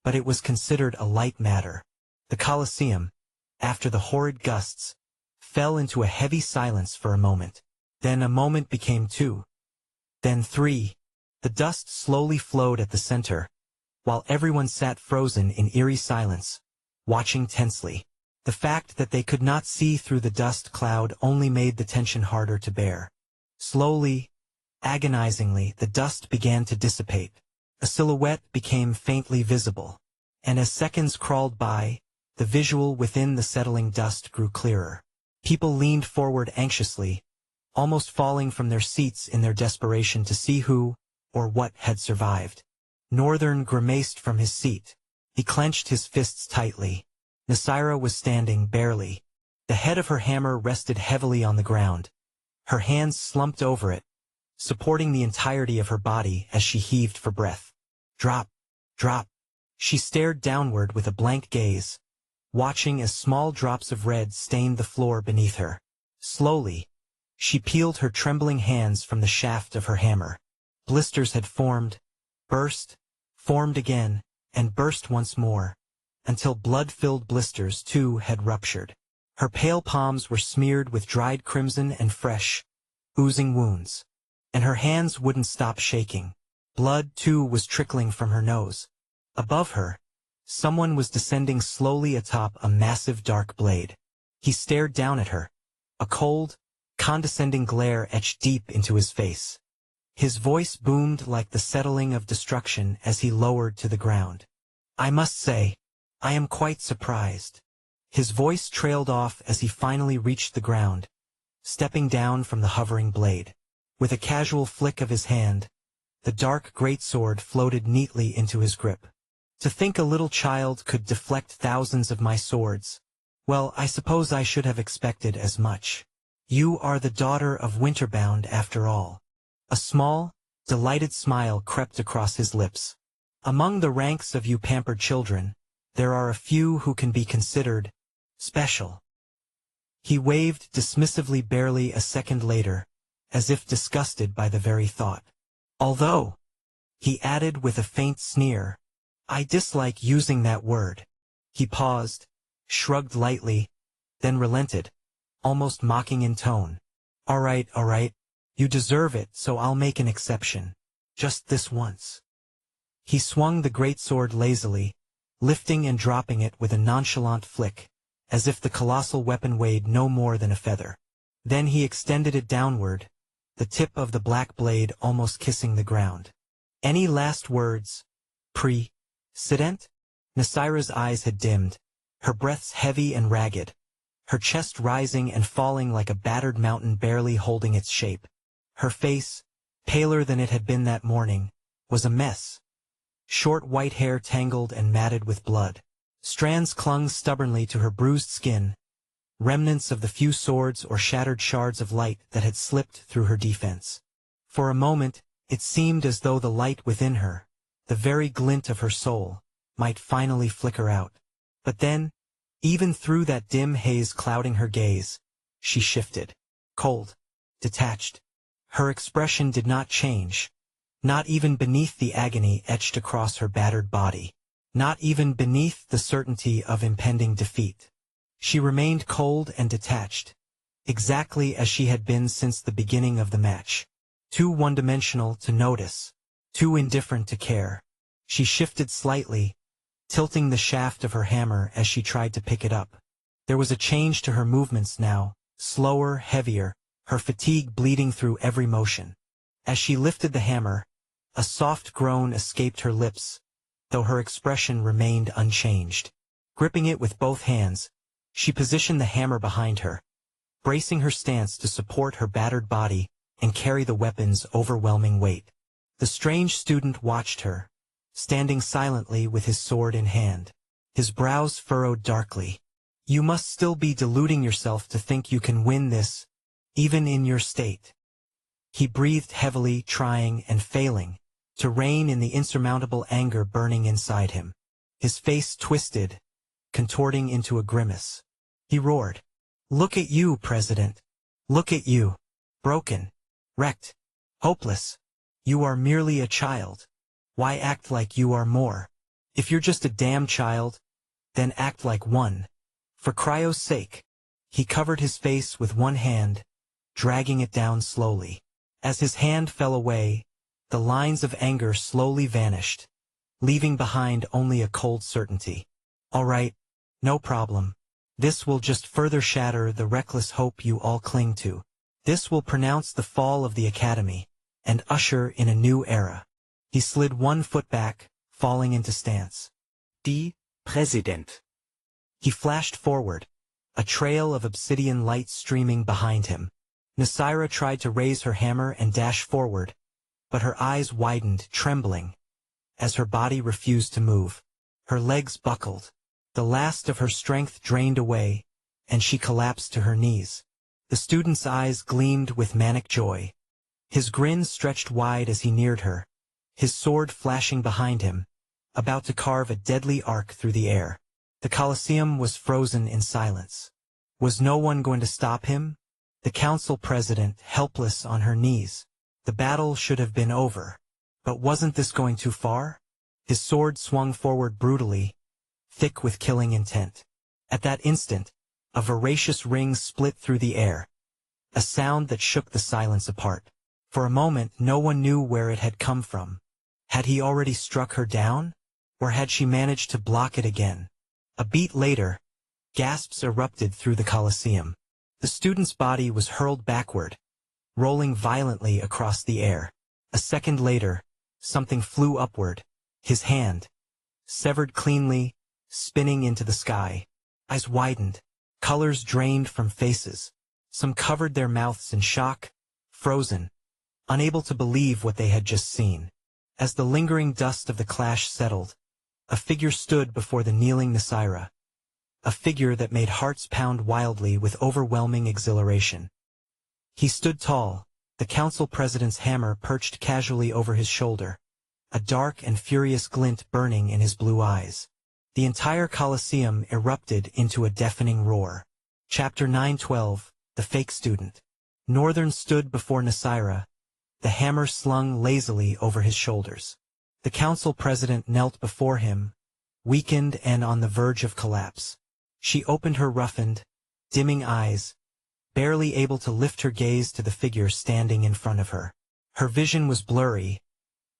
but it was considered a light matter. The Colosseum, after the horrid gusts, fell into a heavy silence for a moment. Then a moment became 2. Then 3. The dust slowly flowed at the center, while everyone sat frozen in eerie silence, watching tensely. The fact that they could not see through the dust cloud only made the tension harder to bear. Slowly, agonizingly, the dust began to dissipate. A silhouette became faintly visible, and as seconds crawled by, the visual within the settling dust grew clearer. People leaned forward anxiously, almost falling from their seats in their desperation to see who, or what, had survived. Northern grimaced from his seat. He clenched his fists tightly. Nasira was standing barely. The head of her hammer rested heavily on the ground. Her hands slumped over it, supporting the entirety of her body as she heaved for breath. Drop, drop. She stared downward with a blank gaze, watching as small drops of red stained the floor beneath her. Slowly, she peeled her trembling hands from the shaft of her hammer. Blisters had formed, burst, formed again, and burst once more, until blood-filled blisters, too, had ruptured. Her pale palms were smeared with dried crimson and fresh, oozing wounds, and her hands wouldn't stop shaking. Blood, too, was trickling from her nose. Above her, someone was descending slowly atop a massive dark blade. He stared down at her, a cold, condescending glare etched deep into his face. His voice boomed like the settling of destruction as he lowered to the ground. I must say, I am quite surprised. His voice trailed off as he finally reached the ground, stepping down from the hovering blade. With a casual flick of his hand, the dark greatsword floated neatly into his grip. To think a little child could deflect thousands of my swords. Well, I suppose I should have expected as much. You are the daughter of Winterbound after all. A small, delighted smile crept across his lips. Among the ranks of you pampered children, there are a few who can be considered special. He waved dismissively barely a second later, as if disgusted by the very thought. Although, he added with a faint sneer, I dislike using that word. He paused, shrugged lightly, then relented, almost mocking in tone. All right, you deserve it, so I'll make an exception. Just this once. He swung the greatsword lazily, lifting and dropping it with a nonchalant flick, as if the colossal weapon weighed no more than a feather. Then he extended it downward, the tip of the black blade almost kissing the ground. Any last words, President? Nasira's eyes had dimmed, her breaths heavy and ragged, her chest rising and falling like a battered mountain barely holding its shape. Her face, paler than it had been that morning, was a mess. Short white hair tangled and matted with blood. Strands clung stubbornly to her bruised skin, remnants of the few swords or shattered shards of light that had slipped through her defense. For a moment, it seemed as though the light within her, the very glint of her soul, might finally flicker out. But then, even through that dim haze clouding her gaze, she shifted. Cold, detached. Her expression did not change, not even beneath the agony etched across her battered body, not even beneath the certainty of impending defeat. She remained cold and detached, exactly as she had been since the beginning of the match. Too one-dimensional to notice, too indifferent to care. She shifted slightly, tilting the shaft of her hammer as she tried to pick it up. There was a change to her movements now, slower, heavier, her fatigue bleeding through every motion. As she lifted the hammer, a soft groan escaped her lips, though her expression remained unchanged. Gripping it with both hands, she positioned the hammer behind her, bracing her stance to support her battered body and carry the weapon's overwhelming weight. The strange student watched her, standing silently with his sword in hand. His brows furrowed darkly. You must still be deluding yourself to think you can win this, even in your state. He breathed heavily, trying and failing to rein in the insurmountable anger burning inside him. His face twisted, contorting into a grimace. He roared, "Look at you, President. Look at you. Broken, wrecked, hopeless. You are merely a child. Why act like you are more? If you're just a damn child, then act like one. For cryo's sake." He covered his face with one hand, dragging it down slowly. As his hand fell away, the lines of anger slowly vanished, leaving behind only a cold certainty. All right, no problem. This will just further shatter the reckless hope you all cling to. This will pronounce the fall of the Academy, and usher in a new era. He slid one foot back, falling into stance. Die Präsident. He flashed forward, a trail of obsidian light streaming behind him. Nasira tried to raise her hammer and dash forward, but her eyes widened, trembling, as her body refused to move. Her legs buckled. The last of her strength drained away, and she collapsed to her knees. The student's eyes gleamed with manic joy. His grin stretched wide as he neared her, his sword flashing behind him, about to carve a deadly arc through the air. The Colosseum was frozen in silence. Was no one going to stop him? The council president, helpless on her knees. The battle should have been over. But wasn't this going too far? His sword swung forward brutally, thick with killing intent. At that instant, a voracious ring split through the air, a sound that shook the silence apart. For a moment no one knew where it had come from. Had he already struck her down? Or had she managed to block it again? A beat later, gasps erupted through the Colosseum. The student's body was hurled backward, rolling violently across the air. A second later, something flew upward, his hand, severed cleanly, spinning into the sky. Eyes widened, colors drained from faces. Some covered their mouths in shock, frozen, unable to believe what they had just seen. As the lingering dust of the clash settled, a figure stood before the kneeling Nasira, a figure that made hearts pound wildly with overwhelming exhilaration. He stood tall, the council president's hammer perched casually over his shoulder, a dark and furious glint burning in his blue eyes. The entire Colosseum erupted into a deafening roar. Chapter 9:12, The Fake Student. Northern stood before Nasira, the hammer slung lazily over his shoulders. The council president knelt before him, weakened and on the verge of collapse. She opened her roughened, dimming eyes, barely able to lift her gaze to the figure standing in front of her. Her vision was blurry,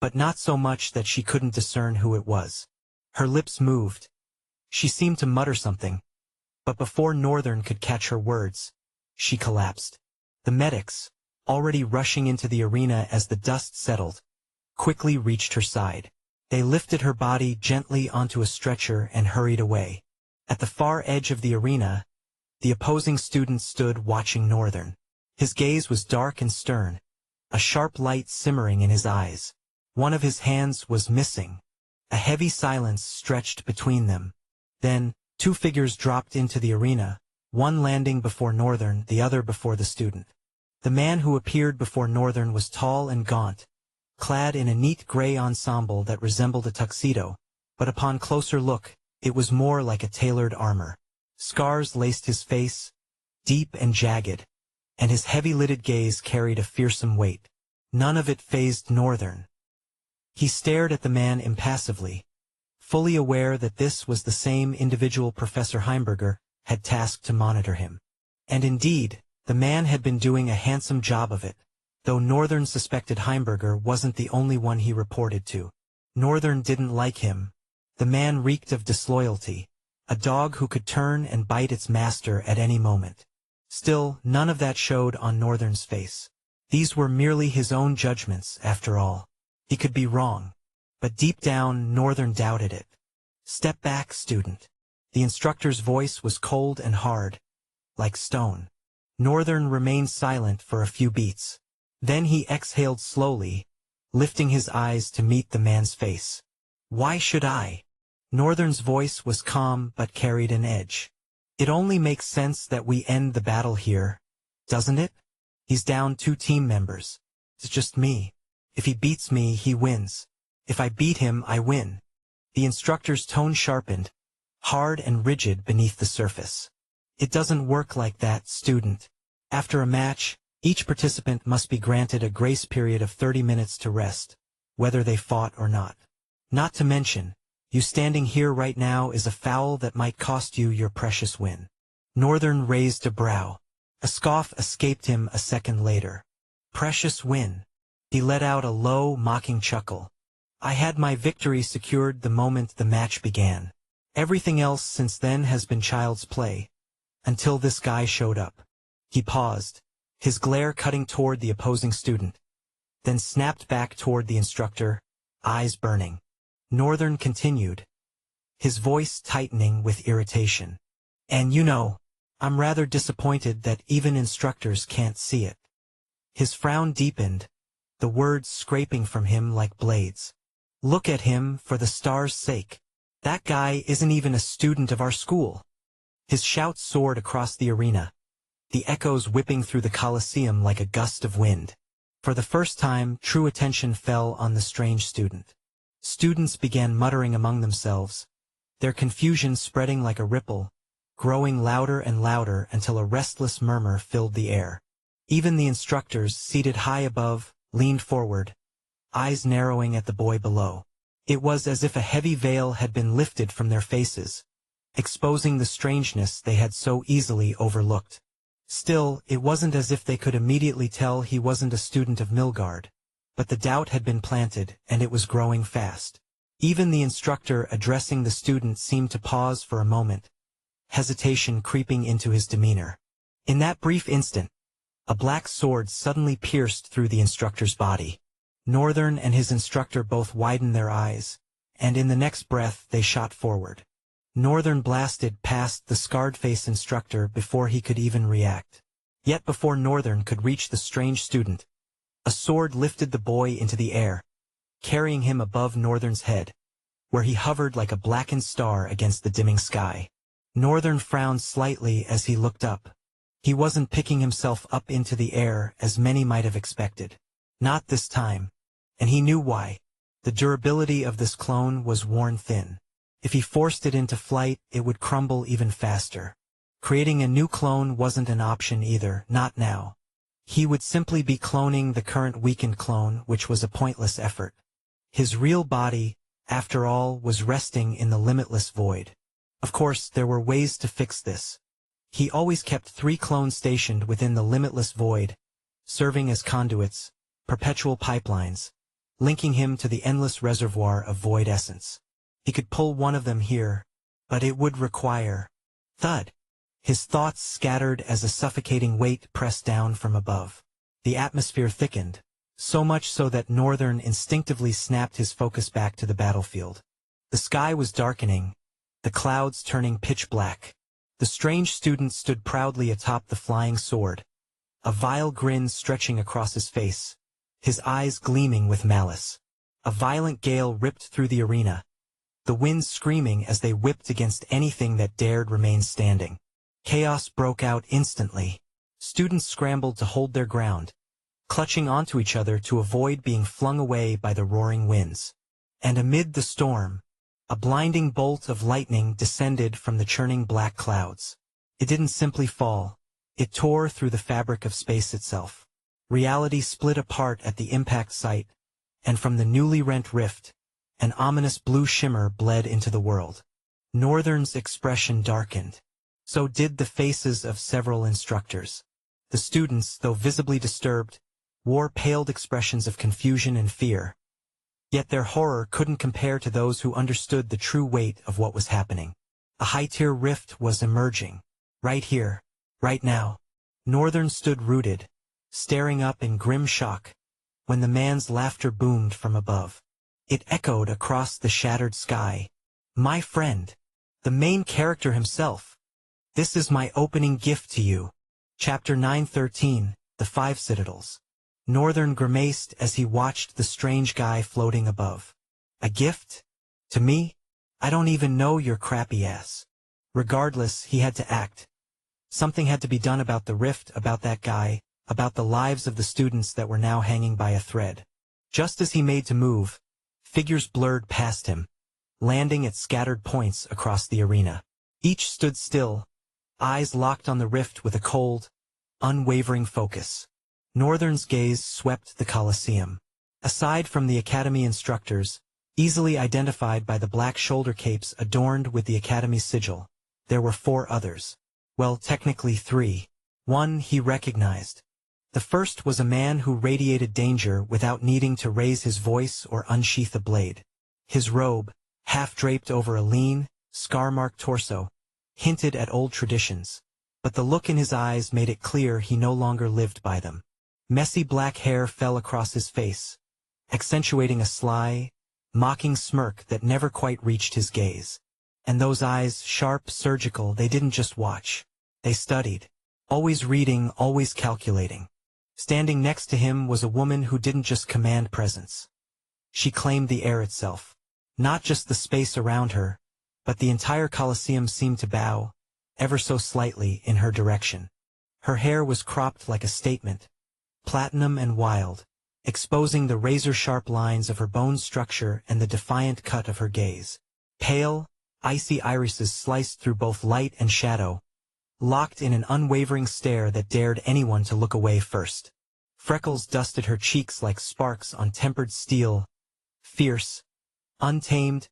but not so much that she couldn't discern who it was. Her lips moved. She seemed to mutter something, but before Northern could catch her words, she collapsed. The medics, already rushing into the arena as the dust settled, quickly reached her side. They lifted her body gently onto a stretcher and hurried away. At the far edge of the arena, the opposing student stood watching Northern. His gaze was dark and stern, a sharp light simmering in his eyes. One of his hands was missing. A heavy silence stretched between them. Then, two figures dropped into the arena, one landing before Northern, the other before the student. The man who appeared before Northern was tall and gaunt, clad in a neat gray ensemble that resembled a tuxedo, but upon closer look, it was more like a tailored armor. Scars laced his face, deep and jagged, and his heavy-lidded gaze carried a fearsome weight. None of it fazed Northern. He stared at the man impassively, fully aware that this was the same individual Professor Heimberger had tasked to monitor him. And indeed, the man had been doing a handsome job of it, though Northern suspected Heimberger wasn't the only one he reported to. Northern didn't like him. The man reeked of disloyalty, a dog who could turn and bite its master at any moment. Still, none of that showed on Northern's face. These were merely his own judgments, after all. He could be wrong. But deep down, Northern doubted it. "Step back, student." The instructor's voice was cold and hard, like stone. Northern remained silent for a few beats. Then he exhaled slowly, lifting his eyes to meet the man's face. "Why should I?" Northern's voice was calm but carried an edge. "It only makes sense that we end the battle here, doesn't it? He's down 2 team members. It's just me. If he beats me, he wins. If I beat him, I win." The instructor's tone sharpened, hard and rigid beneath the surface. "It doesn't work like that, student. After a match, each participant must be granted a grace period of 30 minutes to rest, whether they fought or not. Not to mention, you standing here right now is a foul that might cost you your precious win." Northern raised a brow. A scoff escaped him a second later. "Precious win." He let out a low, mocking chuckle. "I had my victory secured the moment the match began. Everything else since then has been child's play, until this guy showed up." He paused, his glare cutting toward the opposing student, then snapped back toward the instructor, eyes burning. Northern continued, his voice tightening with irritation. "And you know, I'm rather disappointed that even instructors can't see it. His frown deepened, the words scraping from him like blades. "Look at him, for the stars' sake. That guy isn't even a student of our school." His shout soared across the arena, the echoes whipping through the Colosseum like a gust of wind. For the first time, true attention fell on the strange student. Students began muttering among themselves, their confusion spreading like a ripple, growing louder and louder until a restless murmur filled the air. Even the instructors, seated high above, leaned forward, eyes narrowing at the boy below. It was as if a heavy veil had been lifted from their faces, exposing the strangeness they had so easily overlooked. Still, it wasn't as if they could immediately tell he wasn't a student of Milgard, but the doubt had been planted, and it was growing fast. Even the instructor addressing the student seemed to pause for a moment, hesitation creeping into his demeanor. In that brief instant, a black sword suddenly pierced through the instructor's body. Northern and his instructor both widened their eyes, and in the next breath they shot forward. Northern blasted past the scarred-faced instructor before he could even react. Yet before Northern could reach the strange student, a sword lifted the boy into the air, carrying him above Northern's head, where he hovered like a blackened star against the dimming sky. Northern frowned slightly as he looked up. He wasn't picking himself up into the air as many might have expected. Not this time. And he knew why. The durability of this clone was worn thin. If he forced it into flight, it would crumble even faster. Creating a new clone wasn't an option either, not now. He would simply be cloning the current weakened clone, which was a pointless effort. His real body, after all, was resting in the limitless void. Of course, there were ways to fix this. He always kept 3 clones stationed within the limitless void, serving as conduits, perpetual pipelines, linking him to the endless reservoir of void essence. He could pull one of them here, but it would require... Thud! His thoughts scattered as a suffocating weight pressed down from above. The atmosphere thickened, so much so that Northern instinctively snapped his focus back to the battlefield. The sky was darkening, the clouds turning pitch black. The strange student stood proudly atop the flying sword, a vile grin stretching across his face, his eyes gleaming with malice. A violent gale ripped through the arena, the winds screaming as they whipped against anything that dared remain standing. Chaos broke out instantly. Students scrambled to hold their ground, clutching onto each other to avoid being flung away by the roaring winds. And amid the storm, a blinding bolt of lightning descended from the churning black clouds. It didn't simply fall, it tore through the fabric of space itself. Reality split apart at the impact site, and from the newly rent rift, an ominous blue shimmer bled into the world. Northern's expression darkened. So did the faces of several instructors. The students, though visibly disturbed, wore paled expressions of confusion and fear. Yet their horror couldn't compare to those who understood the true weight of what was happening. A high-tier rift was emerging. Right here, right now. Northern stood rooted, staring up in grim shock, when the man's laughter boomed from above. It echoed across the shattered sky. "My friend, the main character himself. This is my opening gift to you." Chapter 913, The 5 Citadels. Northern grimaced as he watched the strange guy floating above. "A gift? To me? I don't even know your crappy ass." Regardless, he had to act. Something had to be done about the rift, about that guy, about the lives of the students that were now hanging by a thread. Just as he made to move, figures blurred past him, landing at scattered points across the arena. Each stood still, eyes locked on the rift with a cold, unwavering focus. Northern's gaze swept the Colosseum. Aside from the Academy instructors, easily identified by the black shoulder capes adorned with the Academy sigil, there were 4 others. Well, technically 3. One he recognized. The first was a man who radiated danger without needing to raise his voice or unsheath a blade. His robe, half draped over a lean, scar-marked torso, hinted at old traditions, but the look in his eyes made it clear he no longer lived by them. Messy black hair fell across his face, accentuating a sly, mocking smirk that never quite reached his gaze. And those eyes, sharp, surgical, they didn't just watch. They studied, always reading, always calculating. Standing next to him was a woman who didn't just command presence. She claimed the air itself. Not just the space around her, but the entire Colosseum seemed to bow, ever so slightly, in her direction. Her hair was cropped like a statement, platinum and wild, exposing the razor-sharp lines of her bone structure and the defiant cut of her gaze. Pale, icy irises sliced through both light and shadow, locked in an unwavering stare that dared anyone to look away first. Freckles dusted her cheeks like sparks on tempered steel, fierce, untamed,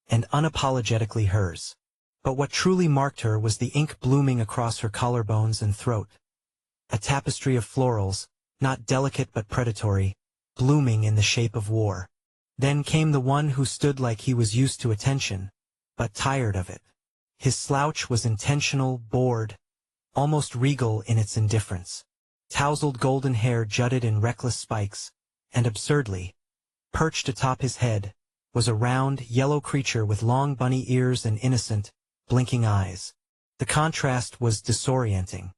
and unapologetically hers. But what truly marked her was the ink blooming across her collarbones and throat. A tapestry of florals, not delicate but predatory, blooming in the shape of war. Then came the one who stood like he was used to attention, but tired of it. His slouch was intentional, bored, almost regal in its indifference. Tousled golden hair jutted in reckless spikes, and absurdly, perched atop his head, was a round, yellow creature with long bunny ears and innocent, blinking eyes. The contrast was disorienting.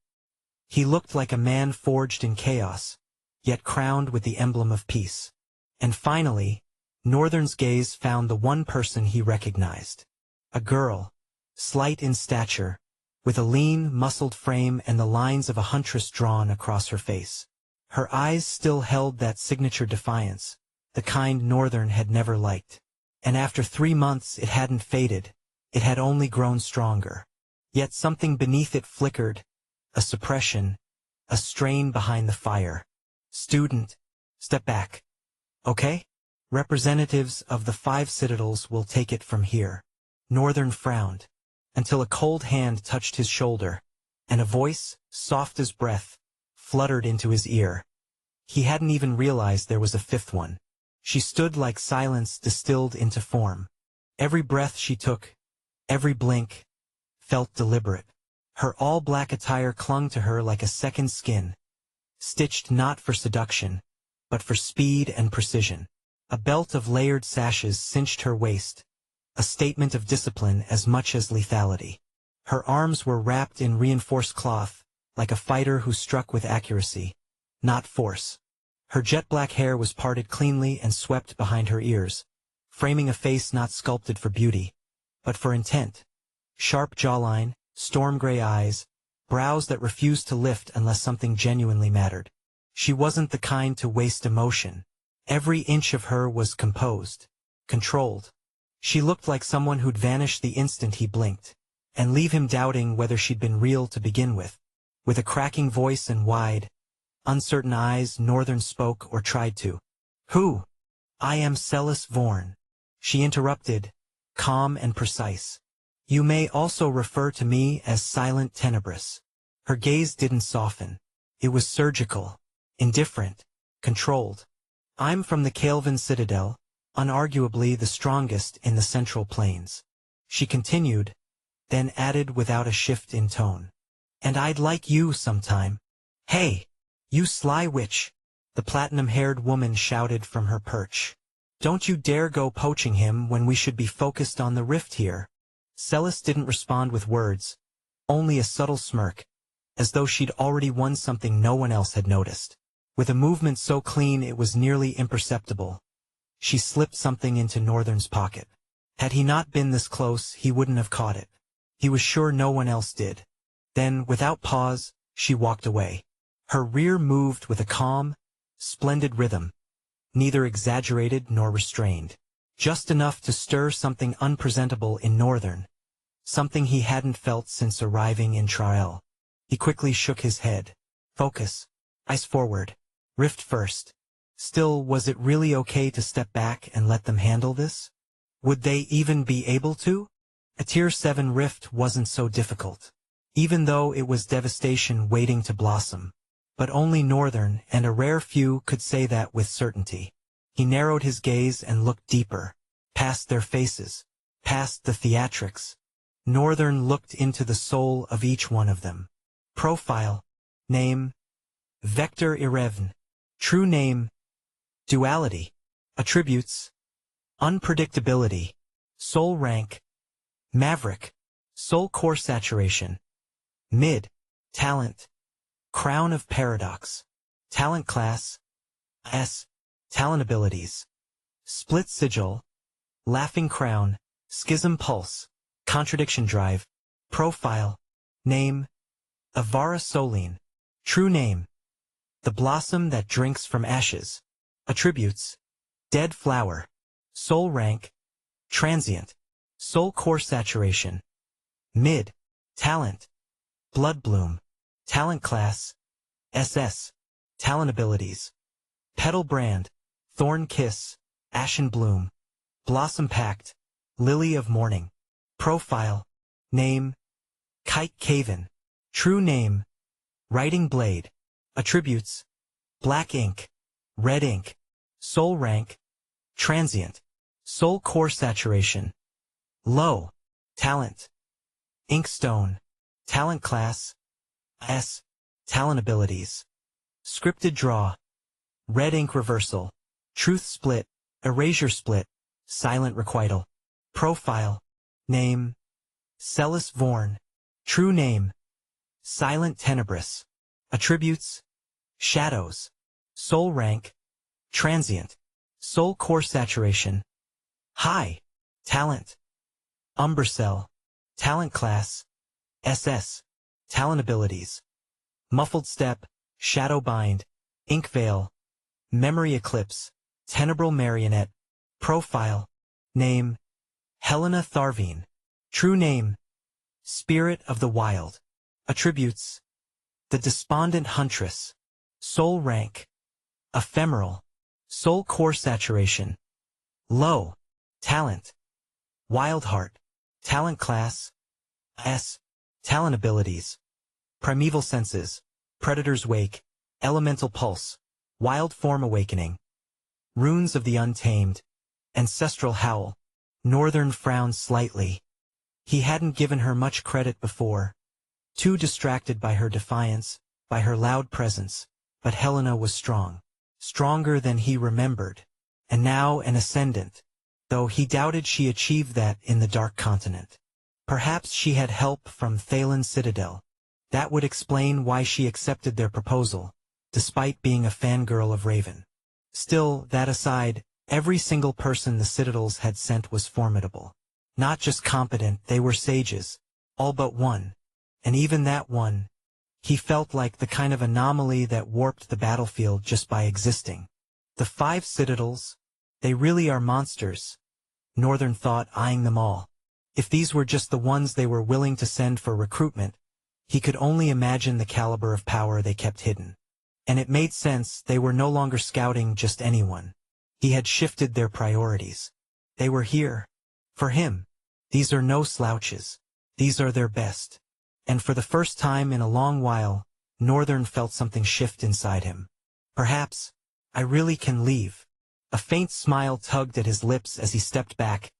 He looked like a man forged in chaos, yet crowned with the emblem of peace. And finally, Northern's gaze found the one person he recognized. A girl, slight in stature, with a lean, muscled frame and the lines of a huntress drawn across her face. Her eyes still held that signature defiance, the kind Northern had never liked. And after 3 months it hadn't faded, it had only grown stronger. Yet something beneath it flickered, a suppression, a strain behind the fire. Student, step back. Okay? Representatives of the 5 citadels will take it from here. Northern frowned, until a cold hand touched his shoulder, and a voice, soft as breath, fluttered into his ear. He hadn't even realized there was a 5th one. She stood like silence distilled into form. Every breath she took, every blink, felt deliberate. Her all-black attire clung to her like a second skin, stitched not for seduction, but for speed and precision. A belt of layered sashes cinched her waist, a statement of discipline as much as lethality. Her arms were wrapped in reinforced cloth, like a fighter who struck with accuracy, not force. Her jet-black hair was parted cleanly and swept behind her ears, framing a face not sculpted for beauty, but for intent. Sharp jawline, storm-gray eyes, brows that refused to lift unless something genuinely mattered. She wasn't the kind to waste emotion. Every inch of her was composed, controlled. She looked like someone who'd vanish the instant he blinked, and leave him doubting whether she'd been real to begin with. With a cracking voice and wide, uncertain eyes, Northern spoke or tried to. Who? I am Celis Vorn. She interrupted, calm and precise. You may also refer to me as Silent Tenebris. Her gaze didn't soften. It was surgical, indifferent, controlled. I'm from the Calvin Citadel, unarguably the strongest in the Central Plains. She continued, then added without a shift in tone. And I'd like you sometime. Hey, you sly witch, the platinum-haired woman shouted from her perch. Don't you dare go poaching him when we should be focused on the rift here. Celis didn't respond with words, only a subtle smirk, as though she'd already won something no one else had noticed. With a movement so clean it was nearly imperceptible, she slipped something into Northern's pocket. Had he not been this close, he wouldn't have caught it. He was sure no one else did. Then, without pause, she walked away. Her rear moved with a calm, splendid rhythm, neither exaggerated nor restrained. Just enough to stir something unpresentable in Northern, something he hadn't felt since arriving in Trael. He quickly shook his head. Focus. Eyes forward. Rift first. Still, was it really okay to step back and let them handle this? Would they even be able to? A Tier 7 rift wasn't so difficult, even though it was devastation waiting to blossom. But only Northern and a rare few could say that with certainty. He narrowed his gaze and looked deeper, past their faces, past the theatrics. Northern looked into the soul of each one of them. Profile. Name. Vector Irevn. True name. Duality. Attributes. Unpredictability. Soul rank. Maverick. Soul core saturation. Mid. Talent. Crown of paradox. Talent class. S. Talent abilities. Split sigil. Laughing crown. Schism pulse. Contradiction drive. Profile. Name. Avara Soline. True name. The blossom that drinks from ashes. Attributes. Dead flower. Soul rank. Transient. Soul core saturation. Mid. Talent. Blood bloom. Talent class. SS. Talent abilities. Petal brand. Thorn kiss. Ashen bloom. Blossom pact. Lily of morning. Profile. Name. Kite Caven. True name. Writing blade. Attributes. Black ink. Red ink. Soul rank. Transient. Soul core saturation. Low. Talent. Inkstone. Talent class. S. Talent abilities. Scripted draw. Red ink reversal. Truth split. Erasure split. Silent requital. Profile. Name. Celis Vorn. True name. Silent Tenebrous. Attributes. Shadows. Soul rank. Transient. Soul core saturation. High. Talent. Umbercell. Talent class. SS. Talent abilities. Muffled step. Shadow bind. Ink veil. Memory eclipse. Tenebral marionette. Profile. Name. Helena Tharvine. True name. Spirit of the wild. Attributes. The despondent huntress. Soul rank. Ephemeral. Soul core saturation. Low. Talent. Wildheart. Talent class. S. Talent abilities. Primeval senses. Predator's wake. Elemental pulse. Wild form awakening. Runes of the untamed. Ancestral howl. Northern frowned slightly. He hadn't given her much credit before. Too distracted by her defiance, by her loud presence, but Helena was strong. Stronger than he remembered. And now an ascendant. Though he doubted she achieved that in the Dark Continent. Perhaps she had help from Thaylen Citadel. That would explain why she accepted their proposal, despite being a fangirl of Raven. Still, that aside, every single person the Citadels had sent was formidable. Not just competent, they were sages. All but one. And even that one, he felt like the kind of anomaly that warped the battlefield just by existing. The 5 Citadels, they really are monsters. Northern thought, eyeing them all. If these were just the ones they were willing to send for recruitment, he could only imagine the caliber of power they kept hidden. And it made sense, they were no longer scouting just anyone. He had shifted their priorities. They were here. For him. These are no slouches. These are their best. And for the first time in a long while, Northern felt something shift inside him. Perhaps, I really can leave. A faint smile tugged at his lips as he stepped back,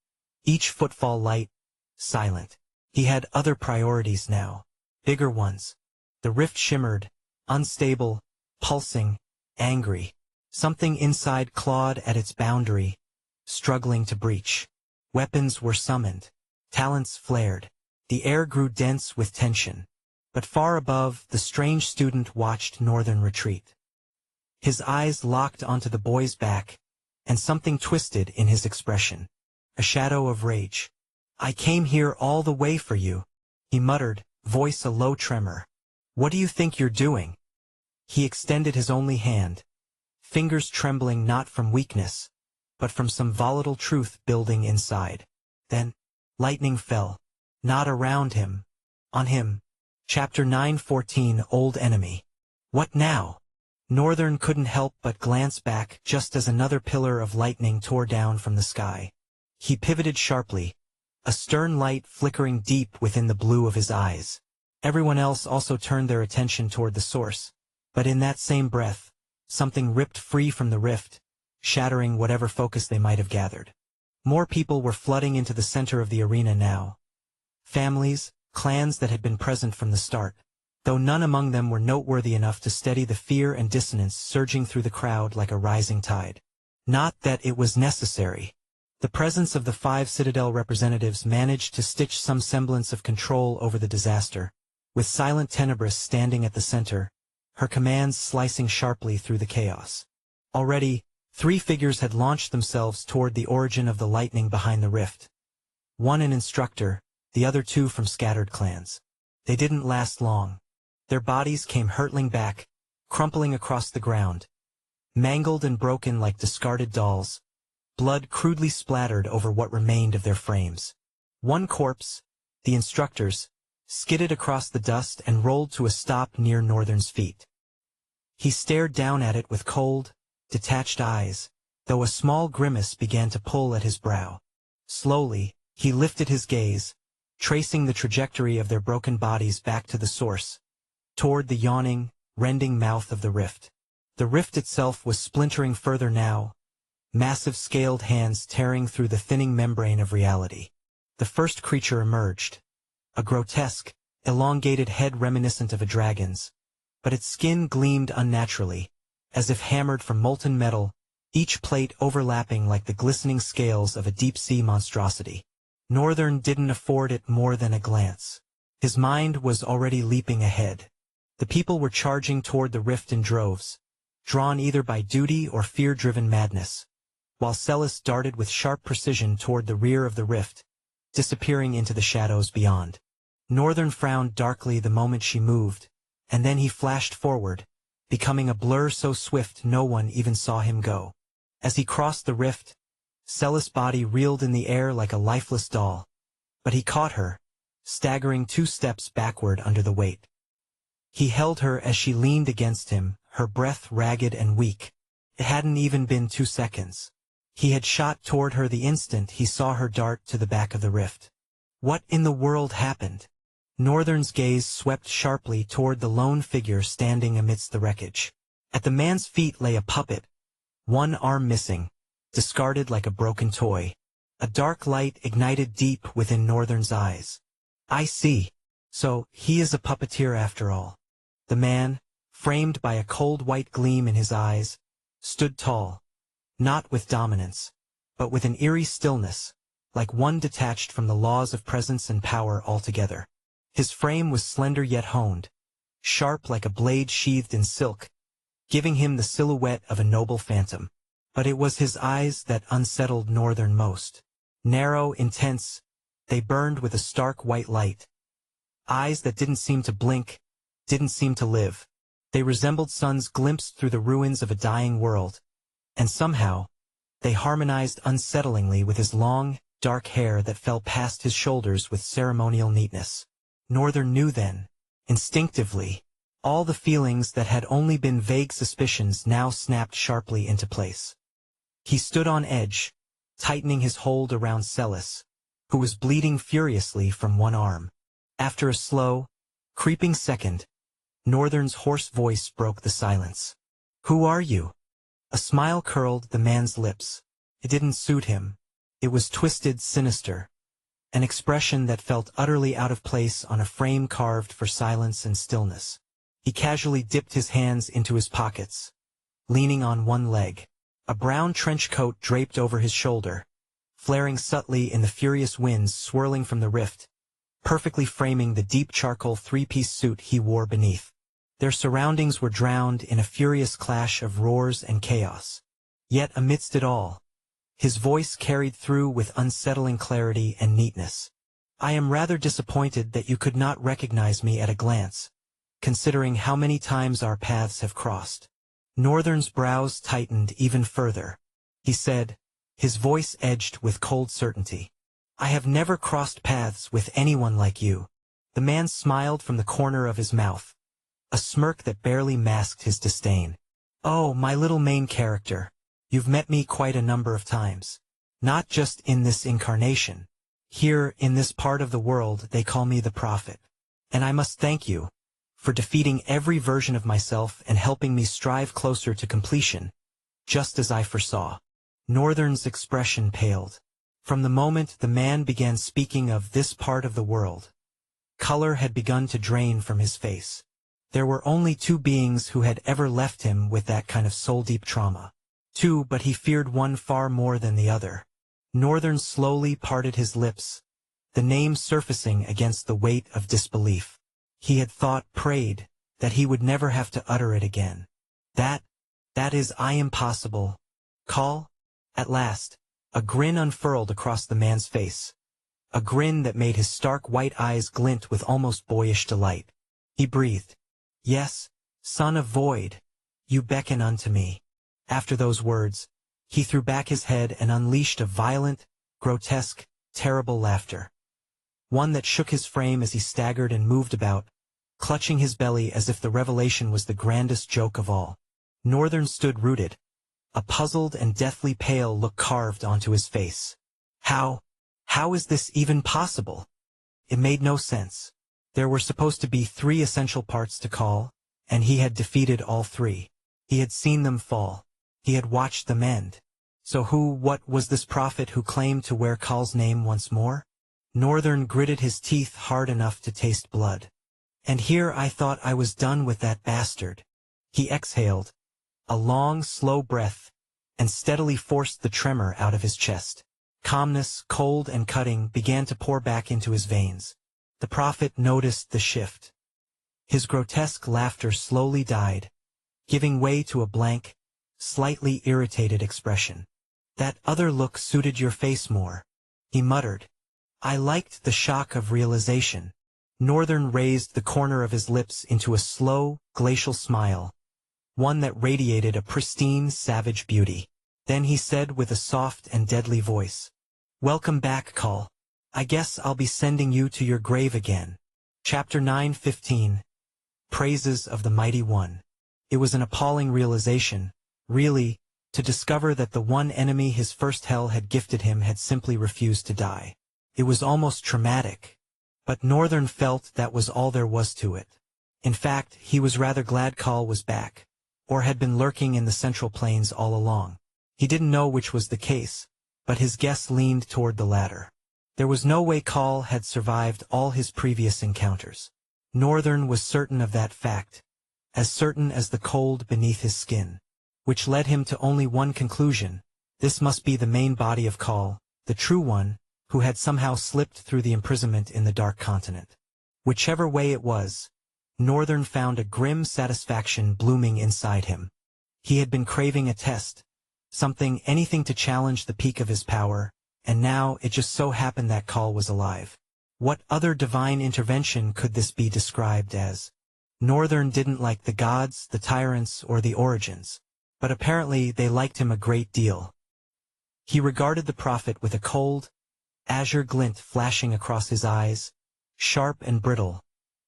each footfall light, silent. He had other priorities now. Bigger ones. The rift shimmered, unstable, pulsing, angry. Something inside clawed at its boundary, struggling to breach. Weapons were summoned. Talents flared. The air grew dense with tension. But far above, the strange student watched Northern retreat. His eyes locked onto the boy's back, and something twisted in his expression. A shadow of rage. I came here all the way for you, he muttered, voice a low tremor. What do you think you're doing? He extended his only hand, fingers trembling not from weakness, but from some volatile truth building inside. Then, lightning fell. Not around him. On him. Chapter 9:14 Old Enemy. What now? Northern couldn't help but glance back just as another pillar of lightning tore down from the sky. He pivoted sharply, a stern light flickering deep within the blue of his eyes. Everyone else also turned their attention toward the source, but in that same breath, something ripped free from the rift, shattering whatever focus they might have gathered. More people were flooding into the center of the arena now. Families, clans that had been present from the start, though none among them were noteworthy enough to steady the fear and dissonance surging through the crowd like a rising tide. Not that it was necessary. The presence of the 5 Citadel representatives managed to stitch some semblance of control over the disaster. With silent Tenebris standing at the center, her commands slicing sharply through the chaos. Already, 3 figures had launched themselves toward the origin of the lightning behind the rift. One an instructor, the other 2 from scattered clans. They didn't last long. Their bodies came hurtling back, crumpling across the ground, mangled and broken like discarded dolls, blood crudely splattered over what remained of their frames. One corpse, the instructor's, skidded across the dust and rolled to a stop near Northern's feet. He stared down at it with cold, detached eyes, though a small grimace began to pull at his brow. Slowly, he lifted his gaze, tracing the trajectory of their broken bodies back to the source, toward the yawning, rending mouth of the rift. The rift itself was splintering further now, massive scaled hands tearing through the thinning membrane of reality. The first creature emerged, a grotesque, elongated head reminiscent of a dragon's, but its skin gleamed unnaturally, as if hammered from molten metal, each plate overlapping like the glistening scales of a deep-sea monstrosity. Northern didn't afford it more than a glance. His mind was already leaping ahead. The people were charging toward the rift in droves, drawn either by duty or fear-driven madness, while Celis darted with sharp precision toward the rear of the rift, disappearing into the shadows beyond. Northern frowned darkly the moment she moved, and then he flashed forward, becoming a blur so swift no one even saw him go. As he crossed the rift, Celis' body reeled in the air like a lifeless doll, but he caught her, staggering 2 steps backward under the weight. He held her as she leaned against him, her breath ragged and weak. It hadn't even been 2 seconds. He had shot toward her the instant he saw her dart to the back of the rift. What in the world happened? Northern's gaze swept sharply toward the lone figure standing amidst the wreckage. At the man's feet lay a puppet, one arm missing, discarded like a broken toy. A dark light ignited deep within Northern's eyes. I see. So, he is a puppeteer after all. The man, framed by a cold white gleam in his eyes, stood tall, not with dominance, but with an eerie stillness, like one detached from the laws of presence and power altogether. His frame was slender yet honed, sharp like a blade sheathed in silk, giving him the silhouette of a noble phantom. But it was his eyes that unsettled Northern most. Narrow, intense, they burned with a stark white light. Eyes that didn't seem to blink, didn't seem to live. They resembled suns glimpsed through the ruins of a dying world, and somehow, they harmonized unsettlingly with his long, dark hair that fell past his shoulders with ceremonial neatness. Northern knew then, instinctively, all the feelings that had only been vague suspicions now snapped sharply into place. He stood on edge, tightening his hold around Celis, who was bleeding furiously from one arm. After a slow, creeping second, Northern's hoarse voice broke the silence. "Who are you?" A smile curled the man's lips. It didn't suit him. It was twisted, sinister. An expression that felt utterly out of place on a frame carved for silence and stillness. He casually dipped his hands into his pockets, leaning on one leg. A brown trench coat draped over his shoulder, flaring subtly in the furious winds swirling from the rift, perfectly framing the deep charcoal 3-piece suit he wore beneath. Their surroundings were drowned in a furious clash of roars and chaos. Yet amidst it all, his voice carried through with unsettling clarity and neatness. "I am rather disappointed that you could not recognize me at a glance, considering how many times our paths have crossed." Northern's brows tightened even further. He said, his voice edged with cold certainty, "I have never crossed paths with anyone like you." The man smiled from the corner of his mouth, a smirk that barely masked his disdain. "Oh, my little main character, you've met me quite a number of times. Not just in this incarnation. Here, in this part of the world, they call me the Prophet. And I must thank you for defeating every version of myself and helping me strive closer to completion, just as I foresaw." Northern's expression paled. From the moment the man began speaking of this part of the world, color had begun to drain from his face. There were only 2 beings who had ever left him with that kind of soul-deep trauma. 2, but he feared one far more than the other. Northern slowly parted his lips, the name surfacing against the weight of disbelief. He had thought, prayed, that he would never have to utter it again. That is impossible. Call? At last, a grin unfurled across the man's face. A grin that made his stark white eyes glint with almost boyish delight. He breathed. Yes, son of void, you beckon unto me. After those words, he threw back his head and unleashed a violent, grotesque, terrible laughter. One that shook his frame as he staggered and moved about, clutching his belly as if the revelation was the grandest joke of all. Northern stood rooted, a puzzled and deathly pale look carved onto his face. How is this even possible? It made no sense. There were supposed to be 3 essential parts to Call, and he had defeated all 3. He had seen them fall. He had watched them end. So what was this prophet who claimed to wear Call's name once more? Northern gritted his teeth hard enough to taste blood. And here I thought I was done with that bastard. He exhaled, a long, slow breath, and steadily forced the tremor out of his chest. Calmness, cold and cutting, began to pour back into his veins. The prophet noticed the shift. His grotesque laughter slowly died, giving way to a blank, slightly irritated expression. That other look suited your face more, he muttered. I liked the shock of realization. Northern raised the corner of his lips into a slow, glacial smile, one that radiated a pristine, savage beauty. Then he said with a soft and deadly voice, Welcome back, Call. I guess I'll be sending you to your grave again. Chapter 9:15. Praises of the Mighty One. It was an appalling realization, really, to discover that the one enemy his first hell had gifted him had simply refused to die. It was almost traumatic. But Northern felt that was all there was to it. In fact, he was rather glad Call was back, or had been lurking in the Central Plains all along. He didn't know which was the case, but his guess leaned toward the latter. There was no way Call had survived all his previous encounters. Northern was certain of that fact, as certain as the cold beneath his skin, which led him to only one conclusion: this must be the main body of Call, the true one, who had somehow slipped through the imprisonment in the Dark Continent. Whichever way it was, Northern found a grim satisfaction blooming inside him. He had been craving a test, anything to challenge the peak of his power, and now it just so happened that Call was alive. What other divine intervention could this be described as? Northern didn't like the gods, the tyrants, or the origins, but apparently they liked him a great deal. He regarded the prophet with a cold, azure glint flashing across his eyes, sharp and brittle,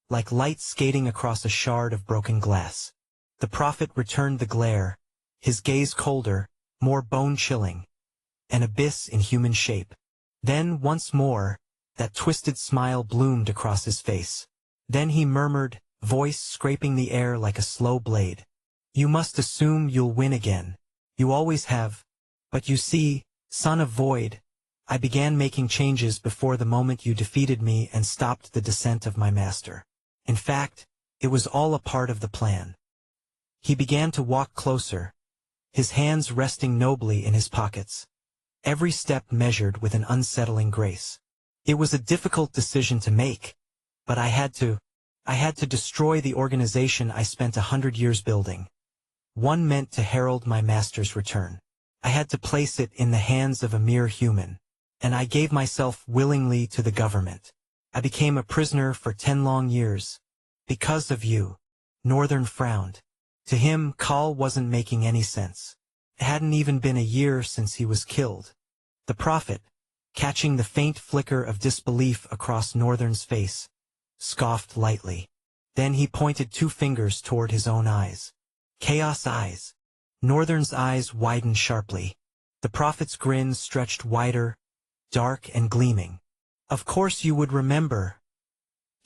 like light skating across a shard of broken glass. The prophet returned the glare, his gaze colder, more bone-chilling, an abyss in human shape. Then, once more, that twisted smile bloomed across his face. Then he murmured, voice scraping the air like a slow blade. You must assume you'll win again. You always have. But you see, son of void, I began making changes before the moment you defeated me and stopped the descent of my master. In fact, it was all a part of the plan. He began to walk closer, his hands resting nobly in his pockets, every step measured with an unsettling grace. It was a difficult decision to make, but I had to destroy the organization I spent 100 years building. One meant to herald my master's return. I had to place it in the hands of a mere human, and I gave myself willingly to the government. I became a prisoner for 10 long years. Because of you. Northern frowned. To him, Call wasn't making any sense. It hadn't even been a year since he was killed. The prophet, catching the faint flicker of disbelief across Northern's face, scoffed lightly. Then he pointed 2 fingers toward his own eyes. Chaos eyes. Northern's eyes widened sharply. The prophet's grin stretched wider, dark and gleaming. Of course you would remember,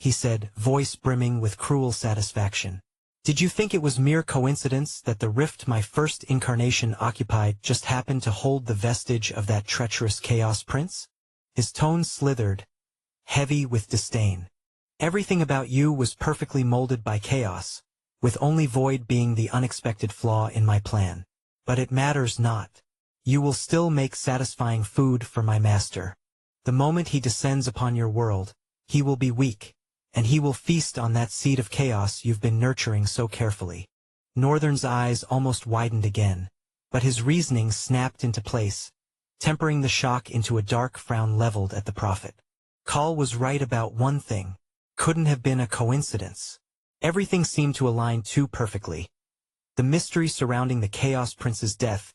he said, voice brimming with cruel satisfaction. Did you think it was mere coincidence that the rift my first incarnation occupied just happened to hold the vestige of that treacherous Chaos Prince? His tone slithered, heavy with disdain. Everything about you was perfectly molded by chaos, with only void being the unexpected flaw in my plan. But it matters not. You will still make satisfying food for my master. The moment he descends upon your world, he will be weak, and he will feast on that seed of chaos you've been nurturing so carefully. Northern's eyes almost widened again, but his reasoning snapped into place, tempering the shock into a dark frown leveled at the prophet. Call was right about one thing. Couldn't have been a coincidence. Everything seemed to align too perfectly. The mystery surrounding the Chaos Prince's death,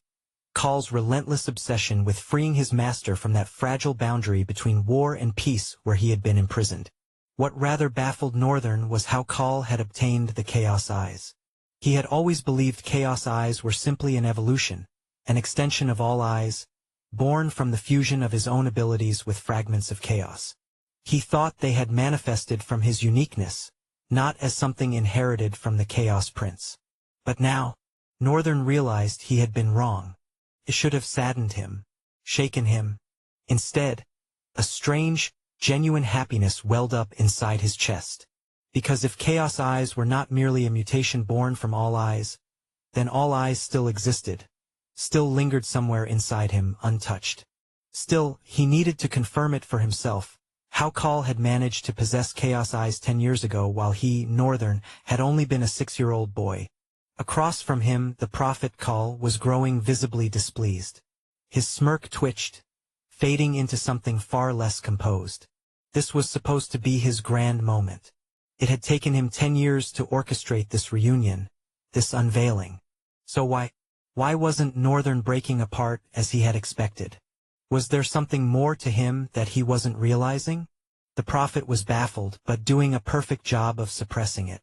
Call's relentless obsession with freeing his master from that fragile boundary between war and peace where he had been imprisoned. What rather baffled Northern was how Call had obtained the Chaos Eyes. He had always believed Chaos Eyes were simply an evolution, an extension of all eyes, born from the fusion of his own abilities with fragments of chaos. He thought they had manifested from his uniqueness, not as something inherited from the Chaos Prince. But now, Northern realized he had been wrong. It should have saddened him, shaken him. Instead, a strange, genuine happiness welled up inside his chest. Because if Chaos Eyes were not merely a mutation born from all eyes, then all eyes still existed, still lingered somewhere inside him untouched. Still, he needed to confirm it for himself, how Call had managed to possess Chaos Eyes 10 years ago while he, Northern, had only been a 6-year-old boy. Across from him, the prophet Call was growing visibly displeased. His smirk twitched, fading into something far less composed. This was supposed to be his grand moment. It had taken him 10 years to orchestrate this reunion, this unveiling. So why wasn't Northern breaking apart as he had expected? Was there something more to him that he wasn't realizing? The prophet was baffled, but doing a perfect job of suppressing it.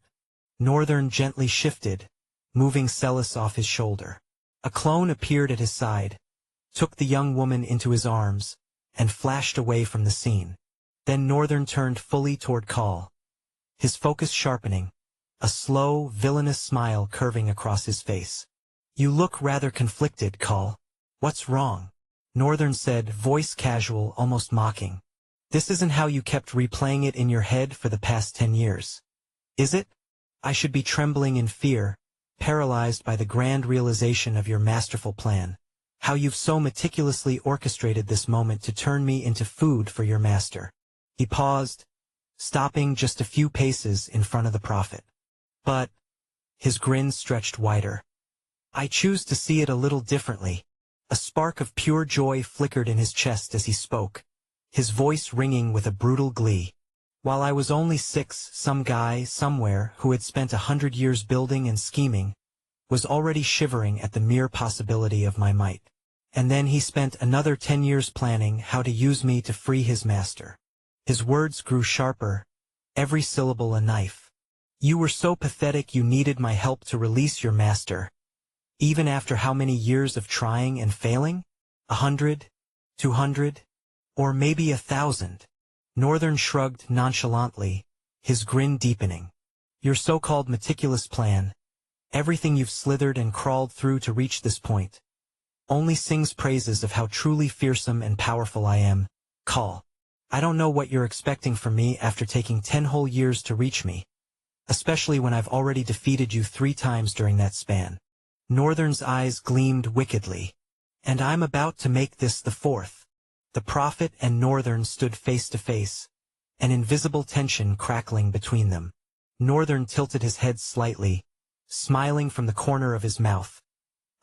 Northern gently shifted, moving Celis off his shoulder. A clone appeared at his side, took the young woman into his arms, and flashed away from the scene. Then Northern turned fully toward Call, his focus sharpening, a slow, villainous smile curving across his face. "You look rather conflicted, Call. What's wrong?" Northern said, voice casual, almost mocking. "This isn't how you kept replaying it in your head for the past 10 years. Is it? I should be trembling in fear, paralyzed by the grand realization of your masterful plan. How you've so meticulously orchestrated this moment to turn me into food for your master." He paused, stopping just a few paces in front of the prophet. "But," his grin stretched wider, "I choose to see it a little differently." A spark of pure joy flickered in his chest as he spoke, his voice ringing with a brutal glee. "While I was only 6, some guy, somewhere, who had spent 100 years building and scheming, was already shivering at the mere possibility of my might. And then he spent another 10 years planning how to use me to free his master." His words grew sharper, every syllable a knife. "You were so pathetic you needed my help to release your master. Even after how many years of trying and failing? 100? 200? Or maybe 1,000? Northern shrugged nonchalantly, his grin deepening. "Your so-called meticulous plan, everything you've slithered and crawled through to reach this point, only sings praises of how truly fearsome and powerful I am, Call. I don't know what you're expecting from me after taking 10 whole years to reach me, especially when I've already defeated you 3 times during that span." Northern's eyes gleamed wickedly. "And I'm about to make this the 4th. The prophet and Northern stood face to face, an invisible tension crackling between them. Northern tilted his head slightly, smiling from the corner of his mouth,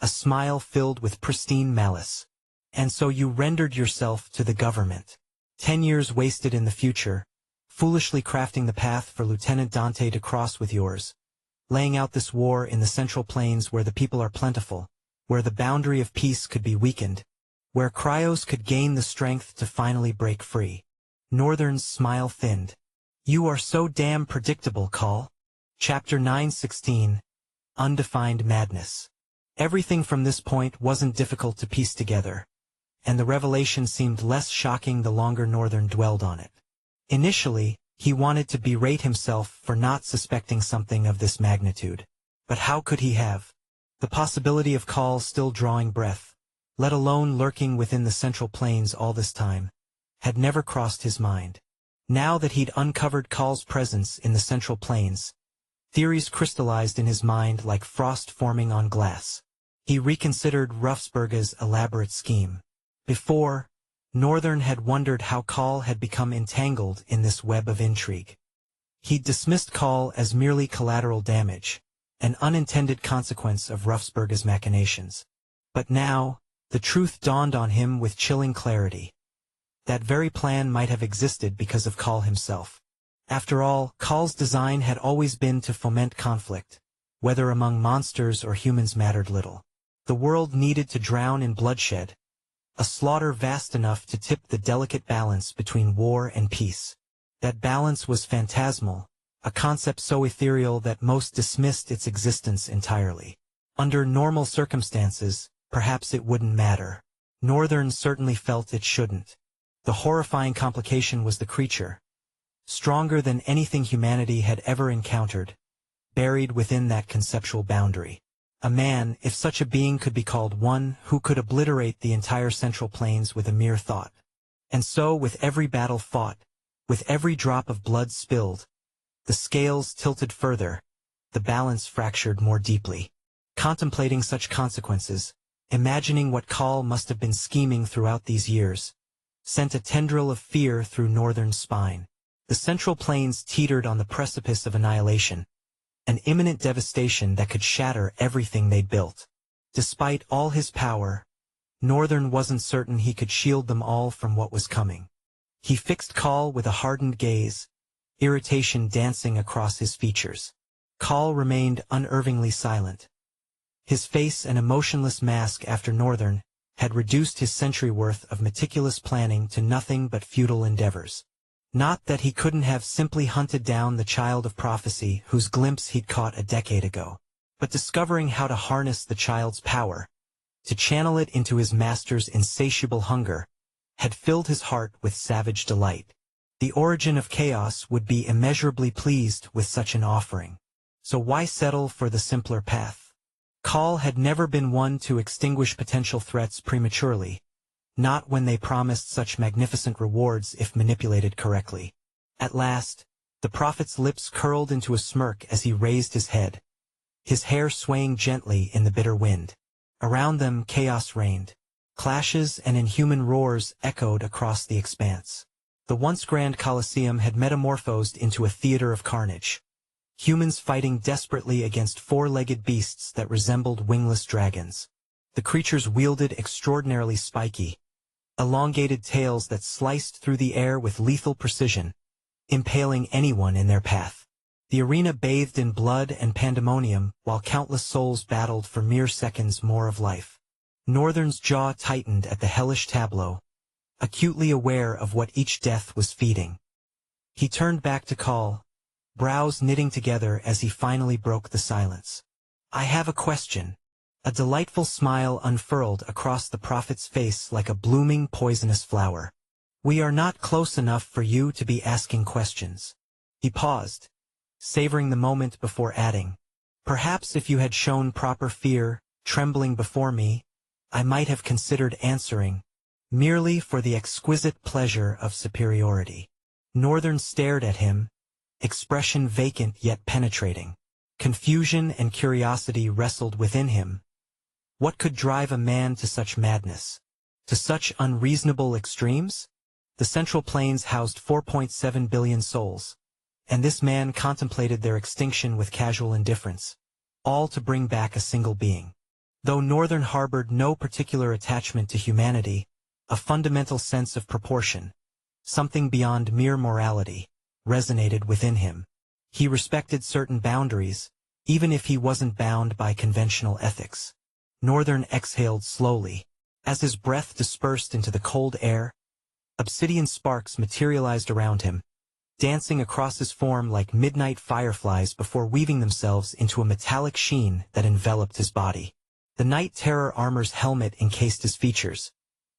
a smile filled with pristine malice. "And so you rendered yourself to the government. 10 years wasted in the future, foolishly crafting the path for Lieutenant Dante to cross with yours, laying out this war in the Central Plains where the people are plentiful, where the boundary of peace could be weakened, where Cryos could gain the strength to finally break free." Northern's smile thinned. "You are so damn predictable, Call." Chapter 9:16, Undefined Madness. Everything from this point wasn't difficult to piece together, and the revelation seemed less shocking the longer Northern dwelled on it. Initially, he wanted to berate himself for not suspecting something of this magnitude. But how could he have? The possibility of Call still drawing breath, let alone lurking within the Central Plains all this time, had never crossed his mind. Now that he'd uncovered Call's presence in the Central Plains, theories crystallized in his mind like frost forming on glass. He reconsidered Ruffsberg's elaborate scheme. Before, Northern had wondered how Call had become entangled in this web of intrigue. He'd dismissed Call as merely collateral damage, an unintended consequence of Ruffsberger's machinations. But now, the truth dawned on him with chilling clarity. That very plan might have existed because of Call himself. After all, Call's design had always been to foment conflict, whether among monsters or humans mattered little. The world needed to drown in bloodshed, a slaughter vast enough to tip the delicate balance between war and peace. That balance was phantasmal, a concept so ethereal that most dismissed its existence entirely. Under normal circumstances, perhaps it wouldn't matter. Northern certainly felt it shouldn't. The horrifying complication was the creature, stronger than anything humanity had ever encountered, buried within that conceptual boundary. A man, if such a being could be called one, who could obliterate the entire Central Plains with a mere thought. And so, with every battle fought, with every drop of blood spilled, the scales tilted further, the balance fractured more deeply. Contemplating such consequences, imagining what Call must have been scheming throughout these years, sent a tendril of fear through Northern's spine. The Central Plains teetered on the precipice of annihilation, an imminent devastation that could shatter everything they'd built. Despite all his power, Northern wasn't certain he could shield them all from what was coming. He fixed Call with a hardened gaze, irritation dancing across his features. Call remained unervingly silent. His face an emotionless mask after Northern had reduced his century worth of meticulous planning to nothing but futile endeavors. Not that he couldn't have simply hunted down the child of prophecy whose glimpse he'd caught a decade ago, but discovering how to harness the child's power, to channel it into his master's insatiable hunger, had filled his heart with savage delight. The origin of chaos would be immeasurably pleased with such an offering. So why settle for the simpler path? Call had never been one to extinguish potential threats prematurely, not when they promised such magnificent rewards if manipulated correctly. At last, the prophet's lips curled into a smirk as he raised his head, his hair swaying gently in the bitter wind. Around them chaos reigned. Clashes and inhuman roars echoed across the expanse. The once grand Colosseum had metamorphosed into a theater of carnage. Humans fighting desperately against four-legged beasts that resembled wingless dragons. The creatures wielded extraordinarily spiky, elongated tails that sliced through the air with lethal precision, impaling anyone in their path. The arena bathed in blood and pandemonium while countless souls battled for mere seconds more of life. Northern's jaw tightened at the hellish tableau, acutely aware of what each death was feeding. He turned back to Call, brows knitting together as he finally broke the silence. "I have a question." A delightful smile unfurled across the prophet's face like a blooming poisonous flower. "We are not close enough for you to be asking questions." He paused, savoring the moment before adding, "Perhaps if you had shown proper fear, trembling before me, I might have considered answering, merely for the exquisite pleasure of superiority." Northern stared at him, expression vacant yet penetrating. Confusion and curiosity wrestled within him. What could drive a man to such madness? To such unreasonable extremes? The Central Plains housed 4.7 billion souls, and this man contemplated their extinction with casual indifference, all to bring back a single being. Though Northern harbored no particular attachment to humanity, a fundamental sense of proportion, something beyond mere morality, resonated within him. He respected certain boundaries, even if he wasn't bound by conventional ethics. Northern exhaled slowly. As his breath dispersed into the cold air, obsidian sparks materialized around him, dancing across his form like midnight fireflies before weaving themselves into a metallic sheen that enveloped his body. The Night Terror armor's helmet encased his features,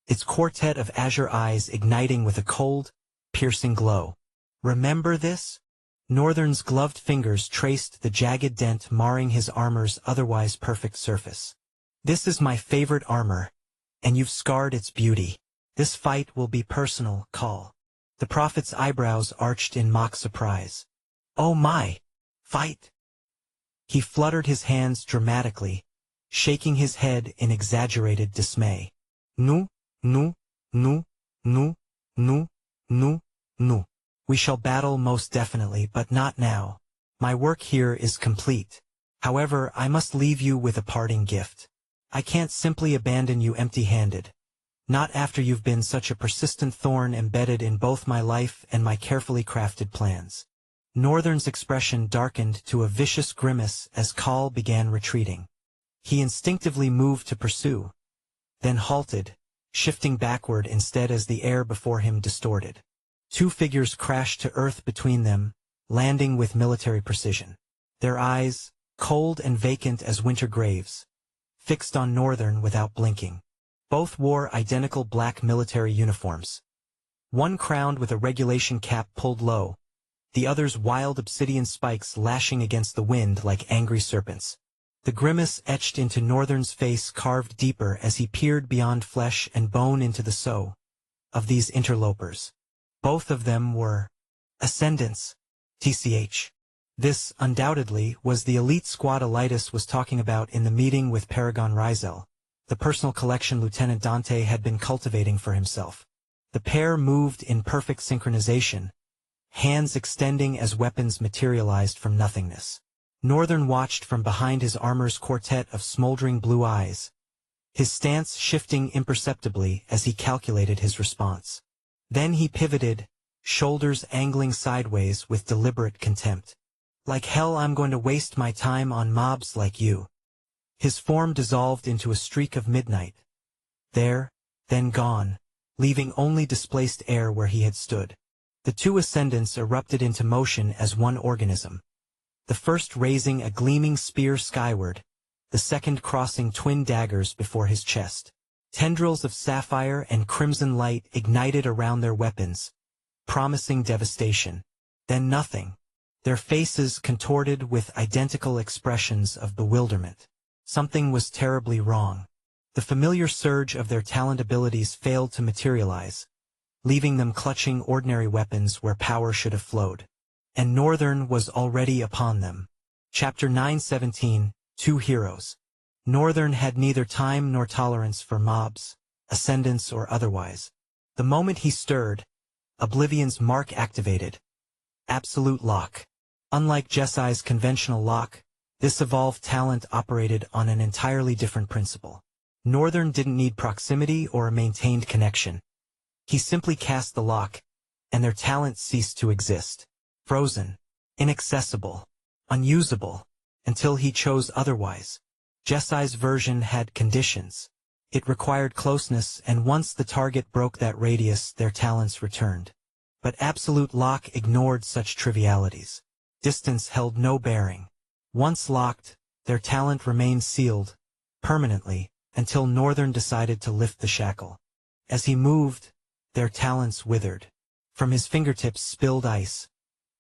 its quartet of azure eyes igniting with a cold, piercing glow. "Remember this?" Northern's gloved fingers traced the jagged dent marring his armor's otherwise perfect surface. "This is my favorite armor, and you've scarred its beauty. This fight will be personal, Call." The prophet's eyebrows arched in mock surprise. "Oh my! Fight!" He fluttered his hands dramatically, shaking his head in exaggerated dismay. "Nu, nu, nu, nu, nu, nu, nu." We shall battle most definitely, but not now. My work here is complete. However, I must leave you with a parting gift. I can't simply abandon you empty-handed. Not after you've been such a persistent thorn embedded in both my life and my carefully crafted plans. Northern's expression darkened to a vicious grimace as Call began retreating. He instinctively moved to pursue, then halted, shifting backward instead as the air before him distorted. Two figures crashed to earth between them, landing with military precision. Their eyes, cold and vacant as winter graves, fixed on Northern without blinking. Both wore identical black military uniforms. One crowned with a regulation cap pulled low, the other's wild obsidian spikes lashing against the wind like angry serpents. The grimace etched into Northern's face carved deeper as he peered beyond flesh and bone into the soul of these interlopers. Both of them were ascendants. TCH. This, undoubtedly, was the elite squad Elitis was talking about in the meeting with Paragon Rizel, the personal collection Lieutenant Dante had been cultivating for himself. The pair moved in perfect synchronization, hands extending as weapons materialized from nothingness. Northern watched from behind his armor's quartet of smoldering blue eyes, his stance shifting imperceptibly as he calculated his response. Then he pivoted, shoulders angling sideways with deliberate contempt. Like hell, I'm going to waste my time on mobs like you. His form dissolved into a streak of midnight. There, then gone, leaving only displaced air where he had stood. The two ascendants erupted into motion as one organism. The first raising a gleaming spear skyward, the second crossing twin daggers before his chest. Tendrils of sapphire and crimson light ignited around their weapons, promising devastation. Then nothing. Their faces contorted with identical expressions of bewilderment. Something was terribly wrong. The familiar surge of their talent abilities failed to materialize, leaving them clutching ordinary weapons where power should have flowed. And Northern was already upon them. Chapter 917, Two Heroes. Northern had neither time nor tolerance for mobs, ascendants or otherwise. The moment he stirred, Oblivion's mark activated. Absolute lock. Unlike Jessai's conventional lock, this evolved talent operated on an entirely different principle. Northern didn't need proximity or a maintained connection. He simply cast the lock, and their talent ceased to exist. Frozen, inaccessible, unusable, until he chose otherwise. Jessai's version had conditions. It required closeness, and once the target broke that radius, their talents returned. But Absolute Lock ignored such trivialities. Distance held no bearing. Once locked, their talent remained sealed, permanently, until Northern decided to lift the shackle. As he moved, their talents withered. From his fingertips spilled ice.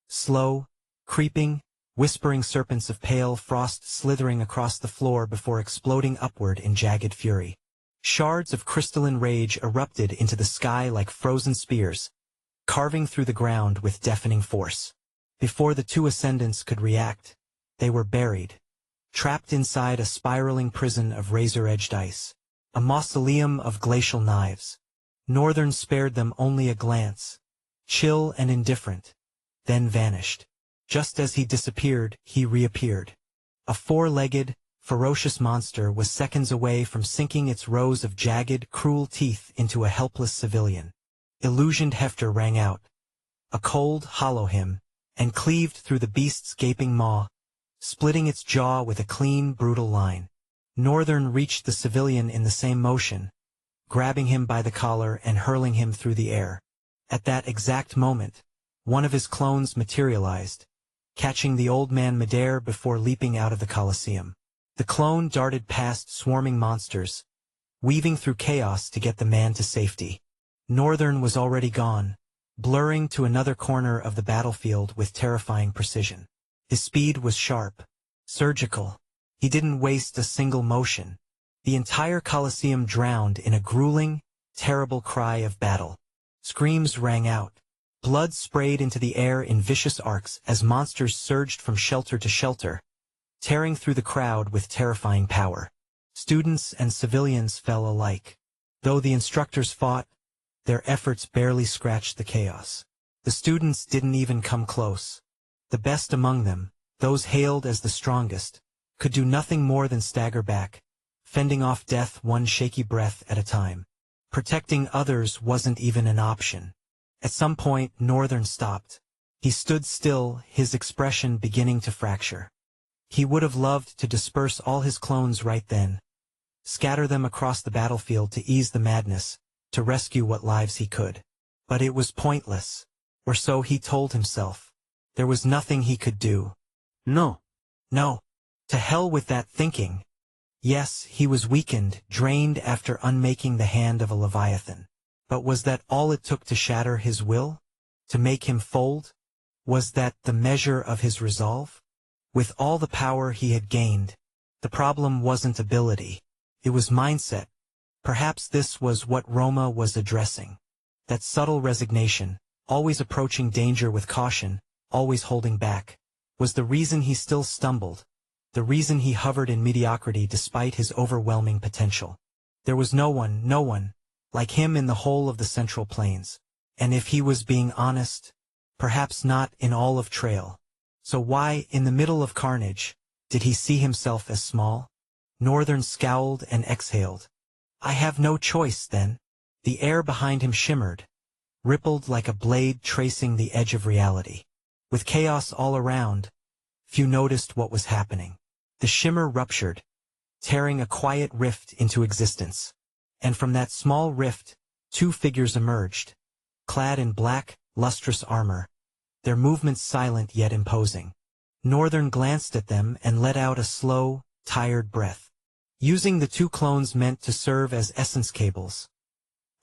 Slow, creeping, whispering serpents of pale frost slithering across the floor before exploding upward in jagged fury. Shards of crystalline rage erupted into the sky like frozen spears, carving through the ground with deafening force. Before the two ascendants could react, they were buried, trapped inside a spiraling prison of razor-edged ice, a mausoleum of glacial knives. Northern spared them only a glance, chill and indifferent, then vanished. Just as he disappeared, he reappeared. A four-legged, ferocious monster was seconds away from sinking its rows of jagged, cruel teeth into a helpless civilian. Illusioned Hefter rang out, a cold, hollow hymn, and cleaved through the beast's gaping maw, splitting its jaw with a clean, brutal line. Northern reached the civilian in the same motion, grabbing him by the collar and hurling him through the air. At that exact moment, one of his clones materialized, catching the old man midair before leaping out of the Colosseum. The clone darted past swarming monsters, weaving through chaos to get the man to safety. Northern was already gone, blurring to another corner of the battlefield with terrifying precision. His speed was sharp, surgical. He didn't waste a single motion. The entire Colosseum drowned in a grueling, terrible cry of battle. Screams rang out. Blood sprayed into the air in vicious arcs as monsters surged from shelter to shelter, tearing through the crowd with terrifying power. Students and civilians fell alike. Though the instructors fought, their efforts barely scratched the chaos. The students didn't even come close. The best among them, those hailed as the strongest, could do nothing more than stagger back, fending off death one shaky breath at a time. Protecting others wasn't even an option. At some point, Northern stopped. He stood still, his expression beginning to fracture. He would have loved to disperse all his clones right then, scatter them across the battlefield to ease the madness, to rescue what lives he could. But it was pointless. Or so he told himself. There was nothing he could do. No. To hell with that thinking. Yes, he was weakened, drained after unmaking the hand of a Leviathan. But was that all it took to shatter his will? To make him fold? Was that the measure of his resolve? With all the power he had gained, the problem wasn't ability. It was mindset. Perhaps this was what Roma was addressing. That subtle resignation, always approaching danger with caution, always holding back, was the reason he still stumbled, the reason he hovered in mediocrity despite his overwhelming potential. There was no one, like him in the whole of the Central Plains. And if he was being honest, perhaps not in all of Trail. So why, in the middle of carnage, did he see himself as small? Northern scowled and exhaled. I have no choice, then. The air behind him shimmered, rippled like a blade tracing the edge of reality. With chaos all around, few noticed what was happening. The shimmer ruptured, tearing a quiet rift into existence. And from that small rift, two figures emerged, clad in black, lustrous armor, their movements silent yet imposing. Northern glanced at them and let out a slow, tired breath. Using the two clones meant to serve as essence cables.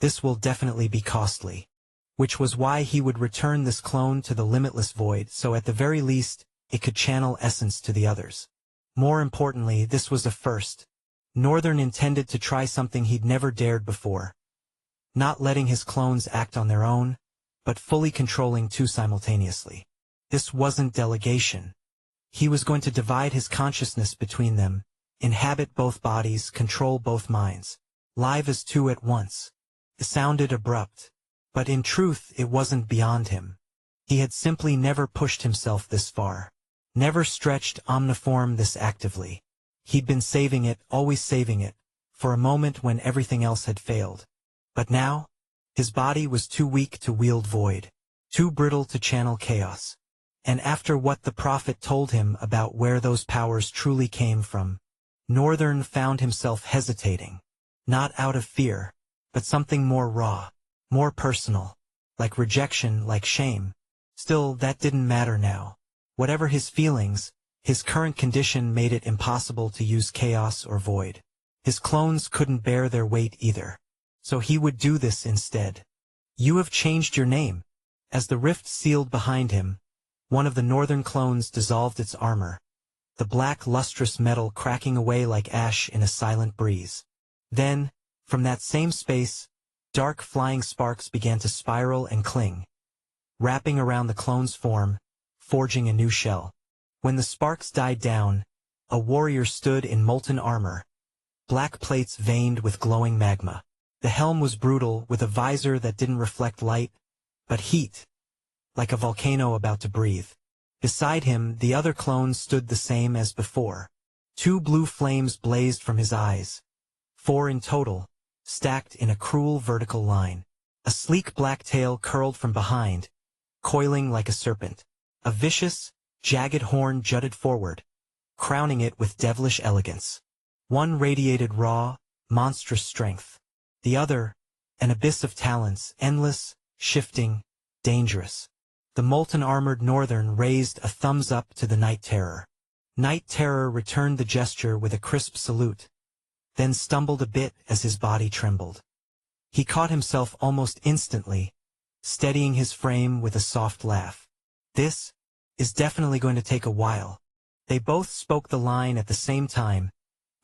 This will definitely be costly. Which was why he would return this clone to the limitless void, so at the very least, it could channel essence to the others. More importantly, this was a first. Northern intended to try something he'd never dared before. Not letting his clones act on their own, but fully controlling two simultaneously. This wasn't delegation. He was going to divide his consciousness between them, inhabit both bodies, control both minds, live as two at once. It sounded abrupt, but in truth it wasn't beyond him. He had simply never pushed himself this far, never stretched omniform this actively. He'd been saving it, always saving it, for a moment when everything else had failed. But now, his body was too weak to wield void, too brittle to channel chaos. And after what the prophet told him about where those powers truly came from, Northern found himself hesitating, not out of fear, but something more raw, more personal, like rejection, like shame. Still, that didn't matter now. Whatever his feelings, his current condition made it impossible to use chaos or void. His clones couldn't bear their weight either. So he would do this instead. You have changed your name. As the rift sealed behind him, one of the Northern clones dissolved its armor, the black lustrous metal cracking away like ash in a silent breeze. Then, from that same space, dark flying sparks began to spiral and cling, wrapping around the clone's form, forging a new shell. When the sparks died down, a warrior stood in molten armor, black plates veined with glowing magma. The helm was brutal, with a visor that didn't reflect light, but heat, like a volcano about to breathe. Beside him, the other clone stood the same as before. Two blue flames blazed from his eyes, 4 in total, stacked in a cruel vertical line. A sleek black tail curled from behind, coiling like a serpent. A vicious, jagged horn jutted forward, crowning it with devilish elegance. One radiated raw, monstrous strength. The other, an abyss of talents, endless, shifting, dangerous. The molten-armored Northern raised a thumbs up to the Night Terror. Night Terror returned the gesture with a crisp salute, then stumbled a bit as his body trembled. He caught himself almost instantly, steadying his frame with a soft laugh. This is definitely going to take a while. They both spoke the line at the same time,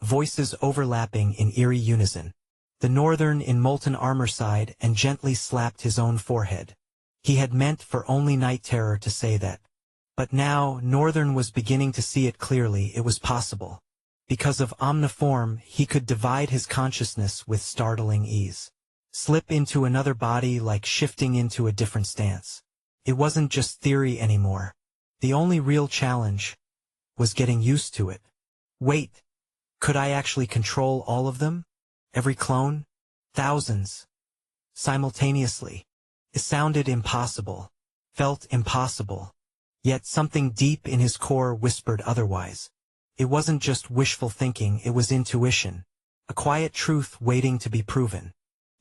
voices overlapping in eerie unison. The Northern in molten armor sighed and gently slapped his own forehead. He had meant for only Night Terror to say that. But now, Northern was beginning to see it clearly. It was possible. Because of Omniform, he could divide his consciousness with startling ease. Slip into another body like shifting into a different stance. It wasn't just theory anymore. The only real challenge was getting used to it. Wait, could I actually control all of them? Every clone? Thousands. Simultaneously. It sounded impossible. Felt impossible. Yet something deep in his core whispered otherwise. It wasn't just wishful thinking, it was intuition. A quiet truth waiting to be proven.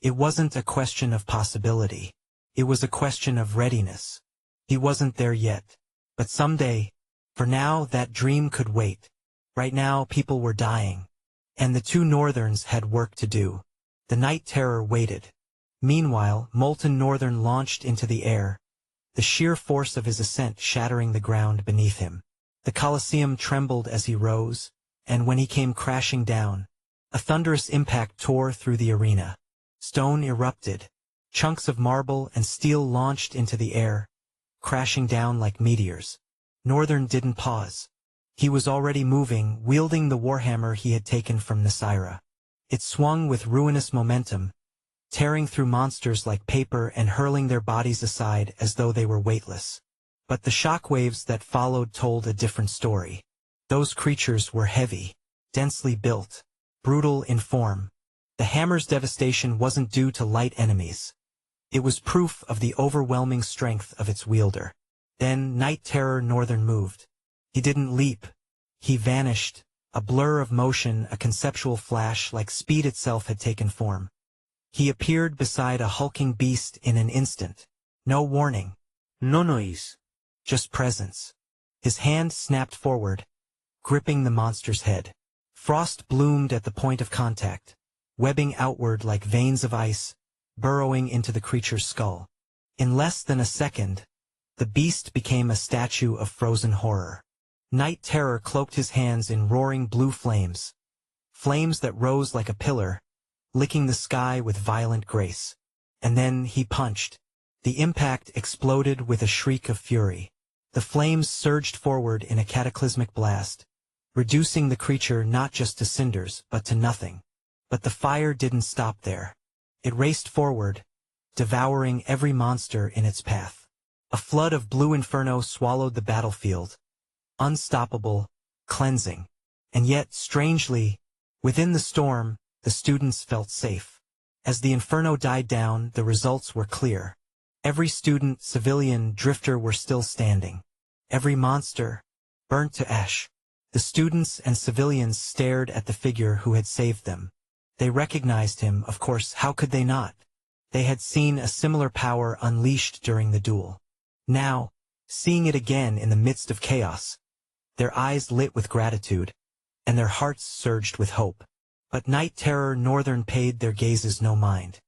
It wasn't a question of possibility. It was a question of readiness. He wasn't there yet. But someday, for now that dream could wait. Right now people were dying. And the two Northerns had work to do. The Night Terror waited. Meanwhile, Molten Northern launched into the air, the sheer force of his ascent shattering the ground beneath him. The Colosseum trembled as he rose, and when he came crashing down, a thunderous impact tore through the arena. Stone erupted. Chunks of marble and steel launched into the air, crashing down like meteors. Northern didn't pause. He was already moving, wielding the warhammer he had taken from Nasira. It swung with ruinous momentum, tearing through monsters like paper and hurling their bodies aside as though they were weightless. But the shockwaves that followed told a different story. Those creatures were heavy, densely built, brutal in form. The hammer's devastation wasn't due to light enemies. It was proof of the overwhelming strength of its wielder. Then Night Terror Northern moved. He didn't leap. He vanished, a blur of motion, a conceptual flash like speed itself had taken form. He appeared beside a hulking beast in an instant. No warning. No noise. Just presence. His hand snapped forward, gripping the monster's head. Frost bloomed at the point of contact, webbing outward like veins of ice, burrowing into the creature's skull. In less than a second, the beast became a statue of frozen horror. Night Terror cloaked his hands in roaring blue flames. Flames that rose like a pillar, licking the sky with violent grace. And then he punched. The impact exploded with a shriek of fury. The flames surged forward in a cataclysmic blast, reducing the creature not just to cinders but to nothing. But the fire didn't stop there. It raced forward, devouring every monster in its path. A flood of blue inferno swallowed the battlefield. Unstoppable, cleansing. And yet, strangely, within the storm, the students felt safe. As the inferno died down, the results were clear. Every student, civilian, drifter were still standing. Every monster, burnt to ash. The students and civilians stared at the figure who had saved them. They recognized him, of course, how could they not? They had seen a similar power unleashed during the duel. Now, seeing it again in the midst of chaos, their eyes lit with gratitude, and their hearts surged with hope. But Night Terror Northern paid their gazes no mind.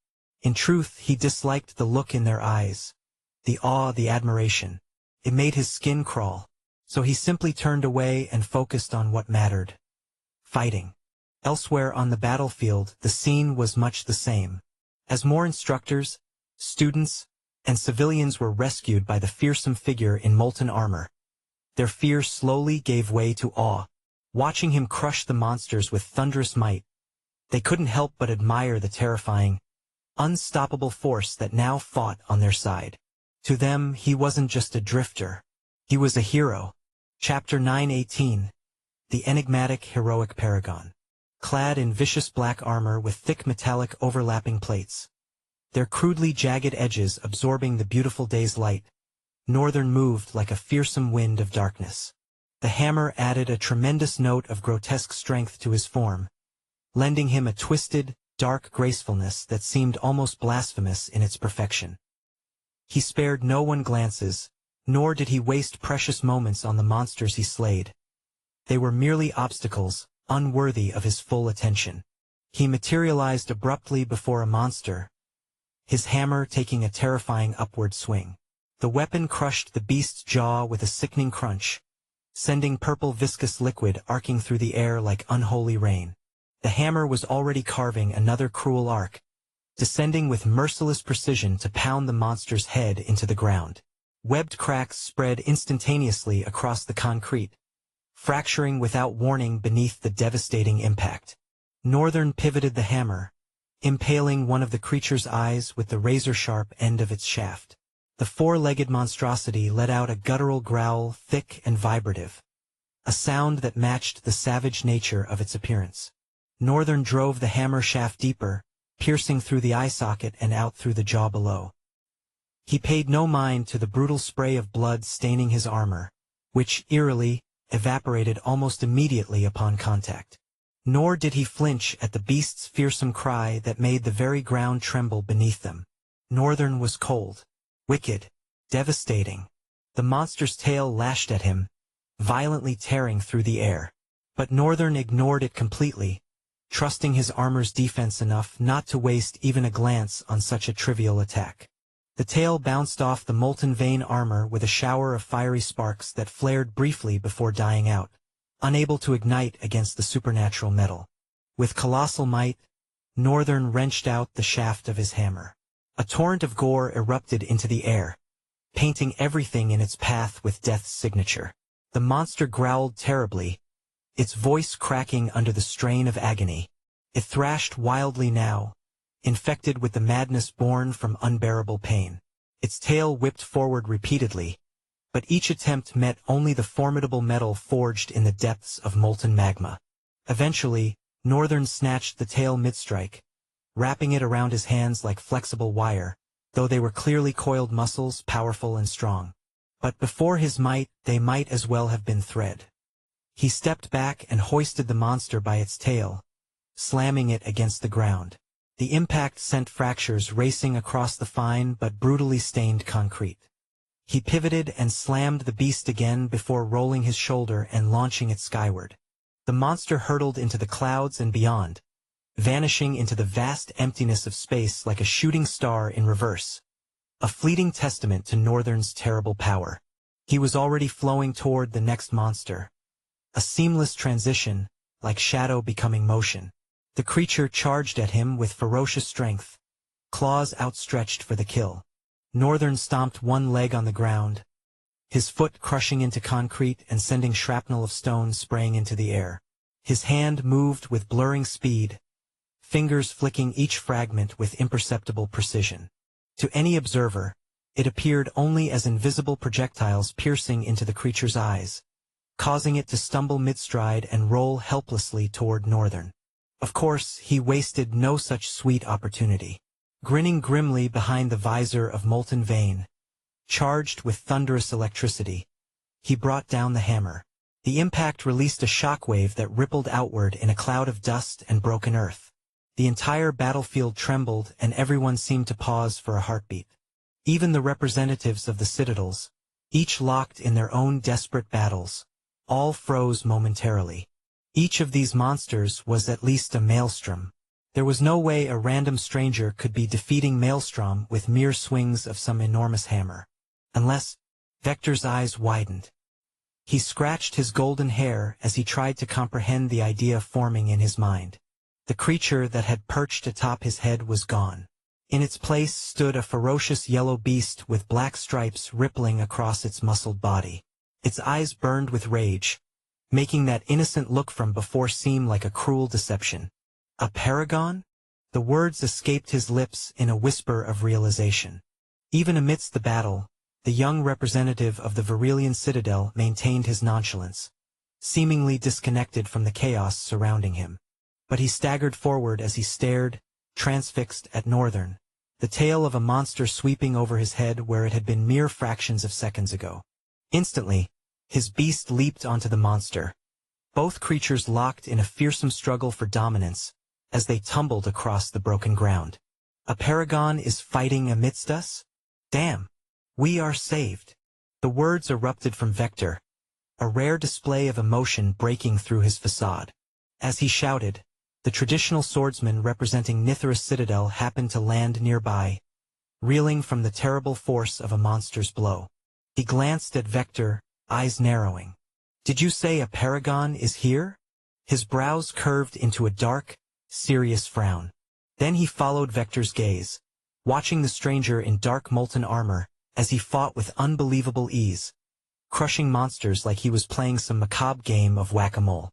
In truth, he disliked the look in their eyes, the awe, the admiration. It made his skin crawl, so he simply turned away and focused on what mattered. Fighting. Elsewhere on the battlefield, the scene was much the same. As more instructors, students, and civilians were rescued by the fearsome figure in molten armor, their fear slowly gave way to awe. Watching him crush the monsters with thunderous might, they couldn't help but admire the terrifying, unstoppable force that now fought on their side. To them, he wasn't just a drifter. He was a hero. Chapter 9:18. The enigmatic heroic paragon. Clad in vicious black armor with thick metallic overlapping plates, their crudely jagged edges absorbing the beautiful day's light, Northern moved like a fearsome wind of darkness. The hammer added a tremendous note of grotesque strength to his form, lending him a twisted, dark gracefulness that seemed almost blasphemous in its perfection. He spared no one glances, nor did he waste precious moments on the monsters he slayed. They were merely obstacles, unworthy of his full attention. He materialized abruptly before a monster, his hammer taking a terrifying upward swing. The weapon crushed the beast's jaw with a sickening crunch, sending purple viscous liquid arcing through the air like unholy rain. The hammer was already carving another cruel arc, descending with merciless precision to pound the monster's head into the ground. Webbed cracks spread instantaneously across the concrete, fracturing without warning beneath the devastating impact. Northern pivoted the hammer, impaling one of the creature's eyes with the razor-sharp end of its shaft. The four-legged monstrosity let out a guttural growl, thick and vibrative, a sound that matched the savage nature of its appearance. Northern drove the hammer shaft deeper, piercing through the eye socket and out through the jaw below. He paid no mind to the brutal spray of blood staining his armor, which, eerily, evaporated almost immediately upon contact. Nor did he flinch at the beast's fearsome cry that made the very ground tremble beneath them. Northern was cold, wicked, devastating. The monster's tail lashed at him, violently tearing through the air. But Northern ignored it completely, trusting his armor's defense enough not to waste even a glance on such a trivial attack. The tail bounced off the molten vein armor with a shower of fiery sparks that flared briefly before dying out, unable to ignite against the supernatural metal. With colossal might, Northern wrenched out the shaft of his hammer. A torrent of gore erupted into the air, painting everything in its path with death's signature. The monster growled terribly, its voice cracking under the strain of agony. It thrashed wildly now, infected with the madness born from unbearable pain. Its tail whipped forward repeatedly, but each attempt met only the formidable metal forged in the depths of molten magma. Eventually, Northern snatched the tail mid-strike, wrapping it around his hands like flexible wire, though they were clearly coiled muscles, powerful and strong. But before his might, they might as well have been thread. He stepped back and hoisted the monster by its tail, slamming it against the ground. The impact sent fractures racing across the fine but brutally stained concrete. He pivoted and slammed the beast again before rolling his shoulder and launching it skyward. The monster hurtled into the clouds and beyond, vanishing into the vast emptiness of space like a shooting star in reverse, a fleeting testament to Northern's terrible power. He was already flowing toward the next monster, a seamless transition, like shadow becoming motion. The creature charged at him with ferocious strength, claws outstretched for the kill. Northern stomped one leg on the ground, his foot crushing into concrete and sending shrapnel of stone spraying into the air. His hand moved with blurring speed, fingers flicking each fragment with imperceptible precision. To any observer, it appeared only as invisible projectiles piercing into the creature's eyes, causing it to stumble mid-stride and roll helplessly toward Northern. Of course, he wasted no such sweet opportunity. Grinning grimly behind the visor of molten vein, charged with thunderous electricity, he brought down the hammer. The impact released a shockwave that rippled outward in a cloud of dust and broken earth. The entire battlefield trembled and everyone seemed to pause for a heartbeat. Even the representatives of the citadels, each locked in their own desperate battles, all froze momentarily. Each of these monsters was at least a maelstrom. There was no way a random stranger could be defeating Maelstrom with mere swings of some enormous hammer. Unless, Vector's eyes widened. He scratched his golden hair as he tried to comprehend the idea forming in his mind. The creature that had perched atop his head was gone. In its place stood a ferocious yellow beast with black stripes rippling across its muscled body. Its eyes burned with rage, making that innocent look from before seem like a cruel deception. A paragon? The words escaped his lips in a whisper of realization. Even amidst the battle, the young representative of the Verilian citadel maintained his nonchalance, seemingly disconnected from the chaos surrounding him. But he staggered forward as he stared, transfixed, at Northern, the tail of a monster sweeping over his head where it had been mere fractions of seconds ago. Instantly, his beast leaped onto the monster, both creatures locked in a fearsome struggle for dominance, as they tumbled across the broken ground. A paragon is fighting amidst us? Damn! We are saved. The words erupted from Vector, a rare display of emotion breaking through his facade. As he shouted, the traditional swordsman representing Nithra's citadel happened to land nearby, reeling from the terrible force of a monster's blow. He glanced at Vector, eyes narrowing. "Did you say a paragon is here?" His brows curved into a dark, serious frown. Then he followed Vector's gaze, watching the stranger in dark molten armor as he fought with unbelievable ease, crushing monsters like he was playing some macabre game of whack-a-mole.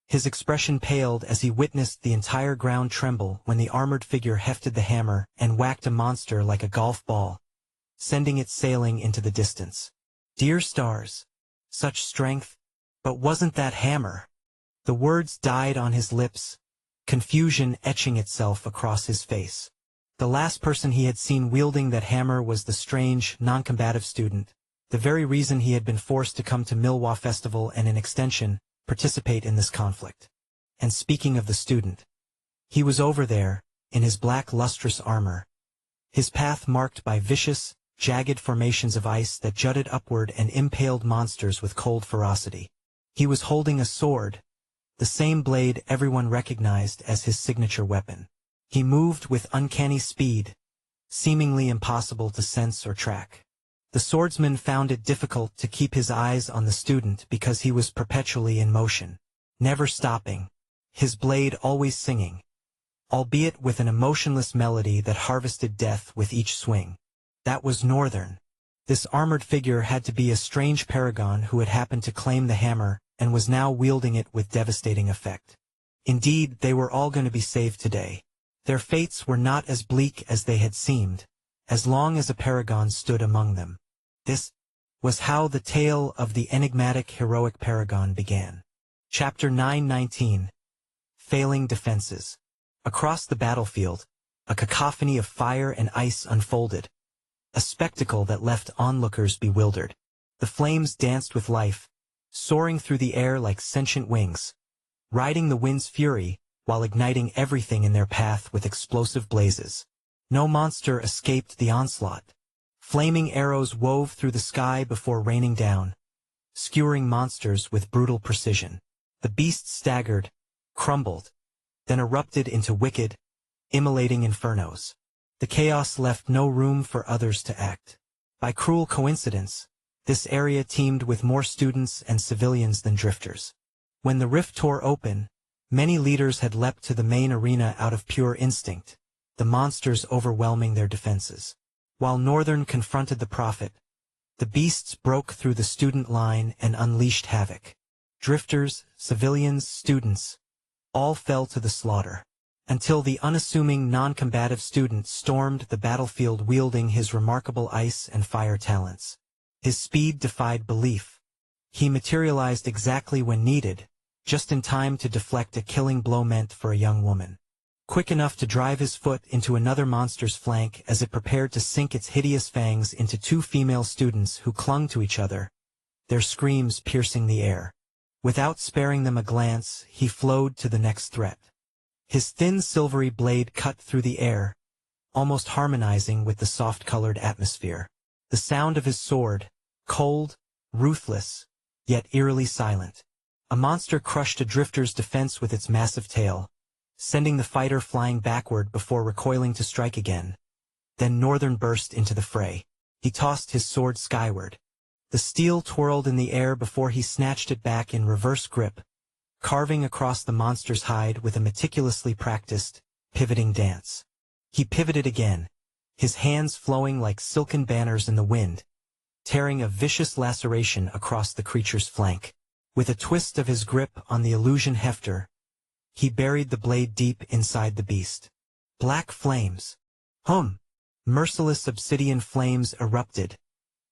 His expression paled as he witnessed the entire ground tremble when the armored figure hefted the hammer and whacked a monster like a golf ball, sending it sailing into the distance. Dear stars! Such strength! But wasn't that hammer? The words died on his lips, confusion etching itself across his face. The last person he had seen wielding that hammer was the strange, non-combative student, the very reason he had been forced to come to Milwa Festival and in extension, participate in this conflict. And speaking of the student, he was over there, in his black lustrous armor, his path marked by vicious, jagged formations of ice that jutted upward and impaled monsters with cold ferocity. He was holding a sword, the same blade everyone recognized as his signature weapon. He moved with uncanny speed, seemingly impossible to sense or track. The swordsman found it difficult to keep his eyes on the student because he was perpetually in motion, never stopping, his blade always singing, albeit with an emotionless melody that harvested death with each swing. That was Northern. This armored figure had to be a strange paragon who had happened to claim the hammer and was now wielding it with devastating effect. Indeed, they were all going to be saved today. Their fates were not as bleak as they had seemed, as long as a paragon stood among them. This was how the tale of the enigmatic heroic paragon began. Chapter 919. Failing Defenses. Across the battlefield, a cacophony of fire and ice unfolded, a spectacle that left onlookers bewildered. The flames danced with life, soaring through the air like sentient wings, riding the wind's fury while igniting everything in their path with explosive blazes. No monster escaped the onslaught. Flaming arrows wove through the sky before raining down, skewering monsters with brutal precision. The beasts staggered, crumbled, then erupted into wicked, immolating infernos. The chaos left no room for others to act. By cruel coincidence, this area teemed with more students and civilians than drifters. When the rift tore open, many leaders had leapt to the main arena out of pure instinct, the monsters overwhelming their defenses. While Northern confronted the prophet, the beasts broke through the student line and unleashed havoc. Drifters, civilians, students, all fell to the slaughter, until the unassuming non-combative student stormed the battlefield wielding his remarkable ice and fire talents. His speed defied belief. He materialized exactly when needed, just in time to deflect a killing blow meant for a young woman. Quick enough to drive his foot into another monster's flank as it prepared to sink its hideous fangs into two female students who clung to each other, their screams piercing the air. Without sparing them a glance, he flowed to the next threat. His thin silvery blade cut through the air, almost harmonizing with the soft-colored atmosphere. The sound of his sword, cold, ruthless, yet eerily silent. A monster crushed a drifter's defense with its massive tail, sending the fighter flying backward before recoiling to strike again. Then Northern burst into the fray. He tossed his sword skyward. The steel twirled in the air before he snatched it back in reverse grip, carving across the monster's hide with a meticulously practiced, pivoting dance. He pivoted again, his hands flowing like silken banners in the wind, tearing a vicious laceration across the creature's flank. With a twist of his grip on the illusion hefter, he buried the blade deep inside the beast. Black flames. Merciless obsidian flames erupted,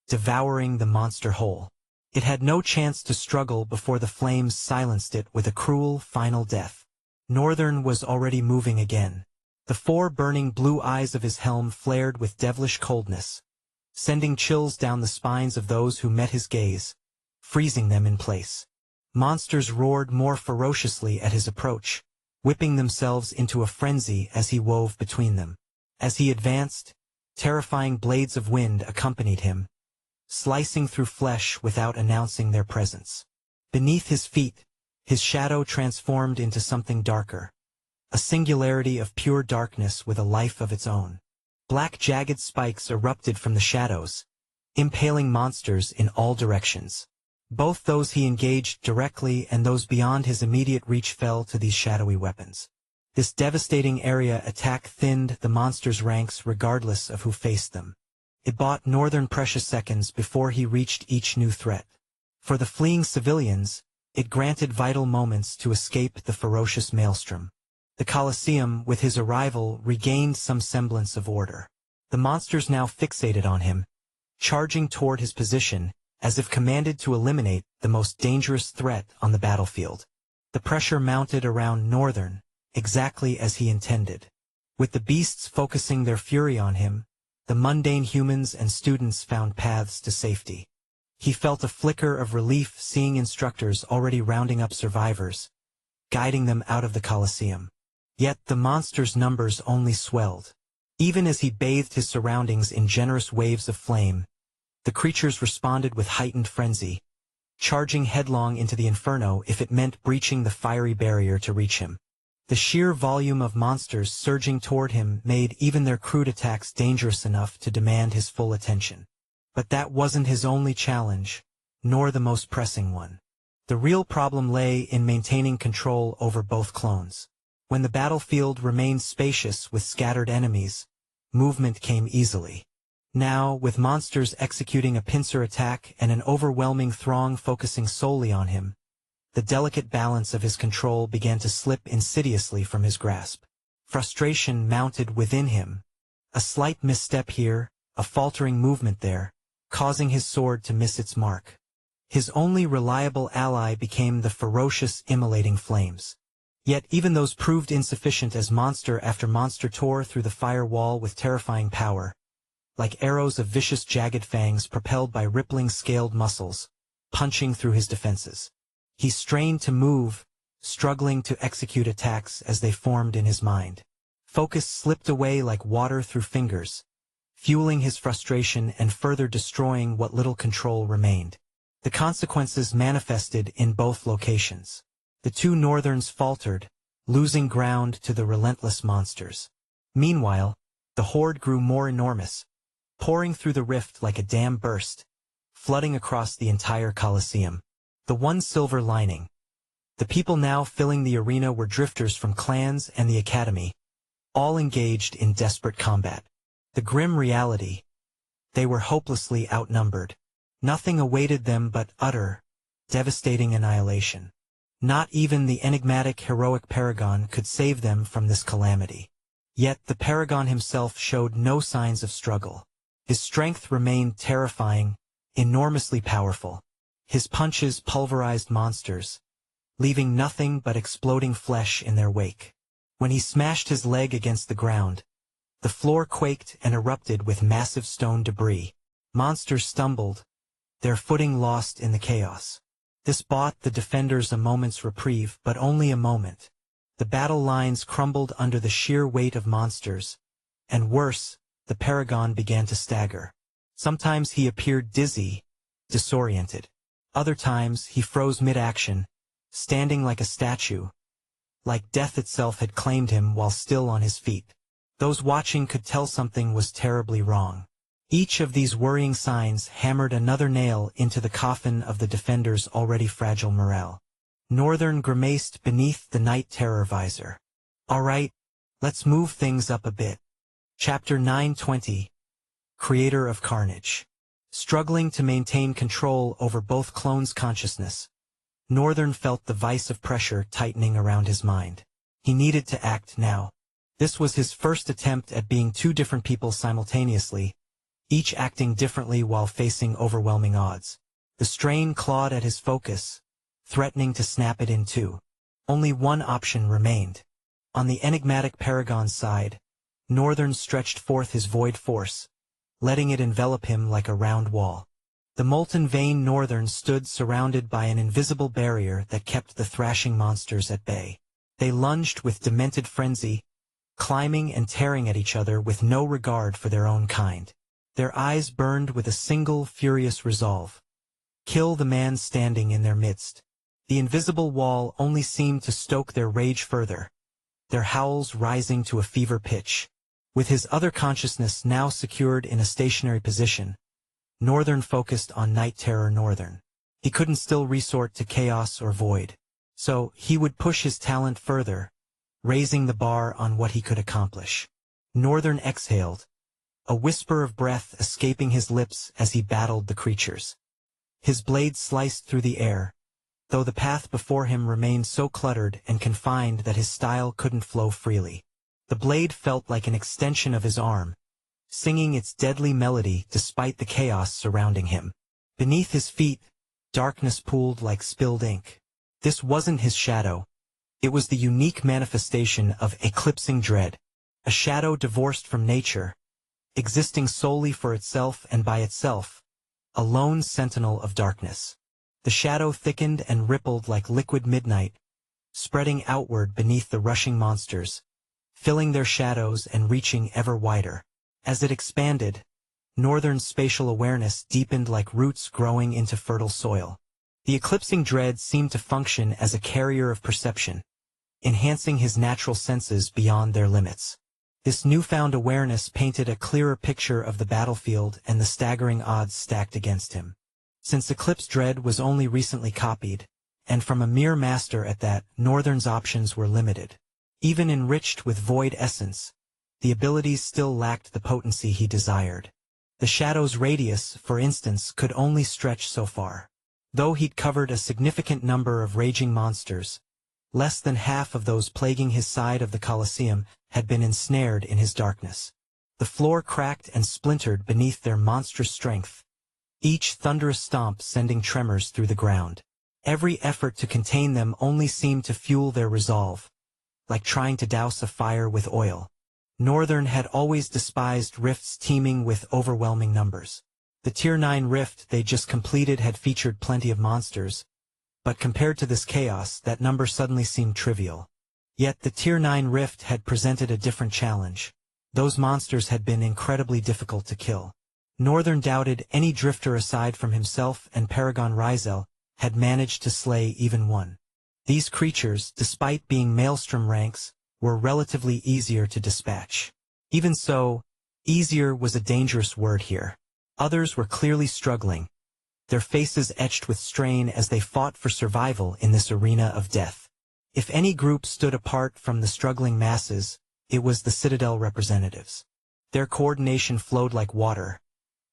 devouring the monster whole. It had no chance to struggle before the flames silenced it with a cruel, final death. Northern was already moving again. The four burning blue eyes of his helm flared with devilish coldness, sending chills down the spines of those who met his gaze, freezing them in place. Monsters roared more ferociously at his approach, whipping themselves into a frenzy as he wove between them. As he advanced, terrifying blades of wind accompanied him, slicing through flesh without announcing their presence. Beneath his feet, his shadow transformed into something darker, a singularity of pure darkness with a life of its own. Black jagged spikes erupted from the shadows, impaling monsters in all directions. Both those he engaged directly and those beyond his immediate reach fell to these shadowy weapons. This devastating area attack thinned the monster's ranks regardless of who faced them. It bought Northern precious seconds before he reached each new threat. For the fleeing civilians, it granted vital moments to escape the ferocious maelstrom. The Colosseum, with his arrival, regained some semblance of order. The monsters now fixated on him, charging toward his position, as if commanded to eliminate the most dangerous threat on the battlefield. The pressure mounted around Northern, exactly as he intended. With the beasts focusing their fury on him, the mundane humans and students found paths to safety. He felt a flicker of relief seeing instructors already rounding up survivors, guiding them out of the Colosseum. Yet the monster's numbers only swelled. Even as he bathed his surroundings in generous waves of flame, the creatures responded with heightened frenzy, charging headlong into the inferno if it meant breaching the fiery barrier to reach him. The sheer volume of monsters surging toward him made even their crude attacks dangerous enough to demand his full attention. But that wasn't his only challenge, nor the most pressing one. The real problem lay in maintaining control over both clones. When the battlefield remained spacious with scattered enemies, movement came easily. Now, with monsters executing a pincer attack and an overwhelming throng focusing solely on him, the delicate balance of his control began to slip insidiously from his grasp. Frustration mounted within him. A slight misstep here, a faltering movement there, causing his sword to miss its mark. His only reliable ally became the ferocious, immolating flames. Yet even those proved insufficient as monster after monster tore through the fire wall with terrifying power, like arrows of vicious jagged fangs propelled by rippling scaled muscles, punching through his defenses. He strained to move, struggling to execute attacks as they formed in his mind. Focus slipped away like water through fingers, fueling his frustration and further destroying what little control remained. The consequences manifested in both locations. The two Northerns faltered, losing ground to the relentless monsters. Meanwhile, the horde grew more enormous, pouring through the rift like a dam burst, flooding across the entire Colosseum. The one silver lining. The people now filling the arena were drifters from clans and the academy, all engaged in desperate combat. The grim reality. They were hopelessly outnumbered. Nothing awaited them but utter, devastating annihilation. Not even the enigmatic heroic Paragon could save them from this calamity. Yet the Paragon himself showed no signs of struggle. His strength remained terrifying, enormously powerful. His punches pulverized monsters, leaving nothing but exploding flesh in their wake. When he smashed his leg against the ground, the floor quaked and erupted with massive stone debris. Monsters stumbled, their footing lost in the chaos. This bought the defenders a moment's reprieve, but only a moment. The battle lines crumbled under the sheer weight of monsters, and worse, the Paragon began to stagger. Sometimes he appeared dizzy, disoriented. Other times he froze mid-action, standing like a statue, like death itself had claimed him while still on his feet. Those watching could tell something was terribly wrong. Each of these worrying signs hammered another nail into the coffin of the defenders' already fragile morale. Northern grimaced beneath the night terror visor. All right, let's move things up a bit. Chapter 920. Creator of Carnage. Struggling to maintain control over both clones' consciousness, Northern felt the vice of pressure tightening around his mind. He needed to act now. This was his first attempt at being two different people simultaneously, each acting differently while facing overwhelming odds. The strain clawed at his focus, threatening to snap it in two. Only one option remained. On the enigmatic Paragon's side, Northern stretched forth his void force, letting it envelop him like a round wall. The molten vein Northern stood surrounded by an invisible barrier that kept the thrashing monsters at bay. They lunged with demented frenzy, climbing and tearing at each other with no regard for their own kind. Their eyes burned with a single furious resolve. Kill the man standing in their midst. The invisible wall only seemed to stoke their rage further, their howls rising to a fever pitch. With his other consciousness now secured in a stationary position, Northern focused on Night Terror Northern. He couldn't still resort to chaos or void. So he would push his talent further, raising the bar on what he could accomplish. Northern exhaled, a whisper of breath escaping his lips as he battled the creatures. His blade sliced through the air, though the path before him remained so cluttered and confined that his style couldn't flow freely. The blade felt like an extension of his arm, singing its deadly melody despite the chaos surrounding him. Beneath his feet, darkness pooled like spilled ink. This wasn't his shadow. It was the unique manifestation of eclipsing dread, a shadow divorced from nature, existing solely for itself and by itself, a lone sentinel of darkness. The shadow thickened and rippled like liquid midnight, spreading outward beneath the rushing monsters, filling their shadows and reaching ever wider. As it expanded, Northern's spatial awareness deepened like roots growing into fertile soil. The eclipsing dread seemed to function as a carrier of perception, enhancing his natural senses beyond their limits. This newfound awareness painted a clearer picture of the battlefield and the staggering odds stacked against him. Since Eclipse Dread was only recently copied, and from a mere master at that, Northern's options were limited. Even enriched with void essence, the abilities still lacked the potency he desired. The shadow's radius, for instance, could only stretch so far. Though he'd covered a significant number of raging monsters, less than half of those plaguing his side of the Colosseum had been ensnared in his darkness. The floor cracked and splintered beneath their monstrous strength, each thunderous stomp sending tremors through the ground. Every effort to contain them only seemed to fuel their resolve, like trying to douse a fire with oil. Northern had always despised rifts teeming with overwhelming numbers. The Tier 9 rift they just completed had featured plenty of monsters, but compared to this chaos, that number suddenly seemed trivial. Yet the Tier 9 rift had presented a different challenge. Those monsters had been incredibly difficult to kill. Northern doubted any drifter aside from himself and Paragon Rizel had managed to slay even one. These creatures, despite being maelstrom ranks, were relatively easier to dispatch. Even so, easier was a dangerous word here. Others were clearly struggling, their faces etched with strain as they fought for survival in this arena of death. If any group stood apart from the struggling masses, it was the Citadel representatives. Their coordination flowed like water.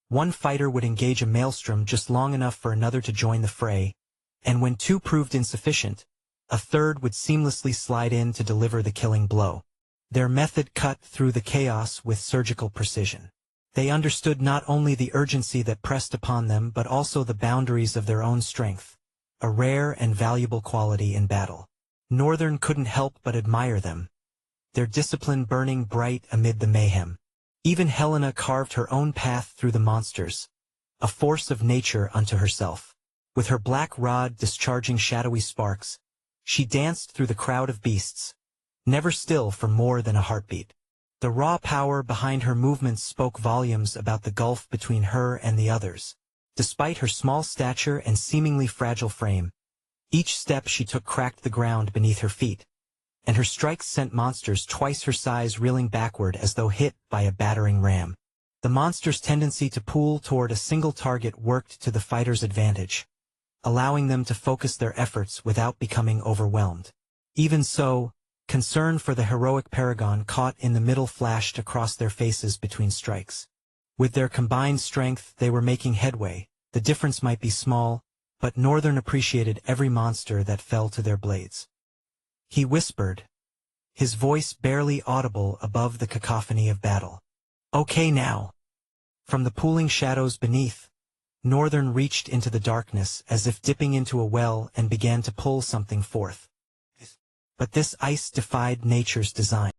One fighter would engage a maelstrom just long enough for another to join the fray, and when two proved insufficient, a third would seamlessly slide in to deliver the killing blow. Their method cut through the chaos with surgical precision. They understood not only the urgency that pressed upon them but also the boundaries of their own strength, a rare and valuable quality in battle. Northern couldn't help but admire them, their discipline burning bright amid the mayhem. Even Helena carved her own path through the monsters, a force of nature unto herself. With her black rod discharging shadowy sparks, she danced through the crowd of beasts, never still for more than a heartbeat. The raw power behind her movements spoke volumes about the gulf between her and the others. Despite her small stature and seemingly fragile frame, each step she took cracked the ground beneath her feet, and her strikes sent monsters twice her size reeling backward as though hit by a battering ram. The monsters' tendency to pool toward a single target worked to the fighter's advantage, allowing them to focus their efforts without becoming overwhelmed. Even so, concern for the heroic Paragon caught in the middle flashed across their faces between strikes. With their combined strength they were making headway. The difference might be small, but Northern appreciated every monster that fell to their blades. He whispered, his voice barely audible above the cacophony of battle. "Okay now." From the pooling shadows beneath, Northern reached into the darkness as if dipping into a well and began to pull something forth. But this ice defied nature's design.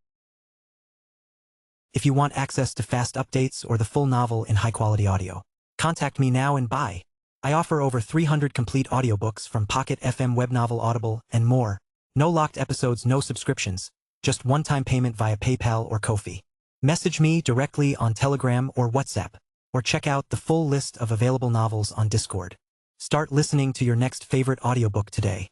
If you want access to fast updates or the full novel in high-quality audio, contact me now and buy. I offer over 300 complete audiobooks from Pocket FM, Webnovel, Audible, and more. No locked episodes, no subscriptions, just one-time payment via PayPal or Ko-fi. Message me directly on Telegram or WhatsApp, or check out the full list of available novels on Discord. Start listening to your next favorite audiobook today.